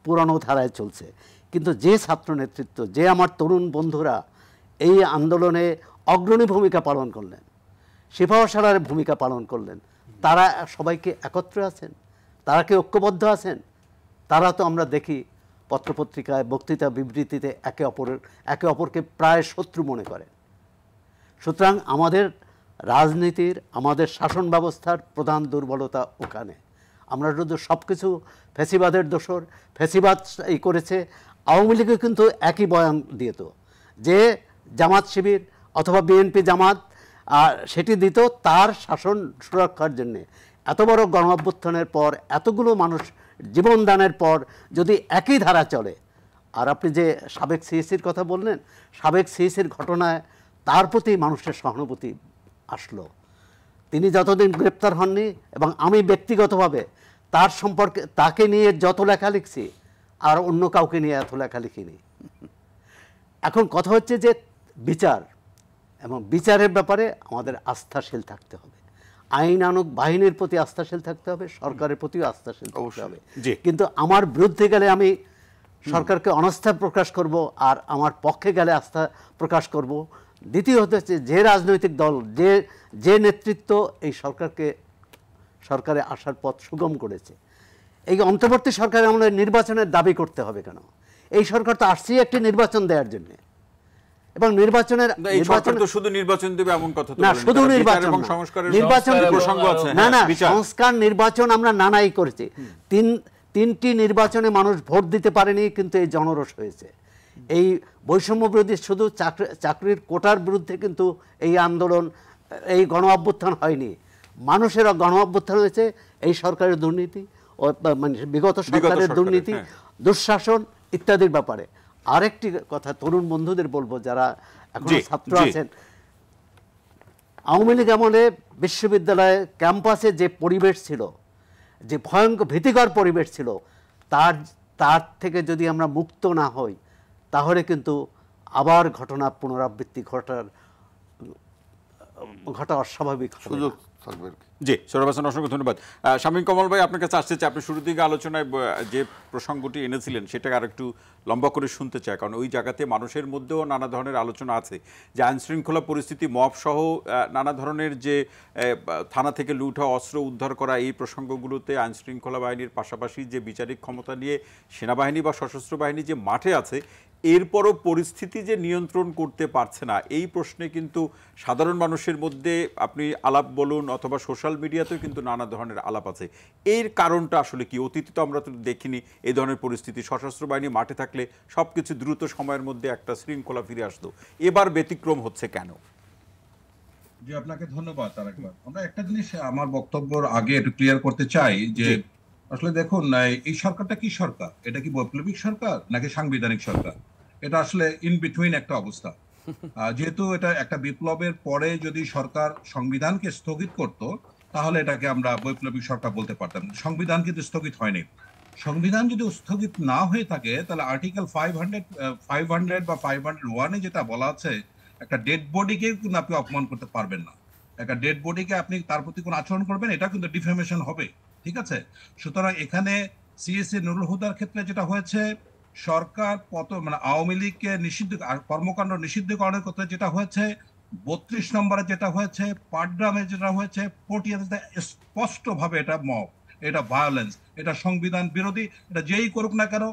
পুরানো ধারায় চলছে, কিন্তু যে ছাত্র নেতৃত্ব, যে আমার তরুণ বন্ধুরা এই আন্দোলনে অগ্রণী ভূমিকা পালন করলেন, সিপাহসালার ভূমিকা পালন করলেন, তারা সবাইকে একত্রে আছেন, তারা কি ঐক্যবদ্ধ আছেন? তারা তো আমরা দেখি পত্রপত্রিকায়, বক্তৃতা, বিবৃতিতে একে অপরকে প্রায় শত্রু মনে করে। সুতরাং আমাদের রাজনীতির, আমাদের শাসন ব্যবস্থার প্রধান দুর্বলতা ওখানে। আমরা যদি সব কিছু ফ্যাসিবাদের দোসর, ফ্যাসিবাদ করেছে, আওয়ামী লীগও কিন্তু একই বয়ান দিত যে জামাত শিবির অথবা বিএনপি জামাত সেটি দিত তার শাসন সুরক্ষার জন্যে। এত বড় গণ অভ্যুত্থানের পর, এতগুলো মানুষ জীবনদানের পর যদি একই ধারা চলে, আর আপনি যে সাবেক সিএসির কথা বললেন, সাবেক সিএসির ঘটনায় তার প্রতি মানুষের সহানুভূতি আসলো। তিনি যতদিন গ্রেপ্তার হননি, এবং আমি ব্যক্তিগতভাবে তার সম্পর্কে, তাকে নিয়ে যত লেখা লিখছি, আর অন্য কাউকে নিয়ে এত লেখা লিখিনি। এখন কথা হচ্ছে যে বিচার, এবং বিচারের ব্যাপারে আমাদের আস্থাশীল থাকতে হবে, আইনানুগ বাহিনীর প্রতি আস্থাশীল থাকতে হবে, সরকারের প্রতিও আস্থাশীল থাকতে হবে। কিন্তু আমার বিরুদ্ধে গেলে আমি সরকারকে অনাস্থা প্রকাশ করব, আর আমার পক্ষে গেলে আস্থা প্রকাশ করব। দ্বিতীয়ত হচ্ছে যে রাজনৈতিক দল, যে নেতৃত্ব এই সরকারে আসার পথ সুগম করেছে, এই অন্তর্বর্তী সরকারে আমাদের নির্বাচনের দাবি করতে হবে কেন? এই সরকার তো আসছে একটি নির্বাচন দেওয়ার জন্য, এবং শুধু নির্বাচন দেবে এমন কথা না, শুধু সংস্কার নির্বাচন আমরা নানাই করেছি। তিনটি নির্বাচনে মানুষ ভোট দিতে পারেনি, কিন্তু এই জনরোষ হয়েছে। এই বৈষম্য বিরোধী, শুধু চাকরির কোটার বিরুদ্ধে কিন্তু এই আন্দোলন, এই গণ অভ্যুত্থান হয়নি। মানুষের গণ অভ্যুত্থান হয়েছে এই সরকারের দুর্নীতি, মানে বিগত সরকারের দুর্নীতি, দুঃশাসন ইত্যাদির ব্যাপারে। আরেকটি কথা তরুণ বন্ধুদের বলবো, যারা এখন ছাত্র আছেন, আওয়ামী লীগ আমলে বিশ্ববিদ্যালয়ে ক্যাম্পাসে যে পরিবেশ ছিল, যে ভয়ঙ্কর ভীতিকর পরিবেশ ছিল, তার থেকে যদি আমরা মুক্ত না হই, তাহলে কিন্তু আবার ঘটনা পুনরাবৃত্তি ঘটার ঘটা অস্বাভাবিক সুযোগ থাকবে। জি, সোহরাব হাসান, অসংখ্য ধন্যবাদ। শামীম কামাল ভাই, আপনার কাছে আসতে চাই, আপনি শুরুর দিকে আলোচনায় যে প্রসঙ্গটি এনেছিলেন সেটাকে আর একটু লম্বা করে শুনতে চাই, কারণ ওই জায়গাতে মানুষের মধ্যেও নানা ধরনের আলোচনা আছে যে আইনশৃঙ্খলা পরিস্থিতি, মব সহ নানা ধরনের যে থানা থেকে লুট হওয়া অস্ত্র উদ্ধার করা, এই প্রসঙ্গগুলোতে আইনশৃঙ্খলা বাহিনীর পাশাপাশি যে বিচারিক ক্ষমতা নিয়ে সেনাবাহিনী বা সশস্ত্র বাহিনী যে মাঠে আছে, এরপরও পরিস্থিতি যে নিয়ন্ত্রণ করতে পারছে না, এই প্রশ্নে কিন্তু সাধারণ মানুষের মধ্যে আপনি আলাপ বলুন অথবা সোশ্যাল মিডিয়াতেও কিন্তু নানা ধরনের আলাপ আছে। এর কারণটা আসলে কি? অতীতে তো আমরা তো দেখিনি এই ধরনের পরিস্থিতি, সশস্ত্র বাহিনী মাঠে থাকলে সব কিছু দ্রুত সময়ের মধ্যে একটা শৃঙ্খলা ফিরে আসতো, এবার ব্যতিক্রম হচ্ছে কেন? জি, আপনাকে ধন্যবাদ। আরেকবার আমরা একটা জিনিস আমার বক্তব্যের আগে একটু ক্লিয়ার করতে চাই যে আসলে দেখুন, এই সরকারটা কি সরকার? এটা কি বৈপ্লবিক সরকার নাকি সাংবিধানিক সরকার? এটা আসলে ইন বিটুইন একটা অবস্থা। যেহেতু এটা একটা বিপ্লবের পরে যদি সরকার সংবিধানকে স্থগিত করত, তাহলে এটাকে আমরা বৈপ্লবিক সরকার বলতে পারতাম। সংবিধান কিন্তু স্থগিত হয়নি। সংবিধান যদি স্থগিত না হয়ে থাকে, তাহলে আর্টিকেল 500 বা 501-এ যেটা বলা আছে, একটা ডেড বডিকে কিন্তু আপনি অপমান করতে পারবেন না। একটা ডেড বডিকে আপনি তার প্রতি কোন আচরণ করবেন, এটা কিন্তু ডিফেমেশন হবে। ঠিক আছে? সুতরাং এখানে সিএসএ নুরুল হুদার ক্ষেত্রে যেটা হয়েছে, সরকার মানে আওয়ামী লীগকে নিষিদ্ধ কর্মকাণ্ড নিষিদ্ধকরণের ক্ষেত্রে যেটা হয়েছে, 32 নম্বরে যেটা হয়েছে, পাটগ্রামে যেটা হয়েছে, পটিয়াতে স্পষ্টভাবে এটা মব, এটা ভায়োলেন্স, এটা সংবিধান বিরোধী। এটা যেই করুক না কেন,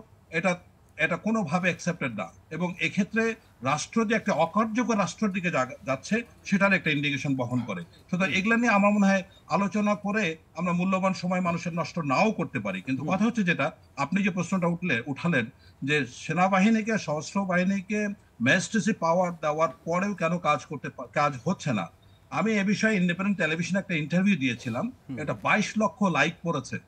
এটা কোনোভাবে অ্যাকসেপ্টেড না। এবং এক্ষেত্রে রাষ্ট্র যে একটা অকার্যকর রাষ্ট্রের দিকে যাচ্ছে, সেটার একটা ইন্ডিকেশন বহন করে। সুতরাং এগুলা নিয়ে আমার মনে হয় আলোচনা করে আমরা মূল্যবান সময় মানুষের নষ্ট নাও করতে পারি। কিন্তু কথা হচ্ছে যেটা আপনি যে প্রশ্নটা উঠালেন যে সেনাবাহিনীকে, সশস্ত্র বাহিনীকে ম্যাজিস্ট্রেসি পাওয়ার দেওয়ার পরেও কেন কাজ হচ্ছে না। আমি এ বিষয়ে ইন্ডিপেন্ডেন্ট টেলিভিশনে একটা ইন্টারভিউ দিয়েছিলাম। এটা 22 লক্ষ লাইক পড়েছে।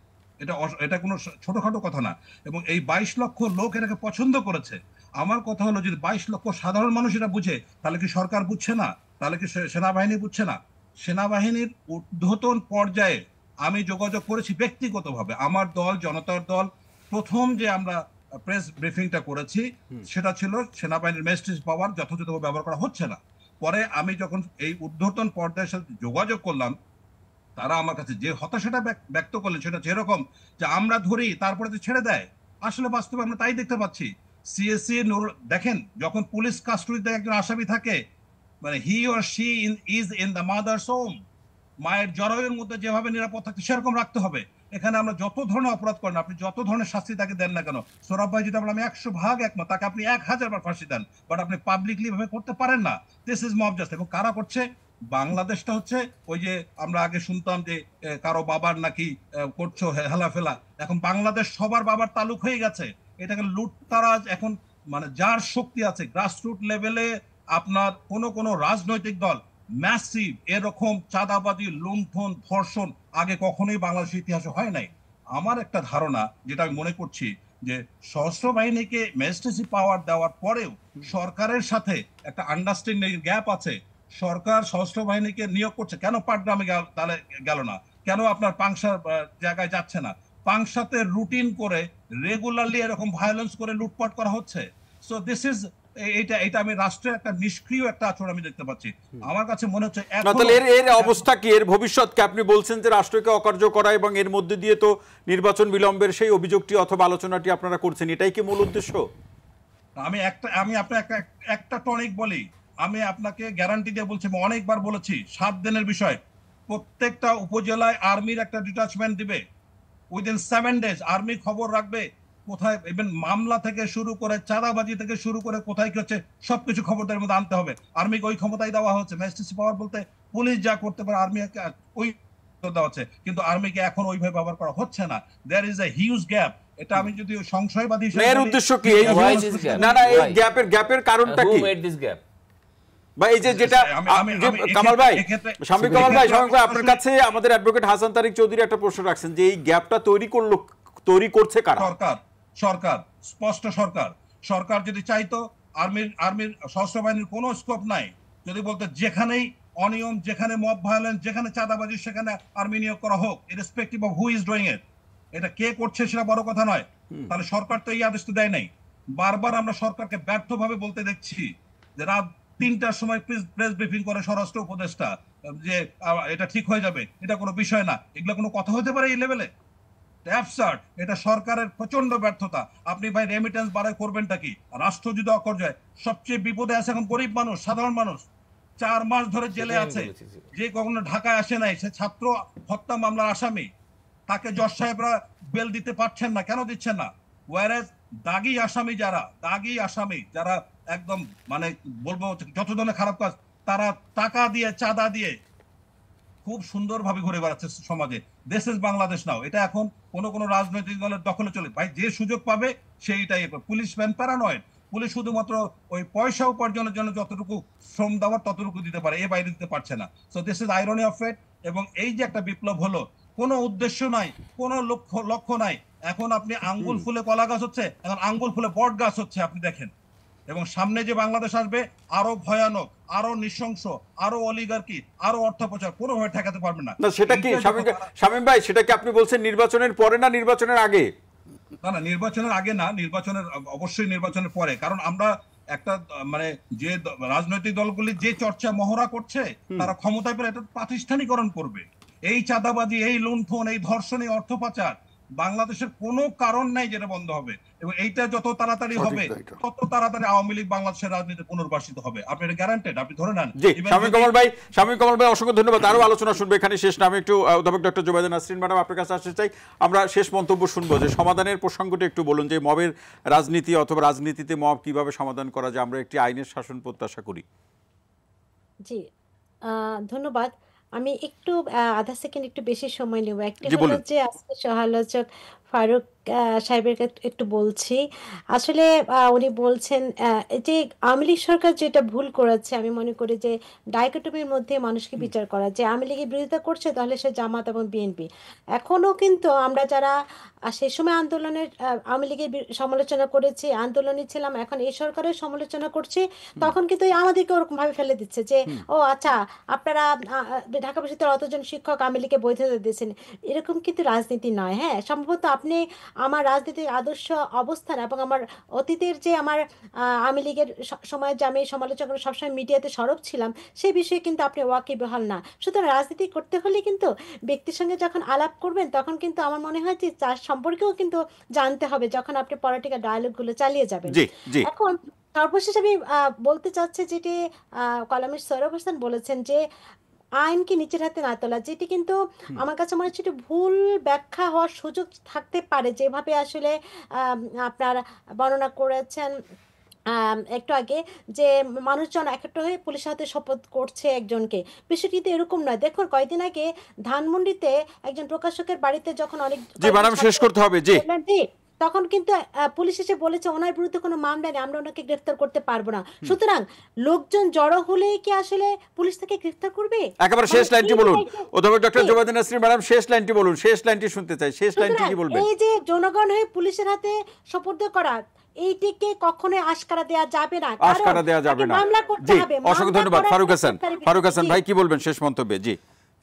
এটা কোনো ছোটখাটো কথা না। এবং এই 22 লক্ষ লোক এটাকে পছন্দ করেছে। আমার কথা হলো, যদি 22 লক্ষ সাধারণ মানুষ এটা বুঝে, তাহলে কি সরকার বুঝছে না? তাহলে কি সেনাবাহিনী বুঝছে না? সেনাবাহিনীর ঊর্ধ্বতন পর্যায়ে আমি যোগাযোগ করেছি ব্যক্তিগতভাবে। আমার দল, জনতার দল, প্রথম যে আমরা প্রেস ব্রিফিংটা করেছি সেটা ছিল সেনাবাহিনীর ম্যাজিস্ট্রেসি পাওয়ার যথাযথভাবে ব্যবহার করা হচ্ছে না। পরে আমি যখন এই ঊর্ধ্বতন পর্যায়ের সাথে যোগাযোগ করলাম, তারা আমার কাছে যে হতাশাটা ব্যক্ত করলেন, সেটা যেরকম যে আমরা ধরি তারপরে তো ছেড়ে দেয়। আসলে বাস্তবে আমরা তাই দেখতে পাচ্ছি। সিএসসি দেখেন, যখন পুলিশ কাস্টডিতে একজন আসামি থাকে, মানে he or she is in the mother's home, মায়ের জরায়ুর মধ্যে যেভাবে নিরাপদ থাকতে সেরকম রাখতে হবে। এখানে আমরা যত ধরনের অপরাধ করেন, আপনি যত ধরনের শাস্তি তাকে দেন না কেন, সোহরাব ভাই যেটা বললাম, 100% একমত, তাকে আপনি 1000 বার ফাঁসি দেন, বাট আপনি পাবলিকলি ভাবে করতে পারেন না। This is mob justice. এবং কারা করছে? বাংলাদেশটা হচ্ছে ওই যে আমরা আগে শুনতাম যে কারো বাবার নাকি করছো হেলাফেলা, এখন বাংলাদেশ সবার বাবার তালুক হয়ে গেছে। এটাকে লুটতারাজ এখন, মানে যার শক্তি আছে গ্রাসরুট লেভেলে, আপনার কোন রাজনৈতিক দল ম্যাসিভ এরকম চাঁদাবাজি, লুণ্ঠন, ধর্ষণ আগে কখনোই বাংলাদেশের ইতিহাসে হয় নাই। আমার একটা ধারণা, যেটা আমি মনে করছি, যে সশস্ত্র বাহিনীকে ম্যাজিস্ট্রেসি পাওয়ার দেওয়ার পরেও সরকারের সাথে একটা আন্ডারস্ট্যান্ডিং গ্যাপ আছে। সরকার সশস্ত্র বাহিনীকে নিয়োগ করছে, কেন পাটগ্রামে গেল না? কেন আপনার পাংশার জায়গায় যাচ্ছে না? পাংশাতে রুটিন করে রেগুলারলি এরকম ভায়োলেন্স করে লুটপাট করা হচ্ছে। সো দিস ইজ এটা আমি রাষ্ট্রের একটা নিষ্ক্রিয় একটা আচরণ আমি দেখতে পাচ্ছি। আমার কাছে মনে হচ্ছে এর অবস্থা কি, এর ভবিষ্যৎকে আপনি বলছেন যে রাষ্ট্রকে অকার্য করা, এবং এর মধ্যে দিয়ে তো নির্বাচন বিলম্বের সেই অভিযোগটি অথবা আলোচনাটি আপনারা করছেন, এটাই কি মূল উদ্দেশ্য? আমি আপনাকে একটা টনিক বলি, আমি আপনাকে গ্যারান্টি দিয়ে বলছি, আমি অনেকবার বলেছি, 7 দিনের বিষয়। প্রত্যেকটা উপজেলায় আর্মির একটা ডিটাচমেন্ট দিবে। উইদিন 7 ডেজ আর্মি খবর রাখবে কোথায়, ইভেন মামলা থেকে শুরু করে চাঁদাবাজি থেকে শুরু করে কোথায় কি হচ্ছে, সবকিছু খবরদারের মধ্যে আনতে হবে। আর্মিকে ওই ক্ষমতাই দেওয়া হচ্ছে। ম্যাজিস্ট্রেসি পাওয়ার বলতে পুলিশ যা করতে পারে আর্মি ওই দেওয়া হচ্ছে, কিন্তু আর্মিকে এখন ওইভাবে ব্যবহার করা হচ্ছে না। There is a huge gap. এটা আমি যদি সংশয়বাদী হিসেবে, এর উদ্দেশ্য কি? না এই গ্যাপের কারণটা কি? বা এই যেটা কামাল ভাই, শামীম কামাল ভাই, আপনার কাছে আমাদের অ্যাডভোকেট হাসান তারিক চৌধুরী একটা প্রশ্ন রাখছেন যে এই গ্যাপটা তৈরি করছে কারা? সরকার, স্পষ্ট সরকার যদি চাইতো, আর্মির সশস্ত্র বাহিনীর কোনো স্কোপ নাই। যদি বলতো যেখানেই অনিয়ম, যেখানে মব ভায়োলেন্স, যেখানে চাঁদাবাজি, সেখানে আর্মি নিয়োগ করা হোক, irrespective of who is doing it. এটা কে করছে সেটা বড় কথা নয়। তাহলে সরকার তো এই আদেশ তো দেয় নাই। বারবার আমরা সরকারকে ব্যর্থভাবে বলতে দেখছি যে রাত 3টার সময় প্রেস ব্রিফিং করে স্বরাষ্ট্র উপদেষ্টা যে এটা ঠিক হয়ে যাবে, এটা কোনো বিষয় না, এগুলো কোনো কথা হতে পারে এই লেভেলে? অ্যাবসার্ড। এটা সরকারের প্রচন্ড ব্যর্থতা। আপনি ভাই রেমিটেন্স বাড়ায় করবেনটা কি? রাষ্ট্র যদি অকর্যায়, সবচেয়ে বিপদে আছে এখন গরিব মানুষ, সাধারণ মানুষ। 4 মাস ধরে জেলে আছে, যে কখনো ঢাকায় আসে নাই, সে ছাত্র হত্যা মামলার আসামি, তাকে জজ সাহেবরা বেল দিতে পারছেন না। কেন দিচ্ছেন না? ওয়ারেজ দাগি আসামি যারা একদম মানে বলবো যত ধরনের খারাপ কাজ, তারা টাকা দিয়ে, চাঁদা দিয়ে খুব সুন্দরভাবে ঘুরে বেড়াচ্ছে সমাজে। দিস ইজ বাংলাদেশ নাও। এটা এখন কোনো রাজনৈতিক দলের দখলে চলে ভাই, যে সুযোগ পাবে সেইটাই। Police man paranoid. পুলিশ শুধুমাত্র ওই পয়সা উপার্জনের জন্য যতটুকু শ্রম দেওয়ার ততটুকু দিতে পারে, এ বাইরে দিতে পারছে না। So this is irony of fate. এবং এই যে একটা বিপ্লব হলো, কোনো উদ্দেশ্য নাই, কোনো লক্ষ্য নাই। এখন আপনি আঙ্গুল ফুলে কলা গাছ হচ্ছে, এখন আঙ্গুল ফুলে বট গাছ হচ্ছে, আপনি দেখেন। এবং সামনে যে বাংলাদেশ আসবে আরো ভয়ানক, আরো নৃশংস, আরো অলিগার্কি, আরো অর্থপ্রচার, কোনোভাবে ঠেকাতে পারবে না। সেটা কি শামীম ভাই, সেটা কি আপনি বলছেন নির্বাচনের পরে না নির্বাচনের আগে? না, নির্বাচনের আগে না, অবশ্যই নির্বাচনের পরে। কারণ আমরা একটা মানে যে রাজনৈতিক দলগুলি যে চর্চা মহড়া করছে, তারা ক্ষমতায় পেলে এটা প্রাতিষ্ঠানিকরণ করবে। এই চাঁদাবাজি, এই লুণ্ঠন, এই ধর্ষণ, এই অর্থ পাচার, বাংলাদেশের কোনো কারণ নাই যেটা বন্ধ হবে। এবং এইটা যত তাড়াতাড়ি হবে, তত তাড়াতাড়ি আওয়ামী লীগ বাংলাদেশের রাজনীতি পুনর্বাসিত হবে। আপনি এটা গ্যারান্টেড, আপনি ধরে নেন। শামীম কামাল ভাই অসংখ্য ধন্যবাদ। আরো আলোচনা শুনবো, এখানে শেষ না। আমি একটু অধ্যাপক ডক্টর জুবাইদা নাসরিন ম্যাডাম আপনার কাছে আসতে চাই। আমরা শেষ মন্তব্য শুনবো, যে সমাধানের প্রসঙ্গটি একটু বলুন, যে মবের রাজনীতি অথবা রাজনীতিতে মব কিভাবে সমাধান করা যায়। আমরা একটি আইনের শাসন প্রত্যাশা করি। জি, ধন্যবাদ। আমি একটু আধা সেকেন্ড একটু বেশি সময় নেব। একটি হলো যে আজকে সহ-আলোচক ফারুক সাহেবের একটু বলছি। আসলে উনি বলছেন যে আওয়ামী লীগ সরকার যেটা ভুল করেছে, আমি মনে করি যে ডাইকটমির মধ্যে মানুষকে বিচার করা, যে আওয়ামী লীগের বিরোধিতা করছে তাহলে সে জামাত এবং বিএনপি। এখনো কিন্তু আমরা যারা সেই সময় আন্দোলনের আওয়ামী লীগের সমালোচনা করেছি, আন্দোলনে ছিলাম, এখন এই সরকারের সমালোচনা করছি, তখন কিন্তু আমাদেরকে ওরকম ভাবে ফেলে দিচ্ছে যে ও আচ্ছা, আপনারা ঢাকা বিশ্ববিদ্যালয়ের অতজন শিক্ষক আওয়ামী লীগকে বৈধতা দিয়েছেন। এরকম কিন্তু রাজনীতি নয়। হ্যাঁ, সম্ভবত আপনি আমার রাজনীতির আদর্শ অবস্থান এবং আমার অতীতের যে আমার আওয়ামী লীগের সময় যে আমি সমালোচনা সবসময় মিডিয়াতে সরব ছিলাম, সেই বিষয়ে কিন্তু আপনি ওয়াকিবহাল না। সুতরাং রাজনীতি করতে হলে কিন্তু ব্যক্তির সঙ্গে যখন আলাপ করবেন, তখন কিন্তু আমার মনে হয় যে তার সম্পর্কেও কিন্তু জানতে হবে, যখন আপনি পলিটিক্যাল ডায়ালগুলো চালিয়ে যাবেন। এখন সর্বশেষ আমি বলতে চাচ্ছি, যেটি কলামিস্ট সৌরভ হোসেন বলেছেন যে আইনকে নিচের হাতে না তোলা, যেটি কিন্তু আমার কাছে মনে হচ্ছে ভুল ব্যাখ্যা হওয়ার সুযোগ থাকতে পারে, যেভাবে আসলে আপনার বর্ণনা করেছেন একটু আগে, যে মানুষজন একটা হয়ে পুলিশের হাতে শপথ করছে একজনকে। বিষয়টি তো এরকম নয়। দেখুন, কয়েকদিন আগে ধানমন্ডিতে একজন প্রকাশকের বাড়িতে যখন অনেক শেষ করতে হবে, তখন কিন্তু পুলিশ এসে বলেছে ওনার বিরুদ্ধে কোনো মামলা নেই, আমরা ওনাকে গ্রেফতার করতে পারবো না। সুতরাং লোকজন জড়ো হলে কি আসলে পুলিশ তাকে গ্রেফতার করবে? একেবারে শেষ লাইনটি বলুন অধ্যাপক ডক্টর জুবাইদা নাসরিন ম্যাডাম, শেষ লাইনটি বলুন, শেষ লাইনটি শুনতে চাই। শেষ লাইনটি কি বলবেন? এই যে জনগণ হয়ে পুলিশের হাতে সোপর্দ করা, এইটিকে কখনোই আশকারা দেওয়া যাবে না, আশকারা দেওয়া যাবে না। মামলা করতে হবে। অসংখ্য ধন্যবাদ। ফারুক হাসান ভাই, কি বলবেন শেষ মন্তব্যে? জি,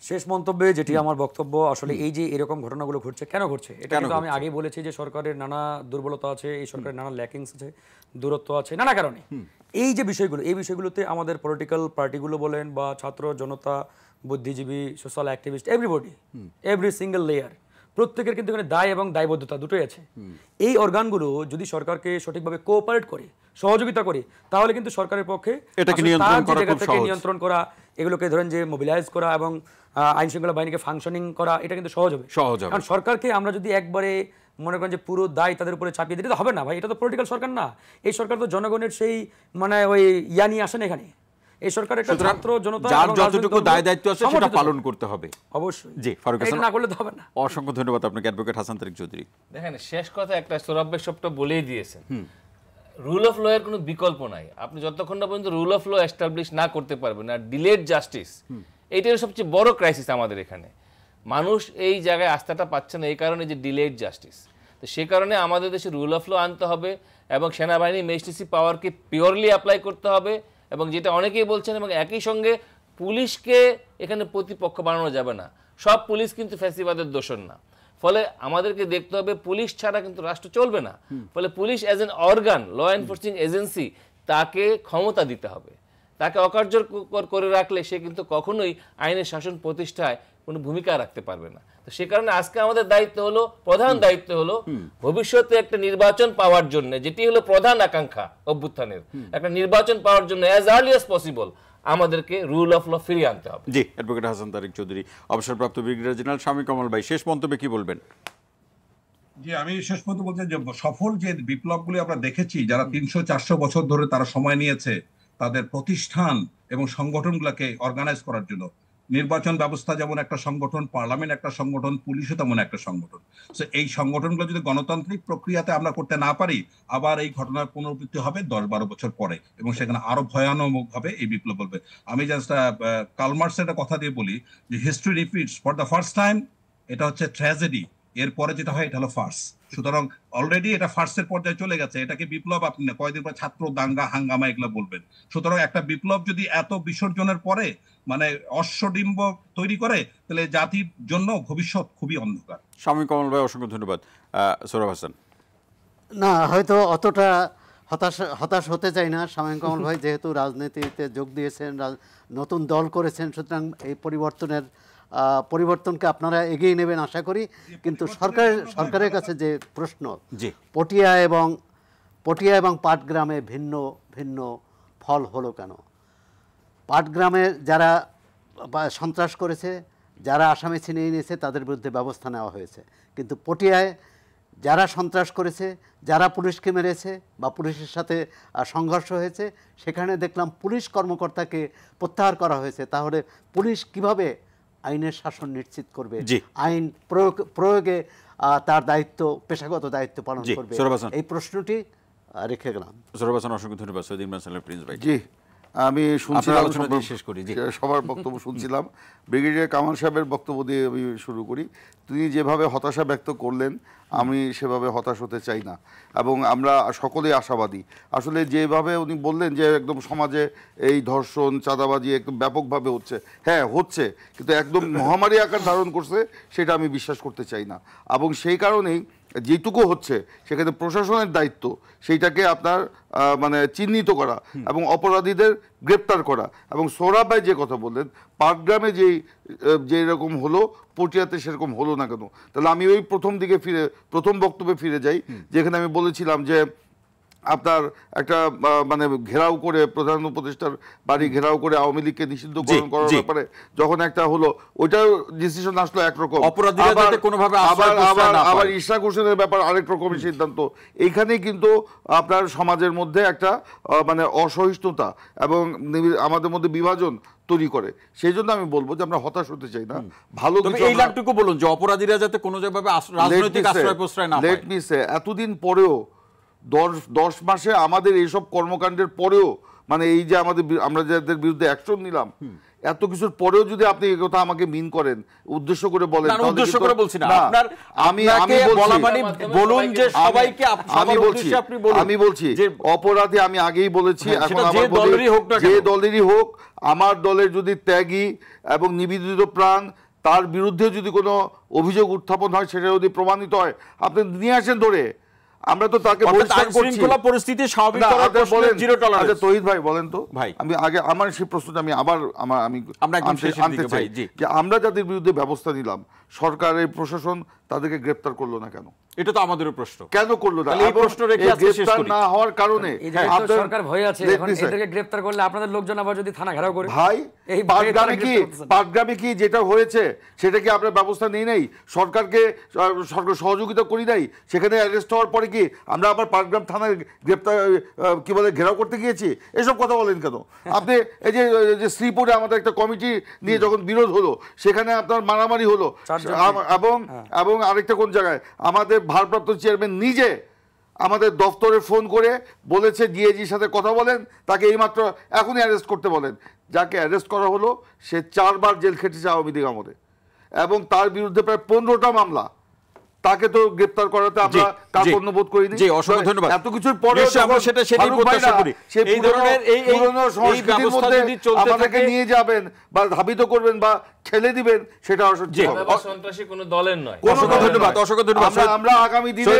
শেষ মন্তব্যে যেটি আমার বক্তব্য, আসলে এই যে এরকম ঘটনাগুলো ঘটছে, কেন ঘটছে এটা কিন্তু আমি আগেই বলেছি যে সরকারের নানা দুর্বলতা আছে, এই সরকারের নানা ল্যাকিংস আছে, দূরত্ব আছে, নানা কারণে। এই যে বিষয়গুলো, এই বিষয়গুলোতে আমাদের পলিটিক্যাল পার্টিগুলো বলেন বা ছাত্র জনতা, বুদ্ধিজীবী, social activist, everybody, every single layer, প্রত্যেকের কিন্তু এখানে দায় এবং দায়বদ্ধতা দুটোই আছে। এই অর্গানগুলো যদি সরকারকে সঠিকভাবে কোঅপারেট করে, সহযোগিতা করে, তাহলে কিন্তু সরকারের পক্ষে এটাকে নিয়ন্ত্রণ করা, এগুলোকে ধরেন যে মোবিলাইজ করা এবং আইন শৃঙ্খলা বাহিনীকে ফাংশনিং করা, এটা কিন্তু সহজ হবে। কারণ সরকারকে আমরা যদি একবারে মনে করেন যে পুরো দায় তাদের উপরে চাপিয়ে দিতে হবে না ভাই, এটা তো পলিটিক্যাল সরকার না। এই সরকার তো জনগণের সেই মানে ওই ইয়া নিয়ে আসেন এখানে। এই সরকারের একটা ছাত্র জনতা যার যতটুকু দায় দায়িত্ব আছে সেটা পালন করতে হবে। অবশ্যই। জি, ফারুক হাসান, এটা না করলে তো হবে না। অসংখ্য ধন্যবাদ আপনাকে অ্যাডভোকেট হাসান তারিক চৌধুরী। দেখেন, শেষ কথা একটা সৌরভ সবটা বলেই দিয়েছেন। রুল অফ ল এর কোনো বিকল্প নাই। আপনি যতক্ষণ না পর্যন্ত রুল অফ ল এস্টাবলিশ না করতে পারবেন, আর ডিলেড জাস্টিস, এইটার সবচেয়ে বড় ক্রাইসিস আমাদের এখানে। মানুষ এই জায়গায় আস্থাটা পাচ্ছে না এই কারণে যে ডিলেড জাস্টিস। তো সে কারণে আমাদের দেশে রুল অফ ল আনতে হবে এবং সেনাবাহিনী ম্যাজিস্ট্রেসি পাওয়ারকে পিওরলি অ্যাপ্লাই করতে হবে, এবং যেটা অনেকেই বলছেন, এবং একই সঙ্গে পুলিশকে এখানে প্রতিপক্ষ বানানো যাবে না। সব পুলিশ কিন্তু ফ্যাসিবাদের দোষর না। ফলে আমাদেরকে দেখতে হবে পুলিশ ছাড়া কিন্তু রাষ্ট্র চলবে না। ফলে police as an organ, law enforcing agency, তাকে ক্ষমতা দিতে হবে। তাকে অকার্যকর করে রাখলে সে কিন্তু কখনোই আইনের শাসন প্রতিষ্ঠায় কোনো ভূমিকা রাখতে পারবে না। তো সে কারণে আজকে আমাদের দায়িত্ব হলো, প্রধান দায়িত্ব হলো ভবিষ্যতে একটা নির্বাচন পাওয়ার জন্য, যেটি হলো প্রধান আকাঙ্ক্ষা অভ্যুত্থানের, একটা নির্বাচন পাওয়ার জন্য অ্যাজ আর্লি অ্যাজ পসিবল আমাদেরকে রুল অফ ল ফিরিয়ে আনতে হবে। জি, অ্যাডভোকেট হাসান তারেক চৌধুরী, অবসরপ্রাপ্ত ব্রিগেডিয়ার জেনারেল শামীম কামাল ভাই, শেষ মন্তব্যে কি বলবেন? জি, আমি শেষ পর্যন্ত বলতে যে সফল যে বিপ্লবগুলি আমরা দেখেছি, যারা 300-400 বছর ধরে তারা সময় নিয়েছে তাদের প্রতিষ্ঠান এবং সংগঠনগুলোকে অর্গানাইজ করার জন্য, নির্বাচন ব্যবস্থা যেমন একটা সংগঠন, পার্লামেন্ট একটা সংগঠন, পুলিশও তেমন একটা সংগঠন। তো এই সংগঠনগুলো যদি গণতান্ত্রিক প্রক্রিয়াতে আমরা করতে না পারি, আবার এই ঘটনার পুনরাবৃত্তি হবে 10-12 বছর পরে, এবং সেখানে আরো ভয়ানক ভাবে এই বিপ্লব বলবে। আমি জাস্ট কার্ল মার্কসের একটা কথা দিয়ে বলি যে history repeats for the first time, এটা হচ্ছে ট্র্যাজেডি, এরপরে যেটা হয় এটা হলো ফার্স। সুতরাং অলরেডি এটা ফার্সের পর্যায়ে চলে গেছে, এটাকে বিপ্লব আপনি না, কয়েকদিন পর ছাত্র দাঙ্গা হাঙ্গামা এগুলো বলবেন। সুতরাং একটা বিপ্লব যদি এত বিসর্জনের পরে মানে অশ্বডিম্ব তৈরি করে, তাহলে জাতির জন্য ভবিষ্যৎ খুবই অন্ধকার। শামীম কামাল ভাই, অসংখ্য ধন্যবাদ। সোহরাব হাসান। না, হয়তো অতটা হতাশ হতে চাই না শামীম কামাল ভাই, যেহেতু রাজনীতিতে যোগ দিয়েছেন, নতুন দল করেছেন, সুতরাং এই পরিবর্তনকে আপনারা এগিয়ে নেবেন আশা করি। কিন্তু সরকারের কাছে যে প্রশ্ন, পটিয়া এবং পাটগ্রামে ভিন্ন ভিন্ন ফল হলো কেন? পাটগ্রামে যারা সন্ত্রাস করেছে, যারা আসামি ছিনিয়ে নিয়েছে, তাদের বিরুদ্ধে ব্যবস্থা নেওয়া হয়েছে। কিন্তু পটিয়ায় যারা সন্ত্রাস করেছে, যারা পুলিশকে মেরেছে বা পুলিশের সাথে সংঘর্ষ হয়েছে, সেখানে দেখলাম পুলিশ কর্মকর্তাকে প্রত্যাহার করা হয়েছে। তাহলে পুলিশ কিভাবে আইনের শাসন নিশ্চিত করবে, আইন প্রয়োগে তার দায়িত্ব, পেশাগত দায়িত্ব পালন করবে? এই প্রশ্নটি রেখে গেলাম। সোহরাব হাসান, অসংখ্য ধন্যবাদ। সৈয়দ ইমরান সাহেব, প্রিন্স ভাই। জি, আমি শুনছিলাম, শেষ করি, সবার বক্তব্য শুনছিলাম। ব্রিগেডিয়ার কামাল সাহেবের বক্তব্য দিয়ে আমি শুরু করি। তিনি যেভাবে হতাশা ব্যক্ত করলেন, আমি সেভাবে হতাশ হতে চাই না, এবং আমরা সকলেই আশাবাদী। আসলে যেভাবে উনি বললেন যে একদম সমাজে এই ধর্ষণ, চাঁদাবাজি একদম ব্যাপকভাবে হচ্ছে, হ্যাঁ হচ্ছে, কিন্তু একদম মহামারী আকার ধারণ করছে সেটা আমি বিশ্বাস করতে চাই না। এবং সেই কারণেই যেটুকু হচ্ছে সেখানে প্রশাসনের দায়িত্ব সেইটাকে আপনার মানে চিহ্নিত করা এবং অপরাধীদের গ্রেপ্তার করা। এবং সোহরাব ভাই যে কথা বললেন, পাটগ্রামে যেরকম হলো, পটিয়াতে সেরকম হলো না কেন? তাহলে আমি ওই প্রথম বক্তব্যে ফিরে যাই, যেখানে আমি বলেছিলাম যে আপনার একটা মানে ঘেরাও করে, প্রধান উপদেষ্টার বাড়ি ঘেরাও করে আওয়ামী লীগকে নিষিদ্ধকরণ করার ব্যাপারে যখন একটা হলো, ওইটাও ডিসিশন আসলো একরকম, আবার ইশরাক হোসেনের ব্যাপার আরেক রকমের সিদ্ধান্ত। এইখানেই কিন্তু আপনার সমাজের মধ্যে একটা মানে অসহিষ্ণুতা এবং আমাদের মধ্যে বিভাজন তৈরি করে। সেই জন্য আমি বলবো যে আমরা হতাশ হতে চাই না, ভালো কিছু। এই লাভটুকু বলুন যে অপরাধীরা যাতে কোনো জায়গায় রাজনৈতিক আশ্রয় প্রশ্রয় না পায়। লেট মি সে, এতদিন পরেও 10 মাসে আমাদের এইসব কর্মকাণ্ডের পরেও, মানে এই যে আমরা যাদের বিরুদ্ধে অ্যাকশন নিলাম, এত কিছুর পরেও যদি আপনি এই কথা আমাকে মিন করেন, উদ্দেশ্য করে বলেন, উদ্দেশ্য করে বলছি না, আমি বলছি অপরাধী, আমি আগেই বলেছি, এখন যে দলেরই হোক, আমার দলের যদি ত্যাগী এবং নিবেদিত প্রাণ, তার বিরুদ্ধে যদি কোনো অভিযোগ উত্থাপন হয়, সেটা যদি প্রমাণিত হয়, আপনি নিয়ে আসেন ধরে। আমরা তো তাকে পরিস্থিতি স্বাভাবিক করার প্রশ্নে জিরো টলারেন্স। আচ্ছা তৌহিদ ভাই বলেন তো ভাই, আমি আগে আমার সেই প্রশ্নটা আমি আনতে চাই যে আমরা যাদের বিরুদ্ধে ব্যবস্থা নিলাম, সরকারের প্রশাসন তাদেরকে গ্রেফতার করলো না কেন? এটা তো আমাদেরও প্রশ্ন, কেন করলো না? এই প্রশ্ন রেখে গ্রেফতার না হওয়ার কারণে সরকার ভয় আছে, এখন এদেরকে গ্রেফতার করলে আপনাদের লোকজন আবার যদি থানা ঘেরাও করে। ভাই এই পাটগ্রামে কি যেটা হয়েছে সেটা কি আমরা ব্যবস্থা নেই নাই? সরকারকে সহযোগিতা করি নাই? সেখানে অ্যারেস্ট হওয়ার পরে কি আমরা আবার পাটগ্রাম থানায় গ্রেফতার কি বলে ঘেরাও করতে গিয়েছি? এসব কথা বলেন কেন আপনি? এই যে শ্রীপুরে আমাদের একটা কমিটি নিয়ে যখন বিরোধ হলো, সেখানে আপনার মারামারি হলো, এবং আরেকটা কোন জায়গায় আমাদের ভারপ্রাপ্ত চেয়ারম্যান নিজে আমাদের দফতরে ফোন করে বলেছে ডিআইজির সাথে কথা বলেন, তাকে এইমাত্র এখনই অ্যারেস্ট করতে বলেন। যাকে অ্যারেস্ট করা হলো সে 4 বার জেল খেটেছে আওয়ামী লীগ আমলে, এবং তার বিরুদ্ধে প্রায় 15টা মামলা তাকে তো গ্রেফতার করাতে আমরা কার্পণ্য বোধ করিনি। জি, অসংখ্য ধন্যবাদ। এত কিছুর পরে আমরা সেটাই প্রত্যাশা করি। এই ধরনের পুরনো সংস্কৃতির মধ্যে আমাদেরকে নিয়ে যাবেন বা ধাবিত করবেন বা ঠেলে দিবেন, সেটা অসহ্য হবে। সন্ত্রাসী কোনো দলের নয়। অসংখ্য ধন্যবাদ, অসংখ্য ধন্যবাদ। আমরা আগামী দিনে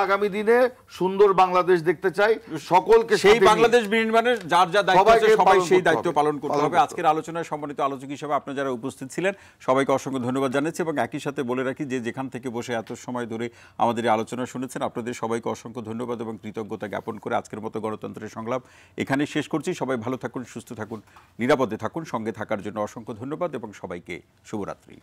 আগামী দিনে সুন্দর বাংলাদেশ দেখতে চাই, সকলকে সেই বাংলাদেশ নির্মাণের যার যা দায়িত্ব আছে সবাই সেই দায়িত্ব পালন করতে হবে। আজকের আলোচনায় সম্মানিত আলোচক হিসেবে আপনারা যারা উপস্থিত ছিলেন সবাইকে অসংখ্য ধন্যবাদ জানাচ্ছি এবং একই সাথে বলে রাখি যে যেখান থেকে বসে এত সময় ধরে আমাদের এই আলোচনা শুনেছেন আপনাদের সবাইকে অসংখ্য ধন্যবাদ এবং কৃতজ্ঞতা জ্ঞাপন করে আজকের মতো গণতন্ত্রের সংলাপ এখানে শেষ করছি। সবাই ভালো থাকুন, সুস্থ থাকুন, নিরাপদে থাকুন। সঙ্গে থাকার জন্য অসংখ্য ধন্যবাদ এবং সবাইকে শুভরাত্রি।